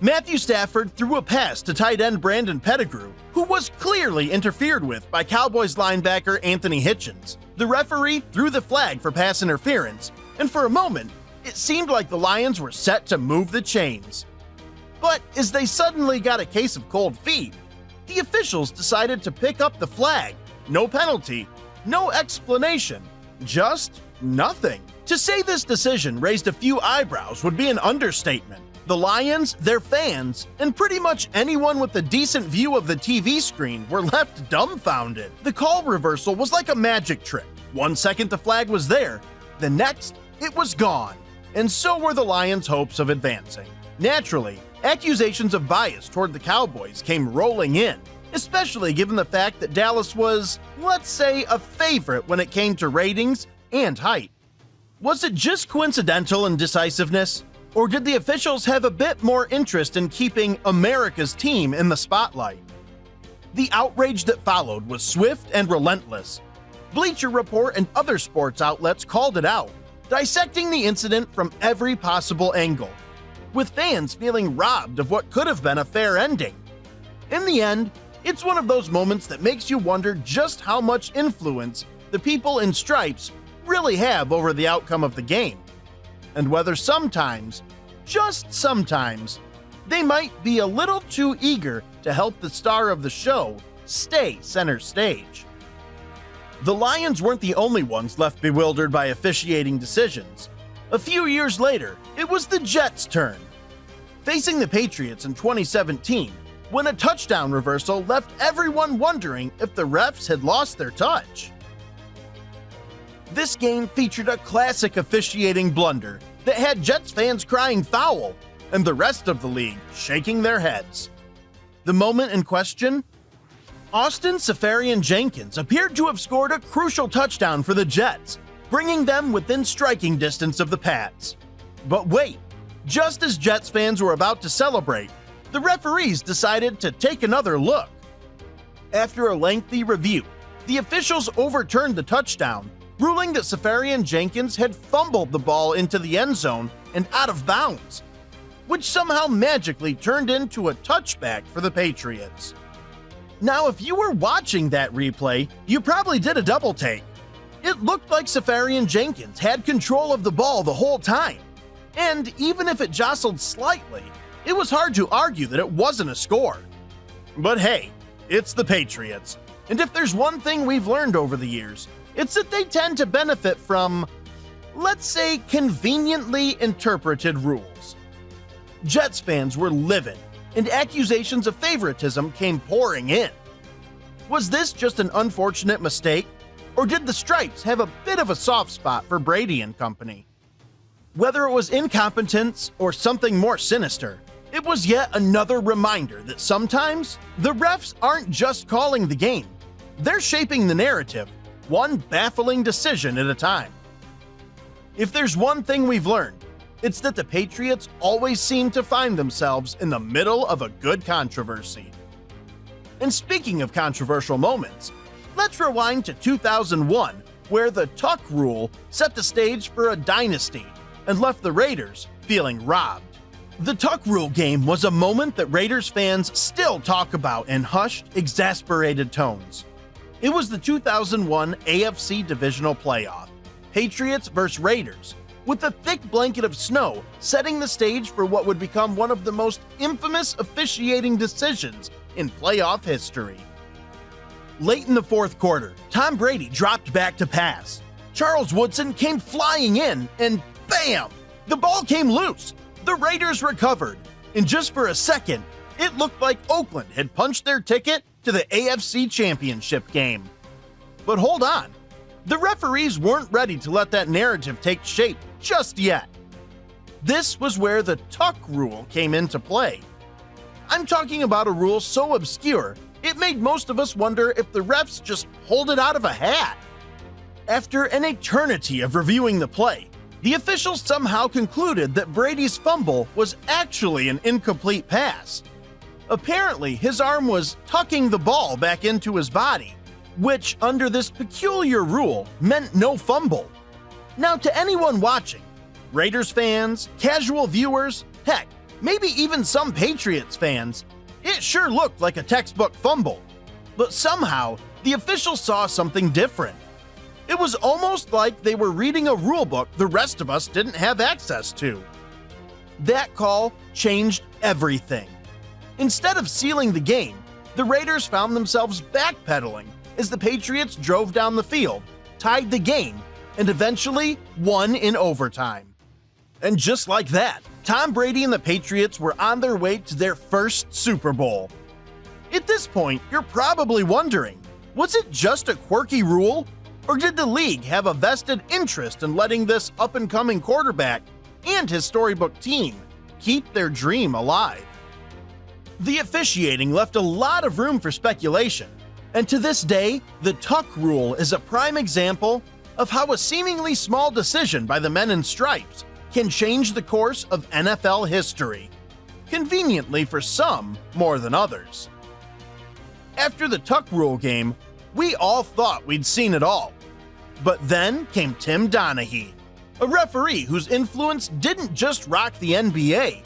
Matthew Stafford threw a pass to tight end Brandon Pettigrew, who was clearly interfered with by Cowboys linebacker Anthony Hitchens. The referee threw the flag for pass interference, and for a moment, it seemed like the Lions were set to move the chains. But as they suddenly got a case of cold feet, the officials decided to pick up the flag. No penalty, no explanation, just nothing. To say this decision raised a few eyebrows would be an understatement. The Lions, their fans, and pretty much anyone with a decent view of the TV screen were left dumbfounded. The call reversal was like a magic trick. 1 second the flag was there, the next it was gone. and so were the Lions' hopes of advancing. Naturally, accusations of bias toward the Cowboys came rolling in, especially given the fact that Dallas was, let's say, a favorite when it came to ratings and hype. Was it just coincidental indecisiveness, or did the officials have a bit more interest in keeping America's team in the spotlight? The outrage that followed was swift and relentless. Bleacher Report and other sports outlets called it out, dissecting the incident from every possible angle, with fans feeling robbed of what could have been a fair ending. In the end, it's one of those moments that makes you wonder just how much influence the people in stripes really have over the outcome of the game, and whether sometimes, just sometimes, they might be a little too eager to help the star of the show stay center stage. The Lions weren't the only ones left bewildered by officiating decisions. A few years later, it was the Jets' turn. Facing the Patriots in 2017, when a touchdown reversal left everyone wondering if the refs had lost their touch. This game featured a classic officiating blunder that had Jets fans crying foul and the rest of the league shaking their heads. The moment in question? Austin Seferian-Jenkins appeared to have scored a crucial touchdown for the Jets, bringing them within striking distance of the Pats. But wait, just as Jets fans were about to celebrate, the referees decided to take another look. After a lengthy review, the officials overturned the touchdown, ruling that Seferian-Jenkins had fumbled the ball into the end zone and out of bounds, which somehow magically turned into a touchback for the Patriots. Now, if you were watching that replay, you probably did a double take. It looked like Seferian-Jenkins had control of the ball the whole time, and even if it jostled slightly, it was hard to argue that it wasn't a score. But hey, it's the Patriots, and if there's one thing we've learned over the years, it's that they tend to benefit from, let's say, conveniently interpreted rules. Jets fans were livid, and accusations of favoritism came pouring in. Was this just an unfortunate mistake, or did the Stripes have a bit of a soft spot for Brady and company? Whether it was incompetence or something more sinister, it was yet another reminder that sometimes the refs aren't just calling the game, they're shaping the narrative, one baffling decision at a time. If there's one thing we've learned, it's that the Patriots always seem to find themselves in the middle of a good controversy. And speaking of controversial moments, let's rewind to 2001, where the Tuck rule set the stage for a dynasty and left the Raiders feeling robbed. The Tuck rule game was a moment that Raiders fans still talk about in hushed, exasperated tones. It was the 2001 AFC Divisional Playoff, Patriots vs. Raiders, with a thick blanket of snow setting the stage for what would become one of the most infamous officiating decisions in playoff history. Late in the fourth quarter, Tom Brady dropped back to pass. Charles Woodson came flying in, and bam! The ball came loose. The Raiders recovered, and just for a second, it looked like Oakland had punched their ticket to the AFC Championship game. But hold on, the referees weren't ready to let that narrative take shape just yet. This was where the Tuck rule came into play. I'm talking about a rule so obscure, it made most of us wonder if the refs just pulled it out of a hat. After an eternity of reviewing the play, the officials somehow concluded that Brady's fumble was actually an incomplete pass. Apparently, his arm was tucking the ball back into his body, which, under this peculiar rule, meant no fumble. Now, to anyone watching, Raiders fans, casual viewers, heck, maybe even some Patriots fans, it sure looked like a textbook fumble. But somehow, the officials saw something different. It was almost like they were reading a rulebook the rest of us didn't have access to. That call changed everything. Instead of sealing the game, the Raiders found themselves backpedaling as the Patriots drove down the field, tied the game, and eventually won in overtime. And just like that, Tom Brady and the Patriots were on their way to their first Super Bowl. At this point, you're probably wondering, was it just a quirky rule? Or did the league have a vested interest in letting this up-and-coming quarterback and his storybook team keep their dream alive. The officiating left a lot of room for speculation, and to this day, the tuck rule is a prime example of how a seemingly small decision by the men in stripes can change the course of NFL history, conveniently for some more than others. After the tuck rule game, we all thought we'd seen it all. But then came Tim Donaghy, a referee whose influence didn't just rock the NBA,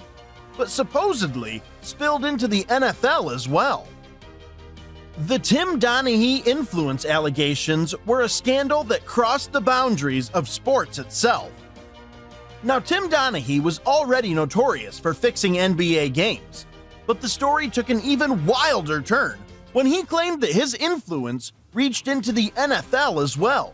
but supposedly spilled into the NFL as well. The Tim Donaghy influence allegations were a scandal that crossed the boundaries of sports itself. Now, Tim Donaghy was already notorious for fixing NBA games, but the story took an even wilder turn when he claimed that his influence reached into the NFL as well.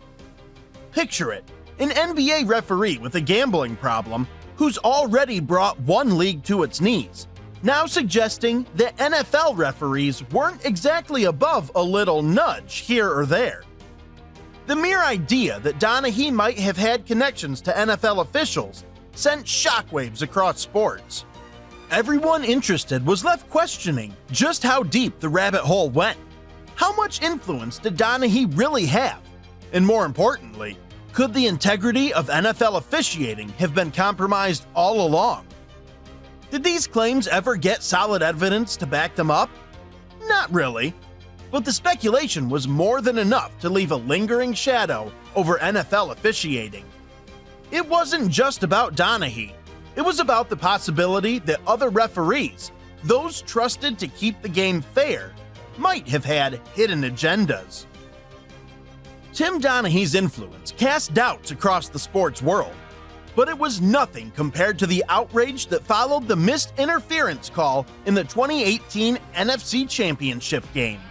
Picture it, an NBA referee with a gambling problem who's already brought one league to its knees, now suggesting that NFL referees weren't exactly above a little nudge here or there. The mere idea that Donaghy might have had connections to NFL officials sent shockwaves across sports. Everyone interested was left questioning just how deep the rabbit hole went. How much influence did Donaghy really have? And more importantly, could the integrity of NFL officiating have been compromised all along? Did these claims ever get solid evidence to back them up? Not really. But the speculation was more than enough to leave a lingering shadow over NFL officiating. It wasn't just about Donaghy. It was about the possibility that other referees, those trusted to keep the game fair, might have had hidden agendas. Tim Donaghy's influence cast doubts across the sports world, but it was nothing compared to the outrage that followed the missed interference call in the 2018 NFC Championship game.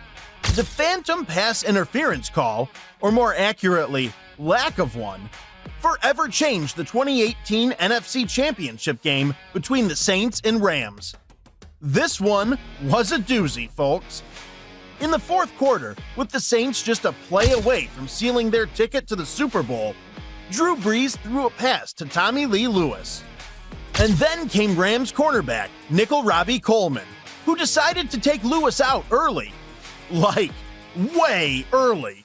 The phantom pass interference call, or more accurately, lack of one, forever changed the 2018 NFC Championship game between the Saints and Rams. This one was a doozy, folks. In the fourth quarter, with the Saints just a play away from sealing their ticket to the Super Bowl, Drew Brees threw a pass to Tommy Lee Lewis. And then came Rams cornerback Nickel Robbie Coleman, who decided to take Lewis out early. Like, way early.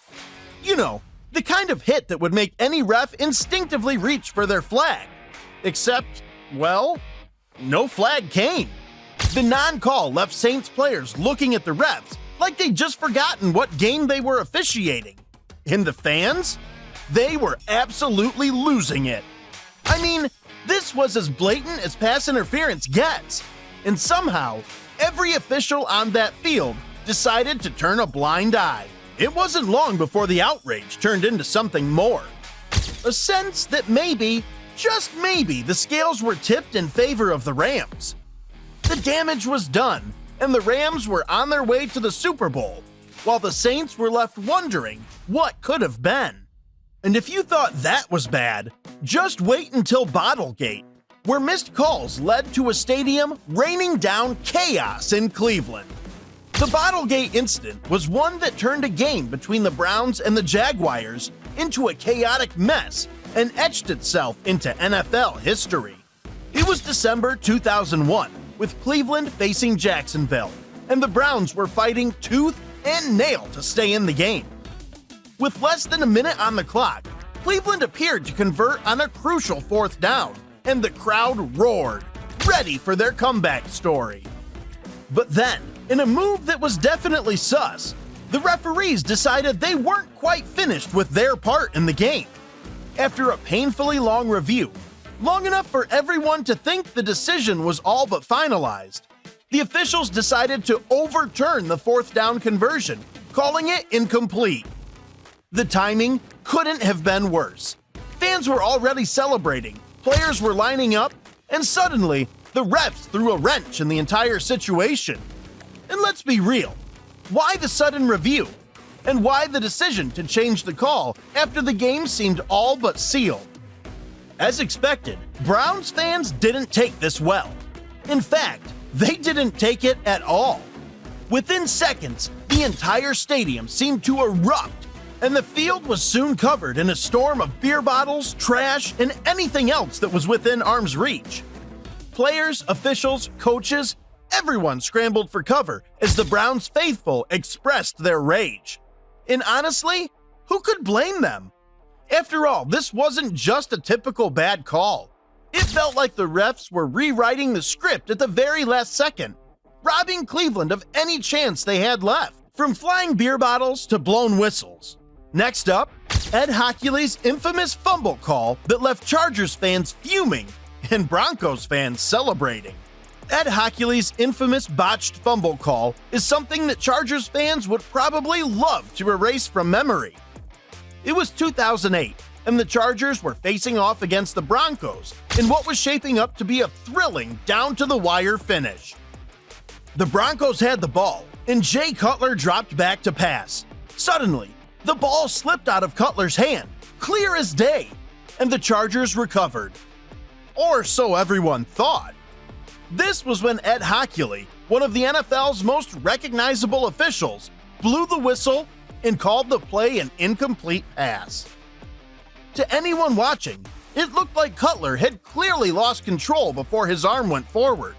You know, the kind of hit that would make any ref instinctively reach for their flag. Except, well, no flag came. The non-call left Saints players looking at the refs like they'd just forgotten what game they were officiating. And the fans? They were absolutely losing it. I mean, this was as blatant as pass interference gets. And somehow, every official on that field decided to turn a blind eye. It wasn't long before the outrage turned into something more. A sense that maybe, just maybe, the scales were tipped in favor of the Rams. The damage was done, and the Rams were on their way to the Super Bowl, while the Saints were left wondering what could have been. And if you thought that was bad, just wait until Bottlegate, where missed calls led to a stadium raining down chaos in Cleveland. The Bottlegate incident was one that turned a game between the Browns and the Jaguars into a chaotic mess and etched itself into NFL history. It was December 2001, with Cleveland facing Jacksonville, and the Browns were fighting tooth and nail to stay in the game. With less than a minute on the clock, Cleveland appeared to convert on a crucial fourth down, and the crowd roared, ready for their comeback story. But then, in a move that was definitely sus, the referees decided they weren't quite finished with their part in the game. After a painfully long review, long enough for everyone to think the decision was all but finalized, the officials decided to overturn the fourth down conversion, calling it incomplete. The timing couldn't have been worse. Fans were already celebrating, players were lining up, and suddenly, the refs threw a wrench in the entire situation. And let's be real, why the sudden review? And why the decision to change the call after the game seemed all but sealed? As expected, Browns fans didn't take this well. In fact, they didn't take it at all. Within seconds, the entire stadium seemed to erupt and the field was soon covered in a storm of beer bottles, trash, and anything else that was within arm's reach. Players, officials, coaches, everyone scrambled for cover as the Browns faithful expressed their rage. And honestly, who could blame them? After all, this wasn't just a typical bad call. It felt like the refs were rewriting the script at the very last second, robbing Cleveland of any chance they had left, from flying beer bottles to blown whistles. Next up, Ed Hockley's infamous fumble call that left Chargers fans fuming and Broncos fans celebrating. Ed Hockley's infamous botched fumble call is something that Chargers fans would probably love to erase from memory. It was 2008, and the Chargers were facing off against the Broncos in what was shaping up to be a thrilling down-to-the-wire finish. The Broncos had the ball, and Jay Cutler dropped back to pass. Suddenly, the ball slipped out of Cutler's hand, clear as day, and the Chargers recovered. Or so everyone thought. This was when Ed Hockley, one of the NFL's most recognizable officials, blew the whistle and called the play an incomplete pass. To anyone watching, it looked like Cutler had clearly lost control before his arm went forward.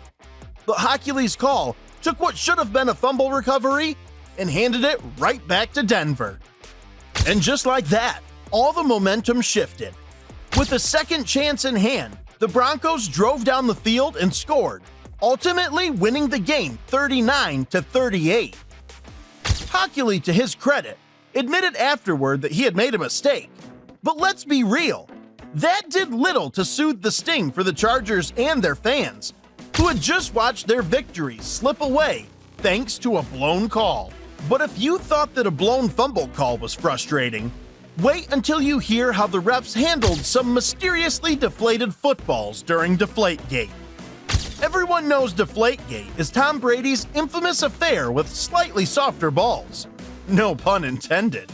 But Hockley's call took what should have been a fumble recovery and handed it right back to Denver. And just like that, all the momentum shifted. With a second chance in hand, the Broncos drove down the field and scored, ultimately winning the game 39-38. Hockley, to his credit, admitted afterward that he had made a mistake. But let's be real, that did little to soothe the sting for the Chargers and their fans, who had just watched their victory slip away thanks to a blown call. But if you thought that a blown fumble call was frustrating, wait until you hear how the refs handled some mysteriously deflated footballs during Deflategate. Everyone knows Deflategate is Tom Brady's infamous affair with slightly softer balls. No pun intended.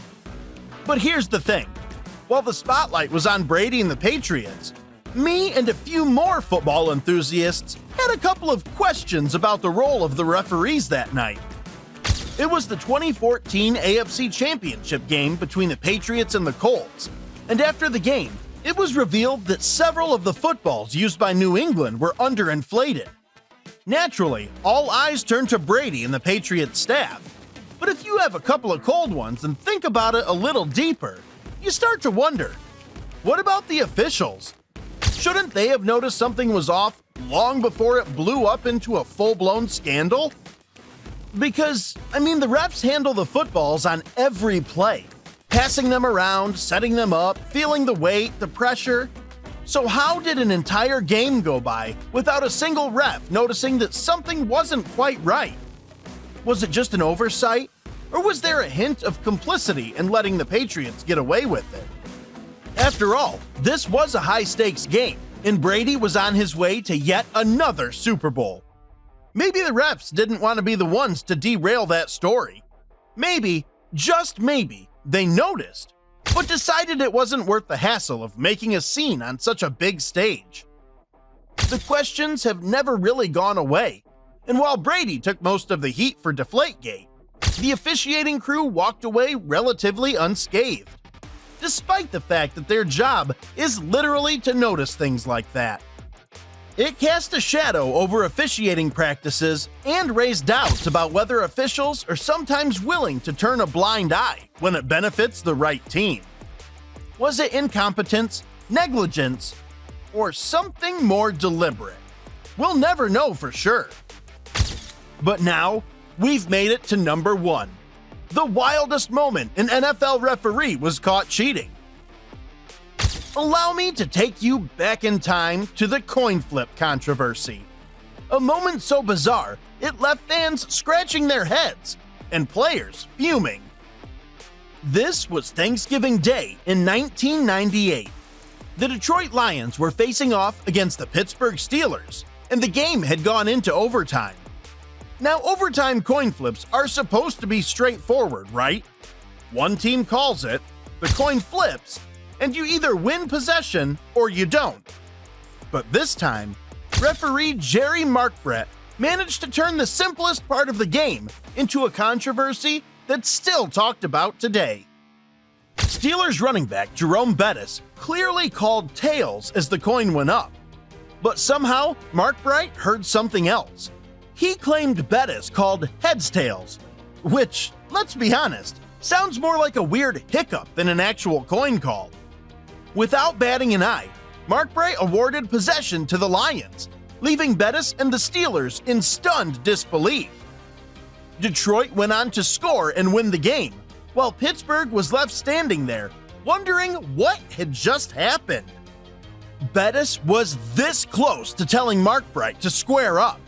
But here's the thing. While the spotlight was on Brady and the Patriots, me and a few more football enthusiasts had a couple of questions about the role of the referees that night. It was the 2014 AFC Championship game between the Patriots and the Colts, and after the game, it was revealed that several of the footballs used by New England were underinflated. Naturally, all eyes turned to Brady and the Patriots staff, but if you have a couple of cold ones and think about it a little deeper, you start to wonder, what about the officials? Shouldn't they have noticed something was off long before it blew up into a full-blown scandal? Because, the refs handle the footballs on every play, passing them around, setting them up, feeling the weight, the pressure. So how did an entire game go by without a single ref noticing that something wasn't quite right? Was it just an oversight? Or was there a hint of complicity in letting the Patriots get away with it? After all, this was a high-stakes game, and Brady was on his way to yet another Super Bowl. Maybe the refs didn't want to be the ones to derail that story. Maybe, just maybe, they noticed, but decided it wasn't worth the hassle of making a scene on such a big stage. The questions have never really gone away, and while Brady took most of the heat for Deflategate, the officiating crew walked away relatively unscathed, despite the fact that their job is literally to notice things like that. It cast a shadow over officiating practices and raised doubts about whether officials are sometimes willing to turn a blind eye when it benefits the right team. Was it incompetence, negligence, or something more deliberate? We'll never know for sure. But now, we've made it to number one. The wildest moment an NFL referee was caught cheating. Allow me to take you back in time to the coin flip controversy. A moment so bizarre, it left fans scratching their heads and players fuming. This was Thanksgiving Day in 1998. The Detroit Lions were facing off against the Pittsburgh Steelers, and the game had gone into overtime. Now, overtime coin flips are supposed to be straightforward, right? One team calls it, the coin flips, and you either win possession or you don't. But this time, referee Jerry Markbrett managed to turn the simplest part of the game into a controversy that's still talked about today. Steelers running back Jerome Bettis clearly called tails as the coin went up. But somehow, Mark Bright heard something else. He claimed Bettis called heads tails, which, let's be honest, sounds more like a weird hiccup than an actual coin call. Without batting an eye, Mark Bright awarded possession to the Lions, leaving Bettis and the Steelers in stunned disbelief. Detroit went on to score and win the game, while Pittsburgh was left standing there, wondering what had just happened. Bettis was this close to telling Mark Bright to square up.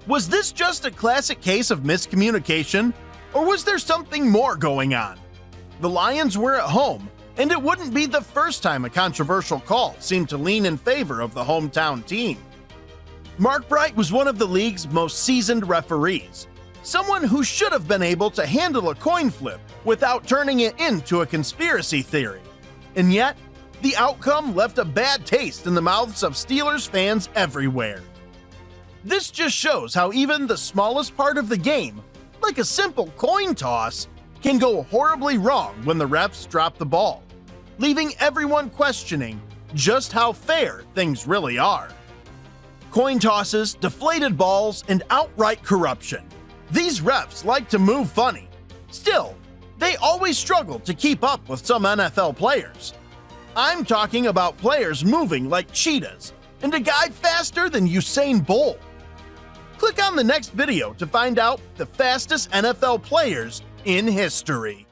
Was this just a classic case of miscommunication, or was there something more going on? The Lions were at home, and it wouldn't be the first time a controversial call seemed to lean in favor of the hometown team. Mark Bright was one of the league's most seasoned referees, someone who should have been able to handle a coin flip without turning it into a conspiracy theory. And yet, the outcome left a bad taste in the mouths of Steelers fans everywhere. This just shows how even the smallest part of the game, like a simple coin toss, can go horribly wrong when the refs drop the ball, leaving everyone questioning just how fair things really are. Coin tosses, deflated balls, and outright corruption. These refs like to move funny. Still, they always struggle to keep up with some NFL players. I'm talking about players moving like cheetahs, and a guy faster than Usain Bolt. Click on the next video to find out the fastest NFL players in history.